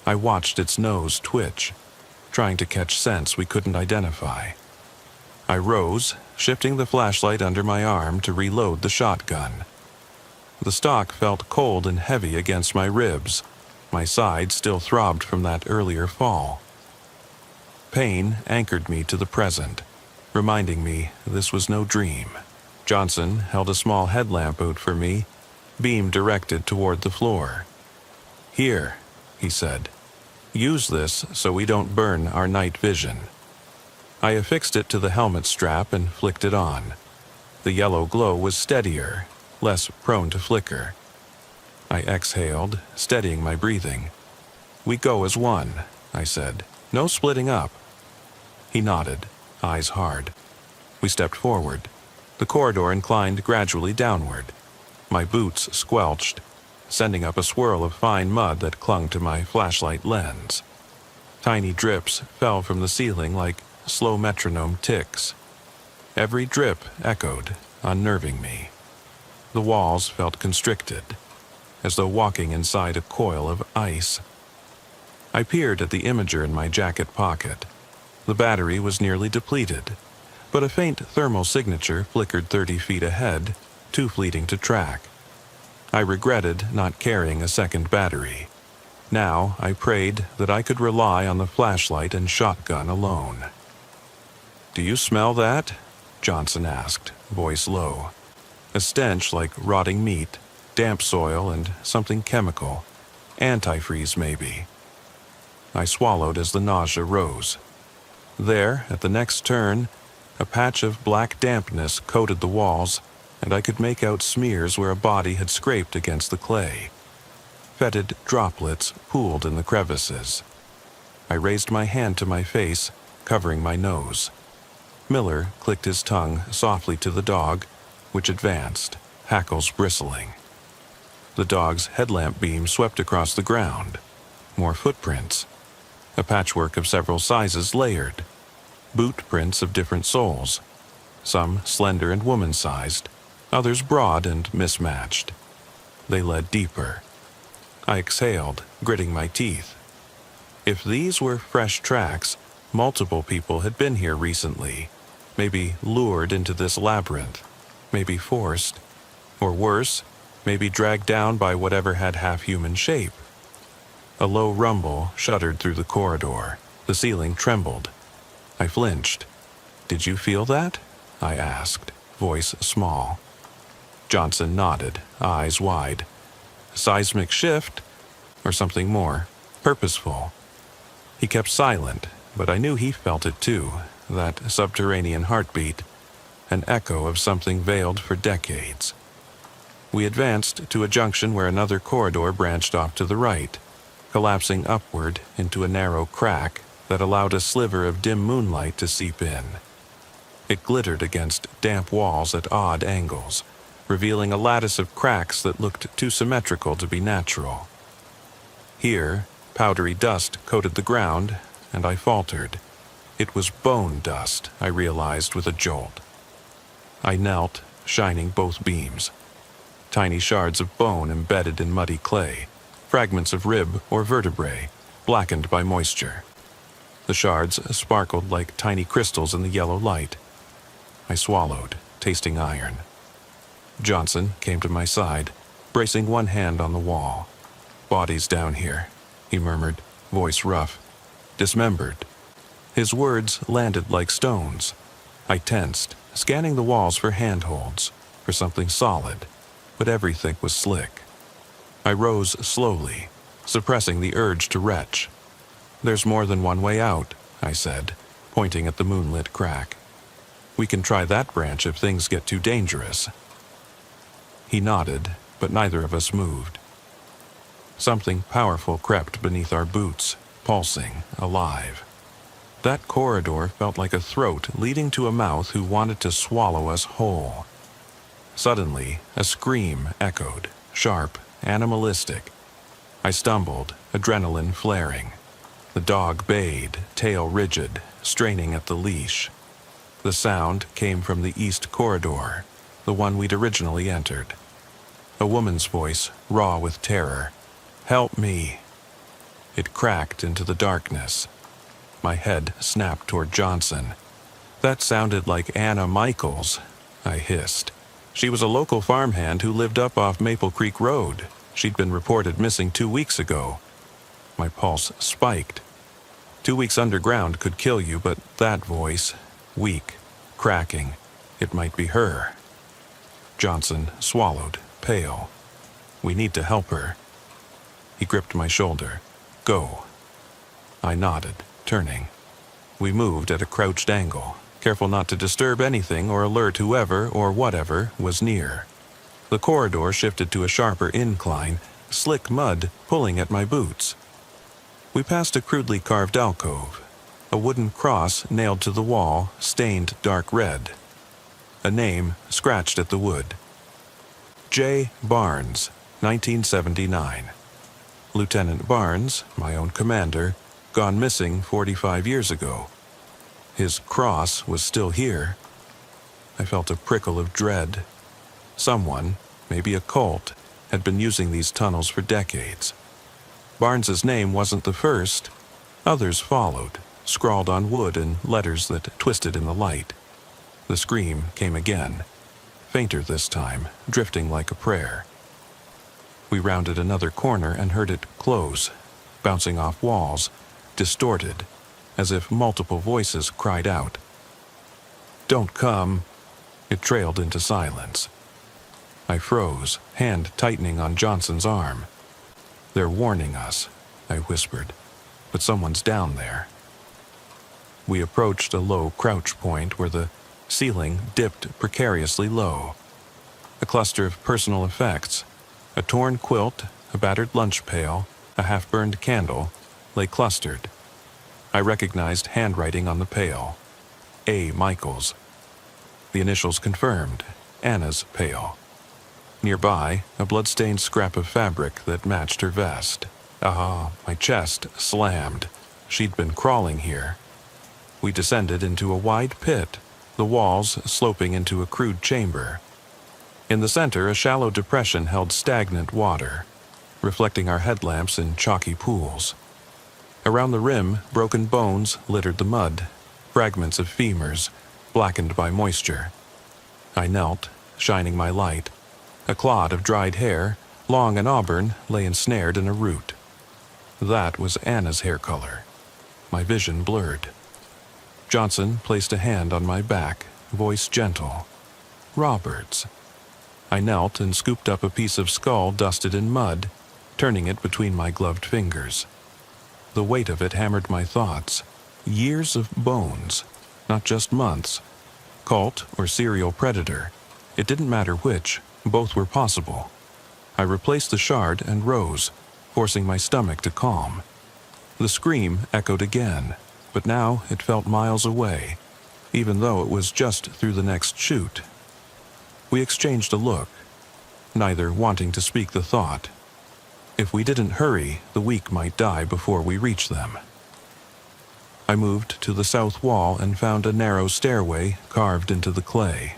I watched its nose twitch, trying to catch scents we couldn't identify. I rose, shifting the flashlight under my arm to reload the shotgun. The stock felt cold and heavy against my ribs. My side still throbbed from that earlier fall. Pain anchored me to the present, reminding me this was no dream. Johnson held a small headlamp out for me, beam directed toward the floor. "Here," he said. "Use this so we don't burn our night vision." I affixed it to the helmet strap and flicked it on. The yellow glow was steadier, less prone to flicker. I exhaled, steadying my breathing. "We go as one," I said. "No splitting up." He nodded, eyes hard. We stepped forward. The corridor inclined gradually downward. My boots squelched, sending up a swirl of fine mud that clung to my flashlight lens. Tiny drips fell from the ceiling like slow metronome ticks. Every drip echoed, unnerving me. The walls felt constricted, as though walking inside a coil of ice. I peered at the imager in my jacket pocket. The battery was nearly depleted, but a faint thermal signature flickered 30 feet ahead, too fleeting to track. I regretted not carrying a second battery. Now I prayed that I could rely on the flashlight and shotgun alone. "Do you smell that?" Johnson asked, voice low. A stench like rotting meat, damp soil, and something chemical. Antifreeze, maybe. I swallowed as the nausea rose. There, at the next turn, a patch of black dampness coated the walls, and I could make out smears where a body had scraped against the clay. Fetid droplets pooled in the crevices. I raised my hand to my face, covering my nose. Miller clicked his tongue softly to the dog, which advanced, hackles bristling. The dog's headlamp beam swept across the ground. More footprints. A patchwork of several sizes layered. Boot prints of different soles. Some slender and woman-sized, others broad and mismatched. They led deeper. I exhaled, gritting my teeth. If these were fresh tracks, multiple people had been here recently, maybe lured into this labyrinth, maybe forced, or worse, maybe dragged down by whatever had half-human shape. A low rumble shuddered through the corridor. The ceiling trembled. I flinched. "Did you feel that?" I asked, voice small. Johnson nodded, eyes wide. Seismic shift, or something more, purposeful. He kept silent, but I knew he felt it too, that subterranean heartbeat, an echo of something veiled for decades. We advanced to a junction where another corridor branched off to the right, collapsing upward into a narrow crack that allowed a sliver of dim moonlight to seep in. It glittered against damp walls at odd angles, revealing a lattice of cracks that looked too symmetrical to be natural. Here, powdery dust coated the ground, and I faltered. It was bone dust, I realized with a jolt. I knelt, shining both beams. Tiny shards of bone embedded in muddy clay, fragments of rib or vertebrae, blackened by moisture. The shards sparkled like tiny crystals in the yellow light. I swallowed, tasting iron. Johnson came to my side, bracing one hand on the wall. "Bodies down here," he murmured, voice rough. "Dismembered." His words landed like stones. I tensed, scanning the walls for handholds, for something solid, but everything was slick. I rose slowly, suppressing the urge to retch. "There's more than one way out," I said, pointing at the moonlit crack. "We can try that branch if things get too dangerous." He nodded, but neither of us moved. Something powerful crept beneath our boots, pulsing, alive. That corridor felt like a throat leading to a mouth who wanted to swallow us whole. Suddenly, a scream echoed, sharp, animalistic. I stumbled, adrenaline flaring. The dog bayed, tail rigid, straining at the leash. The sound came from the east corridor, the one we'd originally entered. A woman's voice, raw with terror. "Help me!" It cracked into the darkness. My head snapped toward Johnson. "That sounded like Anna Michaels," I hissed. "She was a local farmhand who lived up off Maple Creek Road. She'd been reported missing 2 weeks ago." My pulse spiked. 2 weeks underground could kill you, but that voice, weak, cracking, it might be her. Johnson swallowed, pale. "We need to help her." He gripped my shoulder. "Go." I nodded, turning. We moved at a crouched angle, careful not to disturb anything or alert whoever or whatever was near. The corridor shifted to a sharper incline, slick mud pulling at my boots. We passed a crudely carved alcove, a wooden cross nailed to the wall, stained dark red. A name scratched at the wood. J. Barnes, 1979. Lieutenant Barnes, my own commander, gone missing 45 years ago. His cross was still here. I felt a prickle of dread. Someone, maybe a cult, had been using these tunnels for decades. Barnes's name wasn't the first. Others followed, scrawled on wood in letters that twisted in the light. The scream came again, fainter this time, drifting like a prayer. We rounded another corner and heard it close, bouncing off walls, distorted, as if multiple voices cried out. "Don't come." It trailed into silence. I froze, hand tightening on Johnson's arm. "They're warning us," I whispered, "but someone's down there." We approached a low crouch point where the ceiling dipped precariously low. A cluster of personal effects, a torn quilt, a battered lunch pail, a half-burned candle, lay clustered. I recognized handwriting on the pail. A. Michaels. The initials confirmed, Anna's pail. Nearby, a blood-stained scrap of fabric that matched her vest. My chest slammed. She'd been crawling here. We descended into a wide pit, the walls sloping into a crude chamber. In the center, a shallow depression held stagnant water, reflecting our headlamps in chalky pools. Around the rim, broken bones littered the mud, fragments of femurs, blackened by moisture. I knelt, shining my light. A clod of dried hair, long and auburn, lay ensnared in a root. That was Anna's hair color. My vision blurred. Johnson placed a hand on my back, voice gentle. "Roberts." I knelt and scooped up a piece of skull dusted in mud, turning it between my gloved fingers. The weight of it hammered my thoughts. Years of bones, not just months. Cult or serial predator. It didn't matter which, both were possible. I replaced the shard and rose, forcing my stomach to calm. The scream echoed again, but now it felt miles away, even though it was just through the next chute. We exchanged a look, neither wanting to speak the thought. If we didn't hurry, the weak might die before we reached them. I moved to the south wall and found a narrow stairway carved into the clay.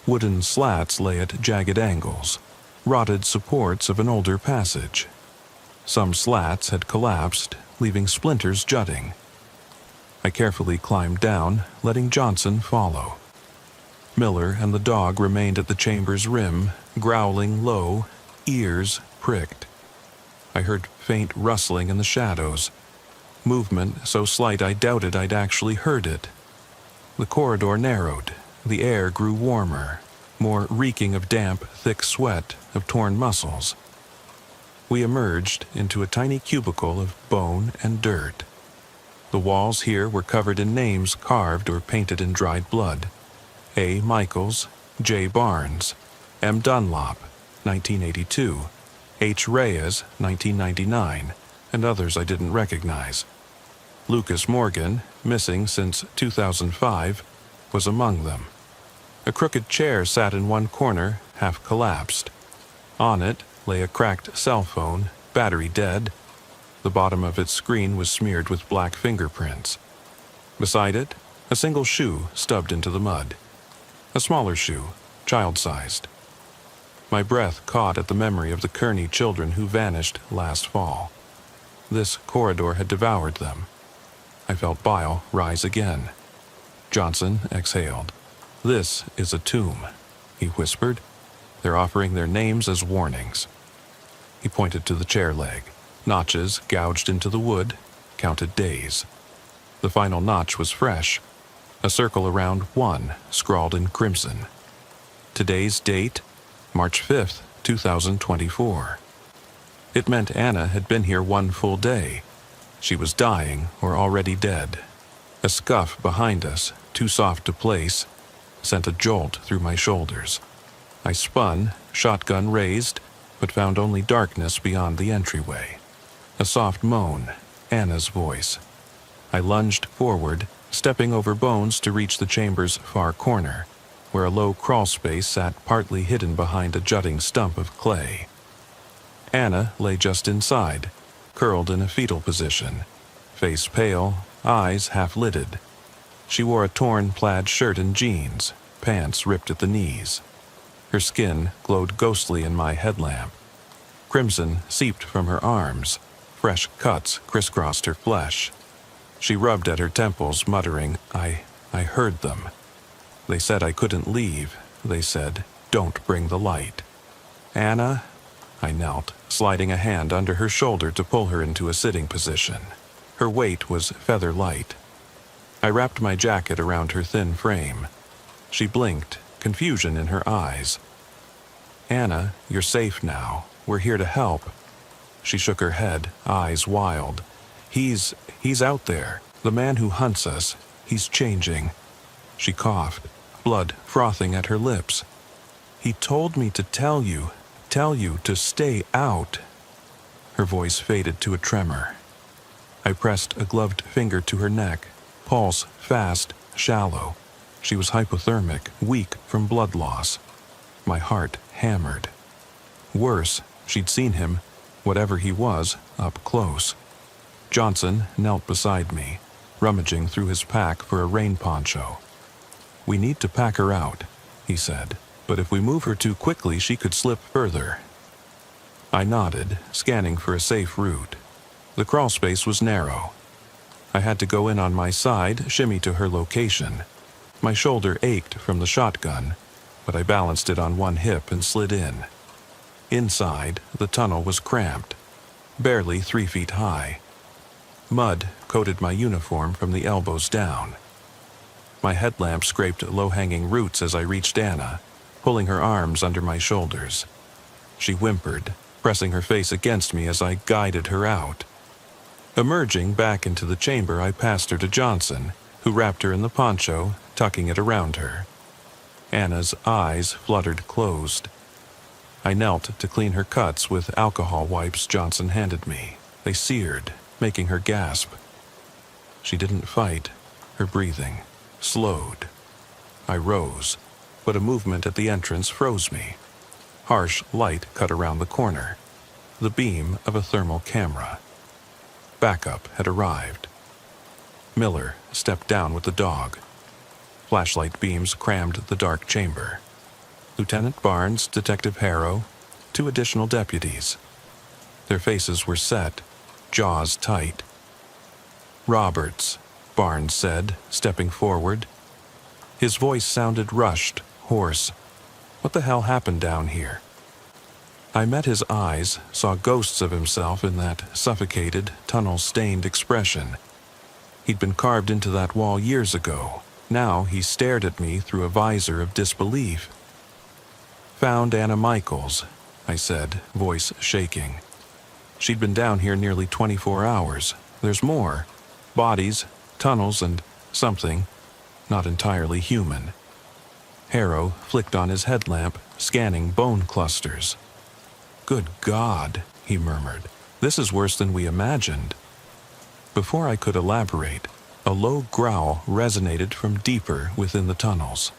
Wooden slats lay at jagged angles, rotted supports of an older passage. Some slats had collapsed, leaving splinters jutting. I carefully climbed down, letting Johnson follow. Miller and the dog remained at the chamber's rim, growling low, ears pricked. I heard faint rustling in the shadows, movement so slight I doubted I'd actually heard it. The corridor narrowed, the air grew warmer, more reeking of damp, thick sweat, of torn muscles. We emerged into a tiny cubicle of bone and dirt. The walls here were covered in names carved or painted in dried blood. A. Michaels, J. Barnes, M. Dunlop, 1982, H. Reyes, 1999, and others I didn't recognize. Lucas Morgan, missing since 2005, was among them. A crooked chair sat in one corner, half collapsed. On it lay a cracked cell phone, battery dead. The bottom of its screen was smeared with black fingerprints. Beside it, a single shoe stubbed into the mud. A smaller shoe, child-sized. My breath caught at the memory of the Kearney children who vanished last fall. This corridor had devoured them. I felt bile rise again. Johnson exhaled. "This is a tomb," he whispered. "They're offering their names as warnings." He pointed to the chair leg. Notches gouged into the wood, counted days. The final notch was fresh. A circle around 1, scrawled in crimson. Today's date, March 5th, 2024. It meant Anna had been here 1 full day. She was dying or already dead. A scuff behind us, too soft to place, sent a jolt through my shoulders. I spun, shotgun raised, but found only darkness beyond the entryway. A soft moan, Anna's voice. I lunged forward, stepping over bones to reach the chamber's far corner, where a low crawl space sat partly hidden behind a jutting stump of clay. Anna lay just inside, curled in a fetal position, face pale, eyes half-lidded. She wore a torn plaid shirt and jeans, pants ripped at the knees. Her skin glowed ghostly in my headlamp. Crimson seeped from her arms. Fresh cuts crisscrossed her flesh. She rubbed at her temples, muttering, I heard them. They said I couldn't leave. They said, don't bring the light. Anna? I knelt, sliding a hand under her shoulder to pull her into a sitting position. Her weight was feather light. I wrapped my jacket around her thin frame. She blinked, confusion in her eyes. Anna, you're safe now. We're here to help. She shook her head, eyes wild. He's out there. The man who hunts us. He's changing. She coughed, blood frothing at her lips. He told me to tell you to stay out. Her voice faded to a tremor. I pressed a gloved finger to her neck, pulse fast, shallow. She was hypothermic, weak from blood loss. My heart hammered. Worse, she'd seen him, whatever he was, up close. Johnson knelt beside me, rummaging through his pack for a rain poncho. We need to pack her out, he said, but if we move her too quickly, she could slip further. I nodded, scanning for a safe route. The crawl space was narrow. I had to go in on my side, shimmy to her location. My shoulder ached from the shotgun, but I balanced it on one hip and slid in. Inside, the tunnel was cramped, barely 3 feet high. Mud coated my uniform from the elbows down. My headlamp scraped low-hanging roots as I reached Anna, pulling her arms under my shoulders. She whimpered, pressing her face against me as I guided her out. Emerging back into the chamber, I passed her to Johnson, who wrapped her in the poncho, tucking it around her. Anna's eyes fluttered closed. I knelt to clean her cuts with alcohol wipes Johnson handed me. They seared, making her gasp. She didn't fight. Her breathing slowed. I rose, but a movement at the entrance froze me. Harsh light cut around the corner, the beam of a thermal camera. Backup had arrived. Miller stepped down with the dog. Flashlight beams crammed the dark chamber. Lieutenant Barnes, Detective Harrow, 2 additional deputies. Their faces were set, jaws tight. "Roberts," Barnes said, stepping forward. His voice sounded rushed, hoarse. What the hell happened down here? I met his eyes, saw ghosts of himself in that suffocated, tunnel-stained expression. He'd been carved into that wall years ago. Now he stared at me through a visor of disbelief. "Found Anna Michaels," I said, voice shaking. "She'd been down here nearly 24 hours. There's more. Bodies, tunnels, and something not entirely human." Harrow flicked on his headlamp, scanning bone clusters. "Good God," he murmured. "This is worse than we imagined." Before I could elaborate, a low growl resonated from deeper within the tunnels.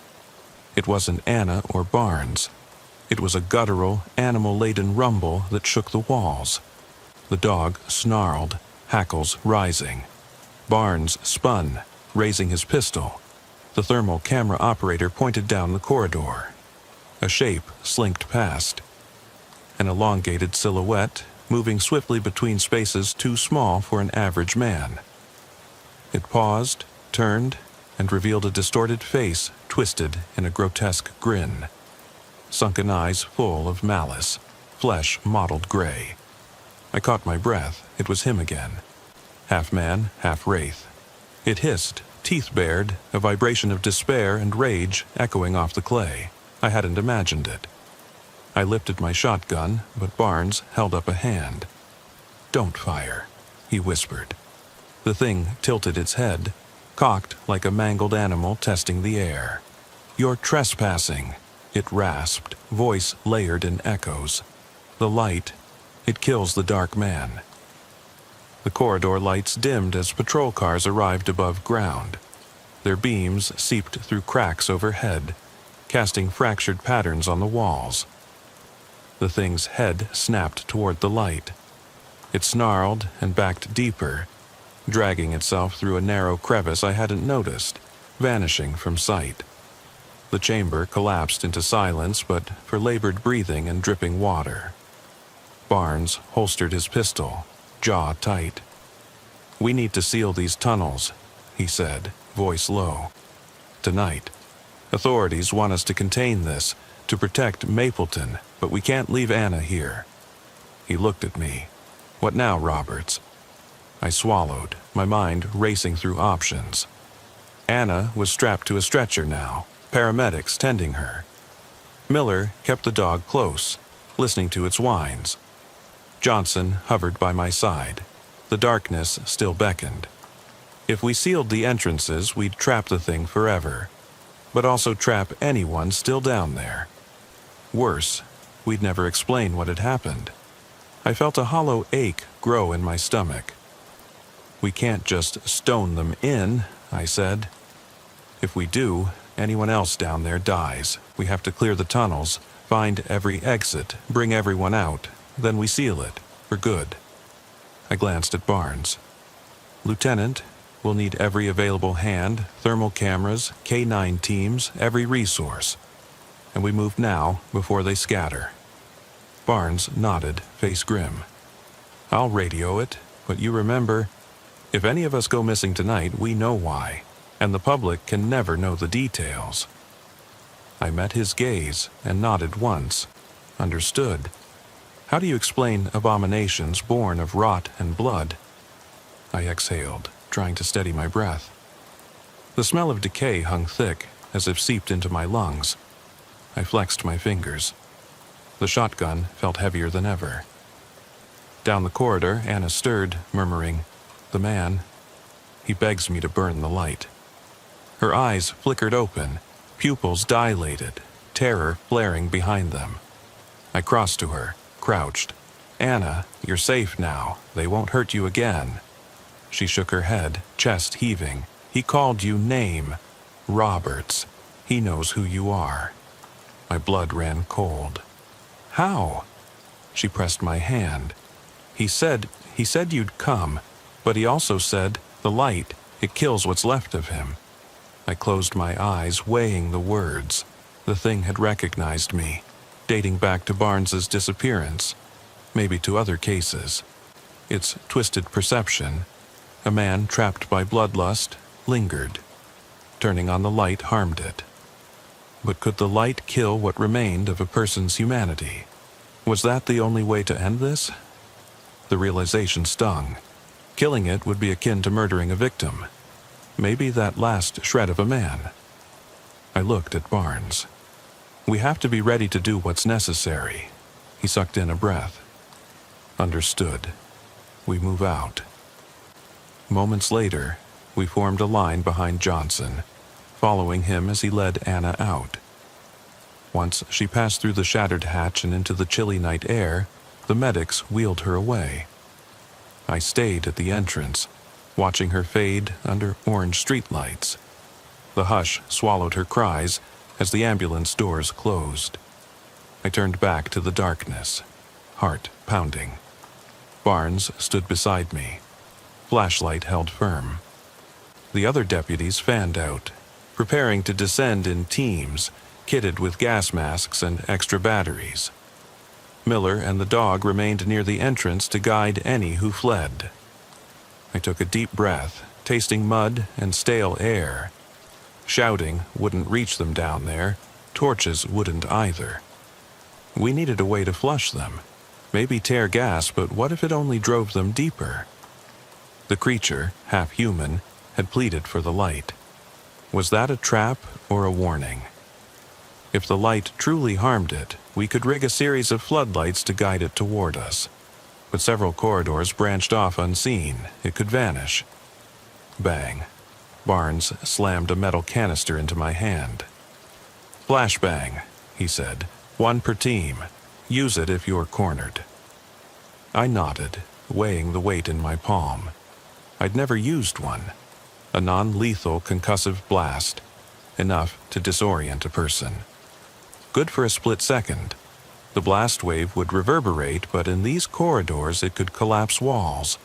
It wasn't Anna or Barnes. It was a guttural, animal-laden rumble that shook the walls. The dog snarled, hackles rising. Barnes spun, raising his pistol. The thermal camera operator pointed down the corridor. A shape slinked past. An elongated silhouette, moving swiftly between spaces too small for an average man. It paused, turned, and revealed a distorted face twisted in a grotesque grin. Sunken eyes full of malice, flesh mottled gray. I caught my breath. It was him again. Half man, half wraith. It hissed, teeth bared, a vibration of despair and rage echoing off the clay. I hadn't imagined it. I lifted my shotgun, but Barnes held up a hand. "Don't fire," he whispered. The thing tilted its head, cocked like a mangled animal testing the air. "You're trespassing," it rasped, voice layered in echoes. "The light, it kills the dark man." The corridor lights dimmed as patrol cars arrived above ground. Their beams seeped through cracks overhead, casting fractured patterns on the walls. The thing's head snapped toward the light. It snarled and backed deeper, dragging itself through a narrow crevice I hadn't noticed, vanishing from sight. The chamber collapsed into silence but for labored breathing and dripping water. Barnes holstered his pistol, jaw tight. "We need to seal these tunnels," he said, voice low. "Tonight. Authorities want us to contain this, to protect Mapleton, but we can't leave Anna here." He looked at me. "What now, Roberts?" I swallowed, my mind racing through options. Anna was strapped to a stretcher now, paramedics tending her. Miller kept the dog close, listening to its whines. Johnson hovered by my side. The darkness still beckoned. If we sealed the entrances, we'd trap the thing forever, but also trap anyone still down there. Worse, we'd never explain what had happened. I felt a hollow ache grow in my stomach. "We can't just stone them in," I said. "If we do, anyone else down there dies. We have to clear the tunnels, find every exit, bring everyone out, then we seal it, for good." I glanced at Barnes. "Lieutenant, we'll need every available hand, thermal cameras, K9 teams, every resource. And we move now, before they scatter." Barnes nodded, face grim. "I'll radio it, but you remember, if any of us go missing tonight, we know why, and the public can never know the details." I met his gaze and nodded once. Understood. How do you explain abominations born of rot and blood? I exhaled, trying to steady my breath. The smell of decay hung thick, as if seeped into my lungs. I flexed my fingers. The shotgun felt heavier than ever. Down the corridor, Anna stirred, murmuring, "The man, he begs me to burn the light." Her eyes flickered open, pupils dilated, terror flaring behind them. I crossed to her, crouched. "Anna, you're safe now. They won't hurt you again." She shook her head, chest heaving. "He called you name. Roberts. He knows who you are." My blood ran cold. "How?" She pressed my hand. He said you'd come, but he also said, the light, it kills what's left of him." I closed my eyes, weighing the words. The thing had recognized me, dating back to Barnes's disappearance. maybe to other cases. Its twisted perception, a man trapped by bloodlust, lingered. Turning on the light harmed it. But could the light kill what remained of a person's humanity? Was that the only way to end this? The realization stung. Killing it would be akin to murdering a victim. Maybe that last shred of a man. I looked at Barnes. We have to be ready to do what's necessary. He sucked in a breath. Understood. We move out. Moments later, we formed a line behind Johnson, following him as he led Anna out. Once she passed through the shattered hatch and into the chilly night air, the medics wheeled her away. I stayed at the entrance, watching her fade under orange streetlights. The hush swallowed her cries as the ambulance doors closed. I turned back to the darkness, heart pounding. Barnes stood beside me, flashlight held firm. The other deputies fanned out, preparing to descend in teams, kitted with gas masks and extra batteries. Miller and the dog remained near the entrance to guide any who fled. I took a deep breath, tasting mud and stale air. Shouting wouldn't reach them down there. Torches wouldn't either. We needed a way to flush them. Maybe tear gas, but what if it only drove them deeper? The creature, half human, had pleaded for the light. Was that a trap or a warning? If the light truly harmed it, we could rig a series of floodlights to guide it toward us. But several corridors branched off unseen. It could vanish. Bang. Barnes slammed a metal canister into my hand. "Flashbang," he said. "One per team. Use it if you're cornered." I nodded, weighing the weight in my palm. I'd never used one. A non-lethal concussive blast. Enough to disorient a person. Good for a split second. The blast wave would reverberate, but in these corridors it could collapse walls.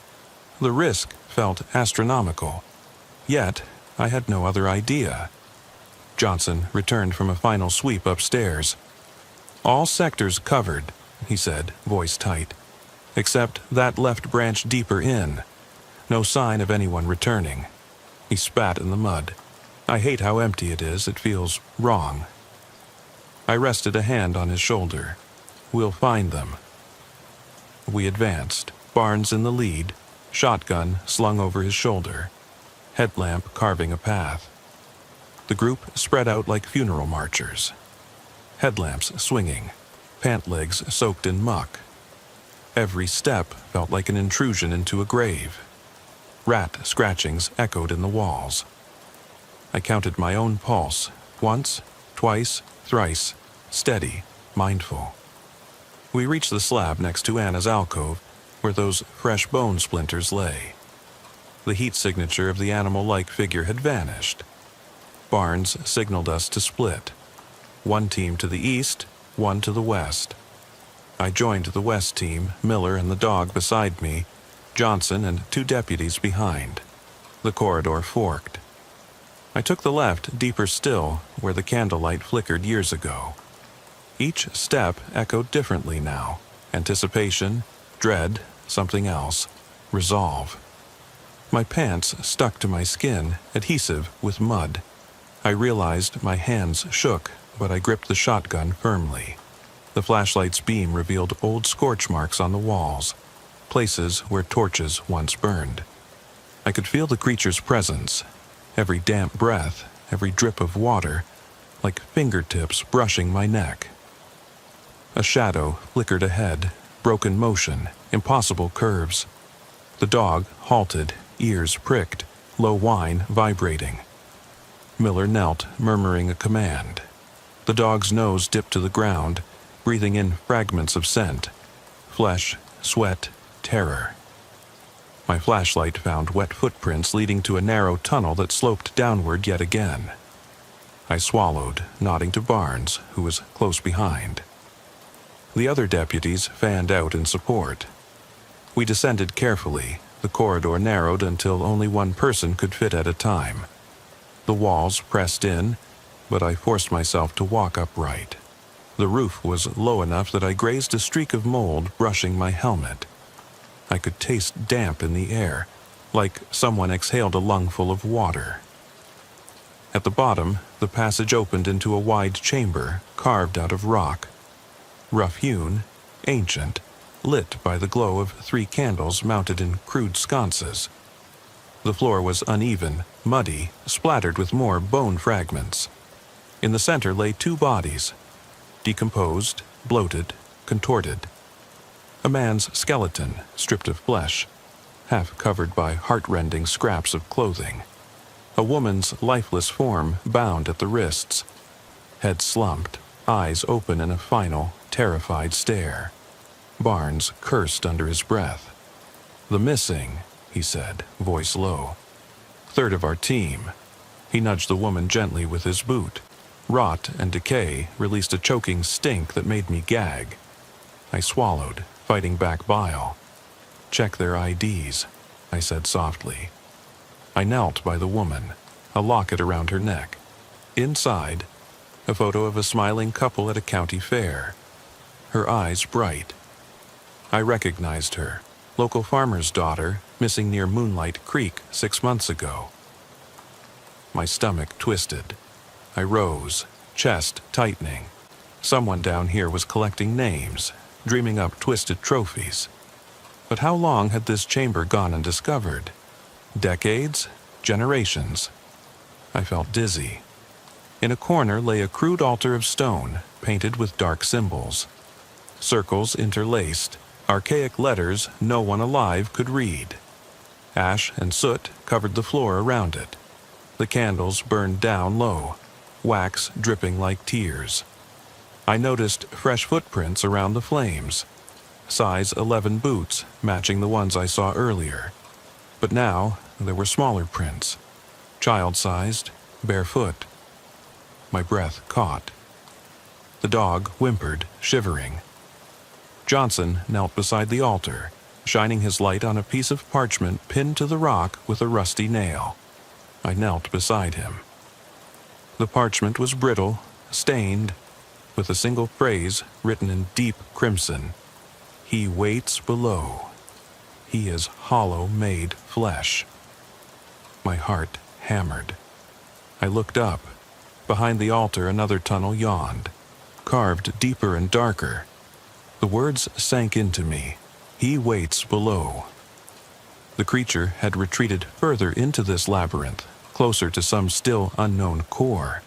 The risk felt astronomical. Yet, I had no other idea. Johnson returned from a final sweep upstairs. "All sectors covered," he said, voice tight. "Except that left branch deeper in. No sign of anyone returning." He spat in the mud. "I hate how empty it is. It feels wrong." I rested a hand on his shoulder. "We'll find them." We advanced, Barnes in the lead, shotgun slung over his shoulder, headlamp carving a path. The group spread out like funeral marchers. Headlamps swinging, pant legs soaked in muck. Every step felt like an intrusion into a grave. Rat scratchings echoed in the walls. I counted my own pulse, once, twice, thrice, steady, mindful. We reached the slab next to Anna's alcove, where those fresh bone splinters lay. The heat signature of the animal-like figure had vanished. Barnes signaled us to split. One team to the east, one to the west. I joined the west team, Miller and the dog beside me, Johnson and 2 deputies behind. The corridor forked. I took the left deeper still, where the candlelight flickered years ago. Each step echoed differently now. Anticipation, dread, something else, resolve. My pants stuck to my skin, adhesive with mud. I realized my hands shook, but I gripped the shotgun firmly. The flashlight's beam revealed old scorch marks on the walls, places where torches once burned. I could feel the creature's presence, every damp breath, every drip of water, like fingertips brushing my neck. A shadow flickered ahead, broken motion, impossible curves. The dog halted, ears pricked, low whine vibrating. Miller knelt, murmuring a command. The dog's nose dipped to the ground, breathing in fragments of scent. Flesh, sweat, terror. My flashlight found wet footprints leading to a narrow tunnel that sloped downward yet again. I swallowed, nodding to Barnes, who was close behind. The other deputies fanned out in support. We descended carefully. The corridor narrowed until only one person could fit at a time. The walls pressed in, but I forced myself to walk upright. The roof was low enough that I grazed a streak of mold brushing my helmet. I could taste damp in the air, like someone exhaled a lungful of water. At the bottom, the passage opened into a wide chamber carved out of rock. Rough-hewn, ancient, lit by the glow of 3 candles mounted in crude sconces. The floor was uneven, muddy, splattered with more bone fragments. In the center lay 2 bodies, decomposed, bloated, contorted. A man's skeleton, stripped of flesh, half covered by heart-rending scraps of clothing. A woman's lifeless form bound at the wrists, head slumped, eyes open in a final, terrified stare. Barnes cursed under his breath. "The missing," he said, voice low. "Third of our team." He nudged the woman gently with his boot. Rot and decay released a choking stink that made me gag. I swallowed, fighting back bile. "Check their IDs," I said softly. I knelt by the woman, a locket around her neck. Inside, a photo of a smiling couple at a county fair. Her eyes bright. I recognized her, local farmer's daughter, missing near Moonlight Creek 6 months ago. My stomach twisted. I rose, chest tightening. Someone down here was collecting names, dreaming up twisted trophies. But how long had this chamber gone undiscovered? Decades? Generations? I felt dizzy. In a corner lay a crude altar of stone, painted with dark symbols. Circles interlaced, archaic letters no one alive could read. Ash and soot covered the floor around it. The candles burned down low, wax dripping like tears. I noticed fresh footprints around the flames, size 11 boots matching the ones I saw earlier. But now there were smaller prints, child-sized, barefoot. My breath caught. The dog whimpered, shivering. Johnson knelt beside the altar, shining his light on a piece of parchment pinned to the rock with a rusty nail. I knelt beside him. The parchment was brittle, stained, with a single phrase written in deep crimson. "He waits below. He is hollow-made flesh." My heart hammered. I looked up. Behind the altar, another tunnel yawned, carved deeper and darker. The words sank into me. "He waits below." The creature had retreated further into this labyrinth, closer to some still unknown core.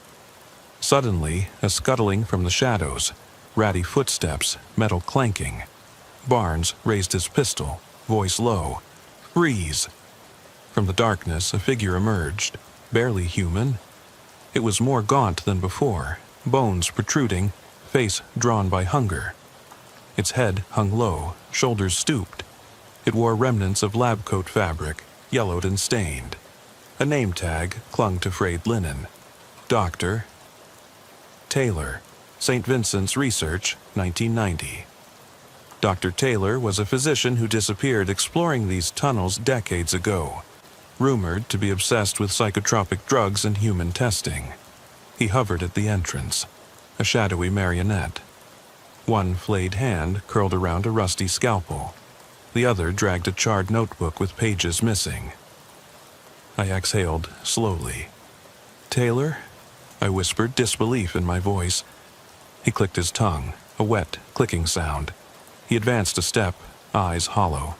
Suddenly, a scuttling from the shadows, ratty footsteps, metal clanking. Barnes raised his pistol, voice low. "Freeze!" From the darkness, a figure emerged, barely human. It was more gaunt than before, bones protruding, face drawn by hunger. Its head hung low, shoulders stooped. It wore remnants of lab coat fabric, yellowed and stained. A name tag clung to frayed linen. Dr. Taylor, St. Vincent's Research, 1990. Dr. Taylor was a physician who disappeared exploring these tunnels decades ago, rumored to be obsessed with psychotropic drugs and human testing. He hovered at the entrance, a shadowy marionette. One flayed hand curled around a rusty scalpel. The other dragged a charred notebook with pages missing. I exhaled slowly. "Taylor?" I whispered, disbelief in my voice. He clicked his tongue, a wet, clicking sound. He advanced a step, eyes hollow.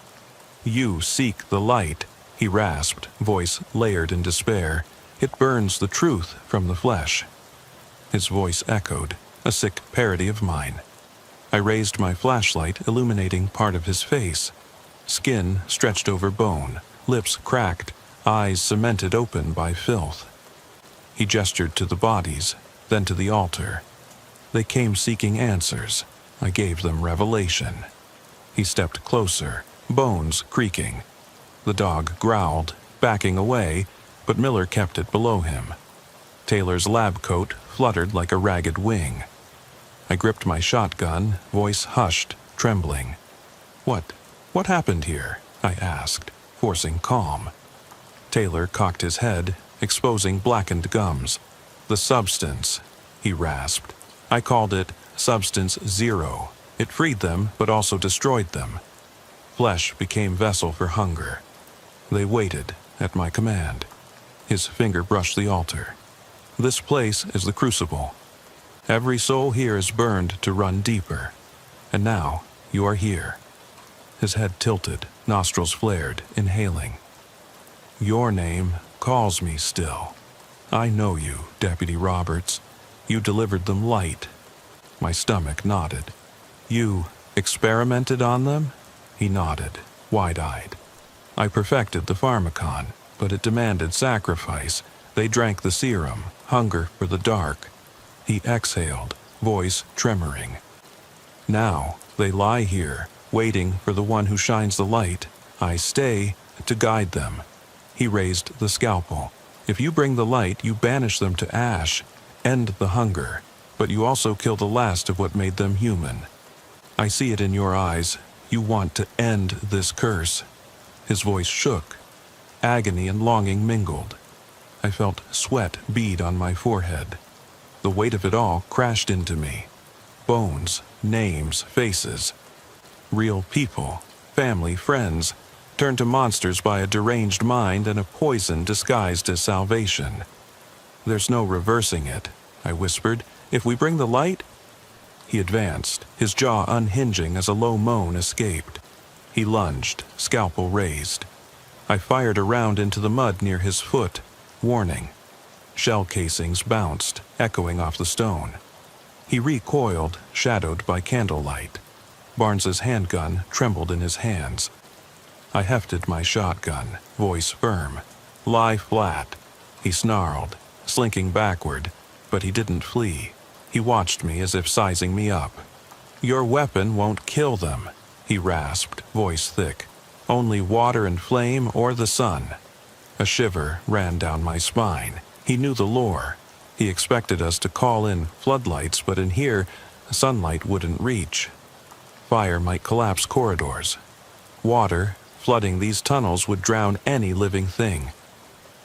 "You seek the light," he rasped, voice layered in despair. "It burns the truth from the flesh." His voice echoed, a sick parody of mine. I raised my flashlight, illuminating part of his face. Skin stretched over bone, lips cracked, eyes cemented open by filth. He gestured to the bodies, then to the altar. They came seeking answers. I gave them revelation. He stepped closer, bones creaking. The dog growled, backing away, but Miller kept it below him. Taylor's lab coat fluttered like a ragged wing. I gripped my shotgun, voice hushed, trembling. What happened here?" I asked, forcing calm. Taylor cocked his head, exposing blackened gums. "The substance," he rasped. "I called it substance zero. It freed them, but also destroyed them. Flesh became vessel for hunger. They waited at my command. His finger brushed the altar. This place is the crucible. Every soul here is burned to run deeper. And now you are here. His head tilted, nostrils flared, inhaling. Your name calls me still. I know you, Deputy Roberts. You delivered them light. My stomach nodded. You experimented on them? He nodded, wide-eyed. I perfected the pharmacon, but it demanded sacrifice. They drank the serum, hunger for the dark. He exhaled, voice tremoring. Now they lie here, waiting for the one who shines the light. I stay to guide them. He raised the scalpel. If you bring the light, you banish them to ash, end the hunger, but you also kill the last of what made them human. I see it in your eyes. You want to end this curse. His voice shook. Agony and longing mingled. I felt sweat bead on my forehead. The weight of it all crashed into me. Bones, names, faces. Real people, family, friends, turned to monsters by a deranged mind and a poison disguised as salvation. There's no reversing it, I whispered. If we bring the light? He advanced, his jaw unhinging as a low moan escaped. He lunged, scalpel raised. I fired a round into the mud near his foot, warning. Shell casings bounced, echoing off the stone. He recoiled, shadowed by candlelight. Barnes's handgun trembled in his hands. I hefted my shotgun, voice firm. Lie flat. He snarled, slinking backward, but he didn't flee. He watched me as if sizing me up. Your weapon won't kill them, he rasped, voice thick. Only water and flame or the sun. A shiver ran down my spine. He knew the lore. He expected us to call in floodlights, but in here, sunlight wouldn't reach. Fire might collapse corridors. Water, flooding these tunnels, would drown any living thing.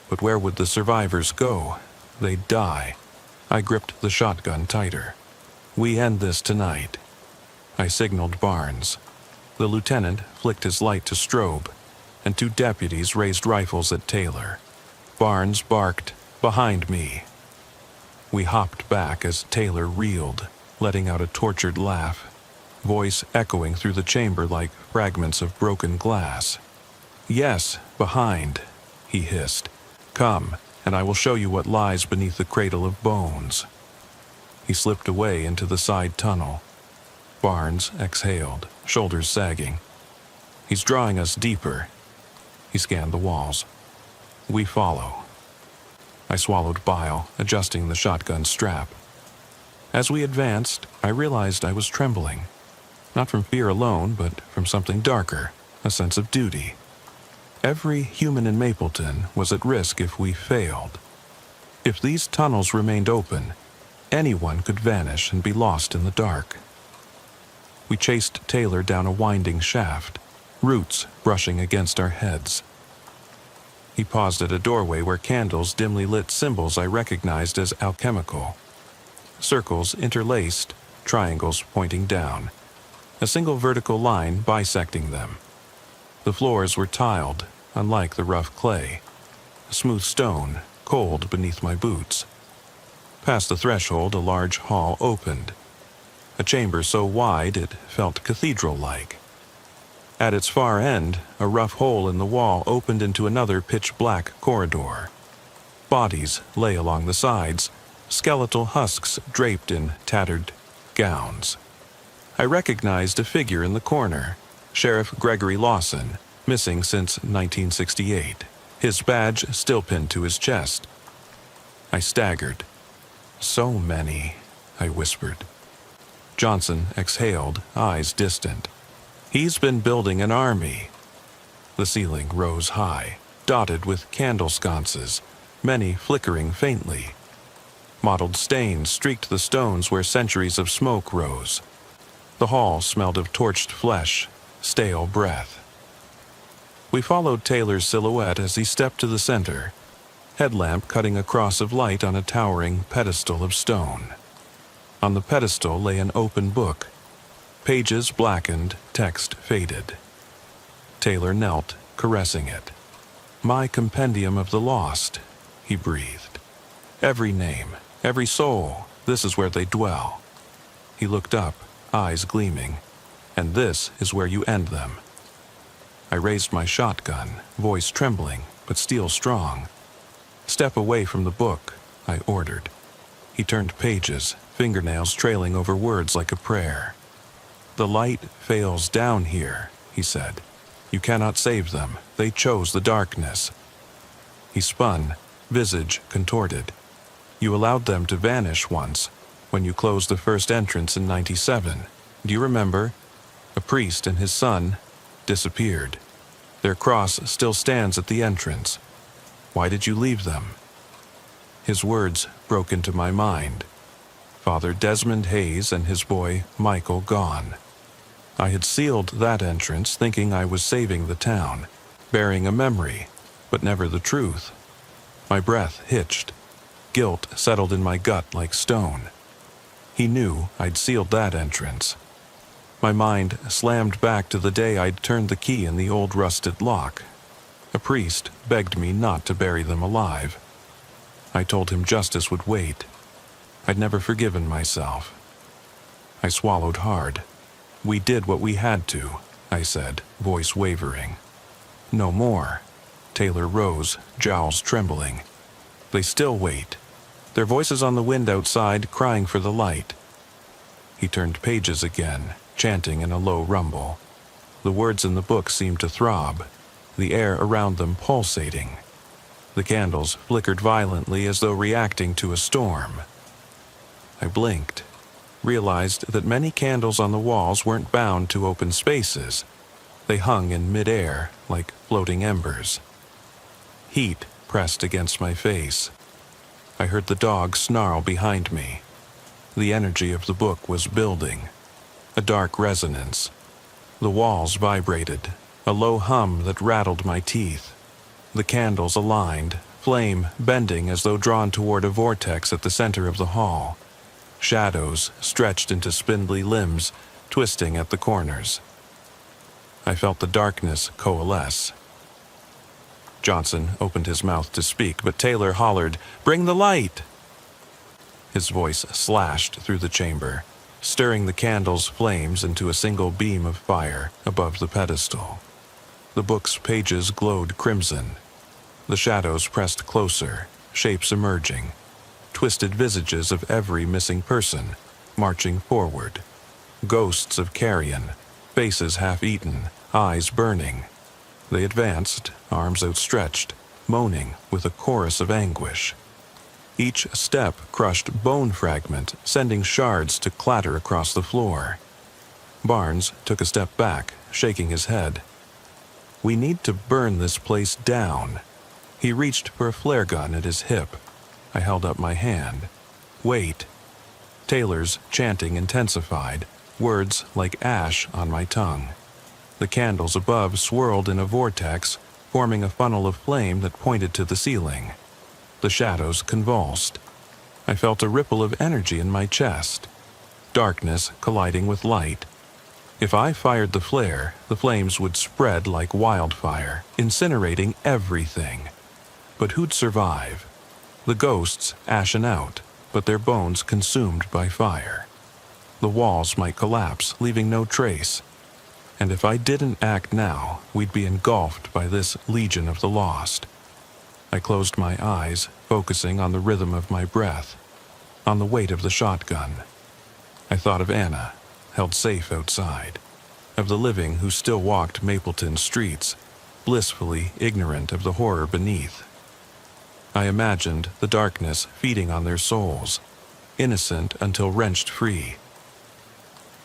But where would the survivors go? They'd die. I gripped the shotgun tighter. We end this tonight. I signaled Barnes. The lieutenant flicked his light to strobe, and 2 deputies raised rifles at Taylor. Barnes barked, behind me. We hopped back as Taylor reeled, letting out a tortured laugh, voice echoing through the chamber like fragments of broken glass. Yes, behind, he hissed. Come, and I will show you what lies beneath the cradle of bones. He slipped away into the side tunnel. Barnes exhaled, shoulders sagging. He's drawing us deeper. He scanned the walls. We follow. I swallowed bile, adjusting the shotgun strap. As we advanced, I realized I was trembling. Not from fear alone, but from something darker, a sense of duty. Every human in Mapleton was at risk if we failed. If these tunnels remained open, anyone could vanish and be lost in the dark. We chased Taylor down a winding shaft, roots brushing against our heads. He paused at a doorway where candles dimly lit symbols I recognized as alchemical. Circles interlaced, triangles pointing down. A single vertical line bisecting them. The floors were tiled, unlike the rough clay. Smooth stone, cold beneath my boots. Past the threshold, a large hall opened. A chamber so wide it felt cathedral-like. At its far end, a rough hole in the wall opened into another pitch-black corridor. Bodies lay along the sides, skeletal husks draped in tattered gowns. I recognized a figure in the corner, Sheriff Gregory Lawson, missing since 1968, his badge still pinned to his chest. I staggered. So many, I whispered. Johnson exhaled, eyes distant. He's been building an army. The ceiling rose high, dotted with candle sconces, many flickering faintly. Mottled stains streaked the stones where centuries of smoke rose. The hall smelled of torched flesh, stale breath. We followed Taylor's silhouette as he stepped to the center, headlamp cutting a cross of light on a towering pedestal of stone. On the pedestal lay an open book. Pages blackened, text faded. Taylor knelt, caressing it. "My compendium of the lost," he breathed. "Every name, every soul, this is where they dwell." He looked up, eyes gleaming. "And this is where you end them." I raised my shotgun, voice trembling, but steel strong. "Step away from the book," I ordered. He turned pages, fingernails trailing over words like a prayer. "The light fails down here," he said. "You cannot save them. They chose the darkness." He spun, visage contorted. "You allowed them to vanish once, when you closed the first entrance in 97. Do you remember? A priest and his son disappeared. Their cross still stands at the entrance. Why did you leave them?" His words broke into my mind. Father Desmond Hayes and his boy Michael gone. I had sealed that entrance thinking I was saving the town, bearing a memory, but never the truth. My breath hitched. Guilt settled in my gut like stone. He knew I'd sealed that entrance. My mind slammed back to the day I'd turned the key in the old rusted lock. A priest begged me not to bury them alive. I told him justice would wait. I'd never forgiven myself. I swallowed hard. "We did what we had to," I said, voice wavering. "No more." Taylor rose, jowls trembling. "They still wait. Their voices on the wind outside crying for the light." He turned pages again, chanting in a low rumble. The words in the book seemed to throb, the air around them pulsating. The candles flickered violently as though reacting to a storm. I blinked, realized that many candles on the walls weren't bound to open spaces. They hung in midair like floating embers. Heat pressed against my face. I heard the dog snarl behind me. The energy of the book was building, a dark resonance. The walls vibrated, a low hum that rattled my teeth. The candles aligned, flame bending as though drawn toward a vortex at the center of the hall. Shadows stretched into spindly limbs, twisting at the corners. I felt the darkness coalesce. Johnson opened his mouth to speak, but Taylor hollered, "Bring the light!" His voice slashed through the chamber, stirring the candle's flames into a single beam of fire above the pedestal. The book's pages glowed crimson. The shadows pressed closer, shapes emerging, twisted visages of every missing person, marching forward. Ghosts of carrion, faces half-eaten, eyes burning. They advanced, arms outstretched, moaning with a chorus of anguish. Each step crushed bone fragment, sending shards to clatter across the floor. Barnes took a step back, shaking his head. "We need to burn this place down." He reached for a flare gun at his hip. I held up my hand. "Wait." Taylor's chanting intensified, words like ash on my tongue. The candles above swirled in a vortex, forming a funnel of flame that pointed to the ceiling. The shadows convulsed. I felt a ripple of energy in my chest. Darkness colliding with light. If I fired the flare, the flames would spread like wildfire, incinerating everything. But who'd survive? The ghosts ashen out, but their bones consumed by fire. The walls might collapse, leaving no trace. And if I didn't act now, we'd be engulfed by this legion of the lost. I closed my eyes, focusing on the rhythm of my breath, on the weight of the shotgun. I thought of Anna, held safe outside, of the living who still walked Mapleton streets, blissfully ignorant of the horror beneath. I imagined the darkness feeding on their souls, innocent until wrenched free.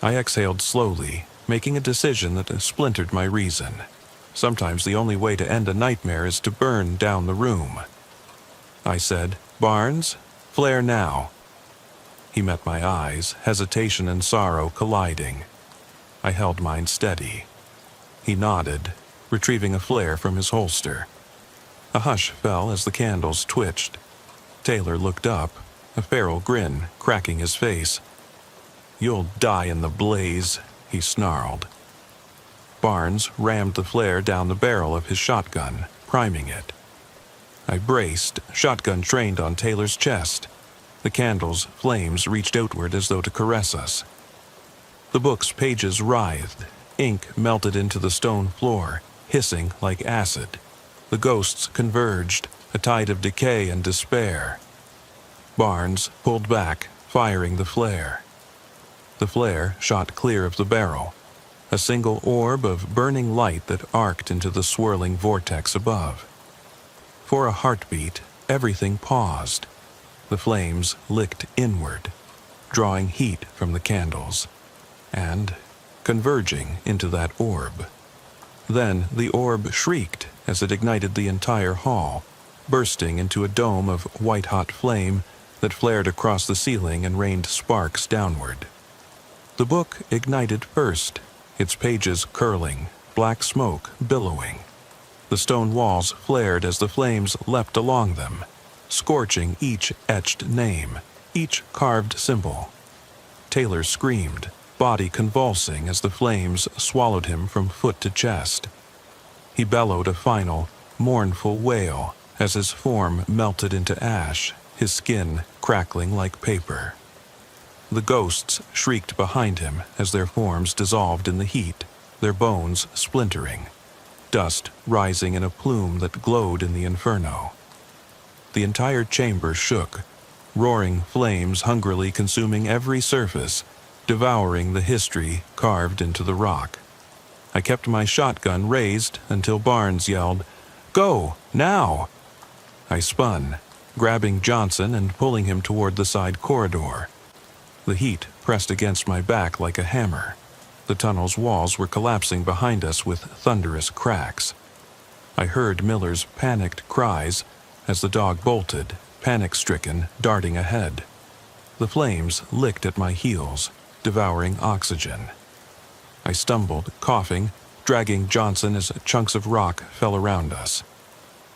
I exhaled slowly, making a decision that splintered my reason. Sometimes the only way to end a nightmare is to burn down the room. I said, "Barnes, flare now." He met my eyes, hesitation and sorrow colliding. I held mine steady. He nodded, retrieving a flare from his holster. A hush fell as the candles twitched. Taylor looked up, a feral grin cracking his face. You'll die in the blaze, he snarled. Barnes rammed the flare down the barrel of his shotgun, priming it. I braced, shotgun trained on Taylor's chest. The candle's flames reached outward as though to caress us. The book's pages writhed. Ink melted into the stone floor, hissing like acid. The ghosts converged, a tide of decay and despair. Barnes pulled back, firing the flare. The flare shot clear of the barrel, a single orb of burning light that arced into the swirling vortex above. For a heartbeat, everything paused. The flames licked inward, drawing heat from the candles, and converging into that orb. Then the orb shrieked as it ignited the entire hall, bursting into a dome of white-hot flame that flared across the ceiling and rained sparks downward. The book ignited first, its pages curling, black smoke billowing. The stone walls flared as the flames leapt along them, scorching each etched name, each carved symbol. Taylor screamed, body convulsing as the flames swallowed him from foot to chest. He bellowed a final, mournful wail as his form melted into ash, his skin crackling like paper. The ghosts shrieked behind him as their forms dissolved in the heat, their bones splintering, dust rising in a plume that glowed in the inferno. The entire chamber shook, roaring flames hungrily consuming every surface, devouring the history carved into the rock. I kept my shotgun raised until Barnes yelled, "Go, now!" I spun, grabbing Johnson and pulling him toward the side corridor. The heat pressed against my back like a hammer. The tunnel's walls were collapsing behind us with thunderous cracks. I heard Miller's panicked cries as the dog bolted, panic-stricken, darting ahead. The flames licked at my heels, devouring oxygen. I stumbled, coughing, dragging Johnson as chunks of rock fell around us.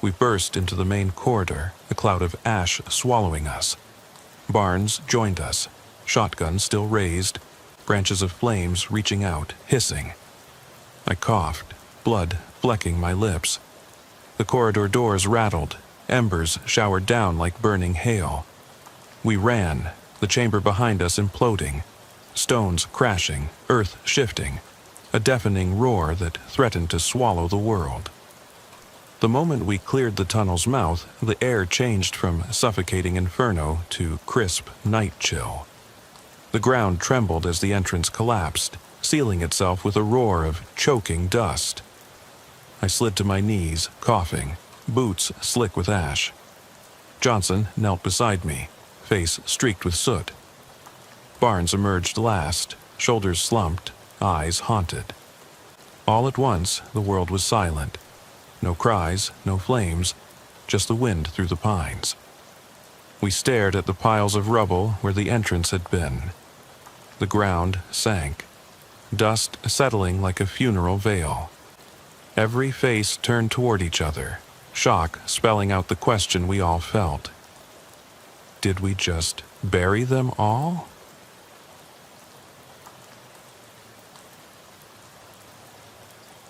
We burst into the main corridor, a cloud of ash swallowing us. Barnes joined us, shotgun still raised, branches of flames reaching out, hissing. I coughed, blood flecking my lips. The corridor doors rattled, embers showered down like burning hail. We ran, the chamber behind us imploding, stones crashing, earth shifting, a deafening roar that threatened to swallow the world. The moment we cleared the tunnel's mouth, the air changed from suffocating inferno to crisp night chill. The ground trembled as the entrance collapsed, sealing itself with a roar of choking dust. I slid to my knees, coughing, boots slick with ash. Johnson knelt beside me, face streaked with soot. Barnes emerged last, shoulders slumped, eyes haunted. All at once, the world was silent. No cries, no flames, just the wind through the pines. We stared at the piles of rubble where the entrance had been. The ground sank, dust settling like a funeral veil. Every face turned toward each other, shock spelling out the question we all felt. Did we just bury them all?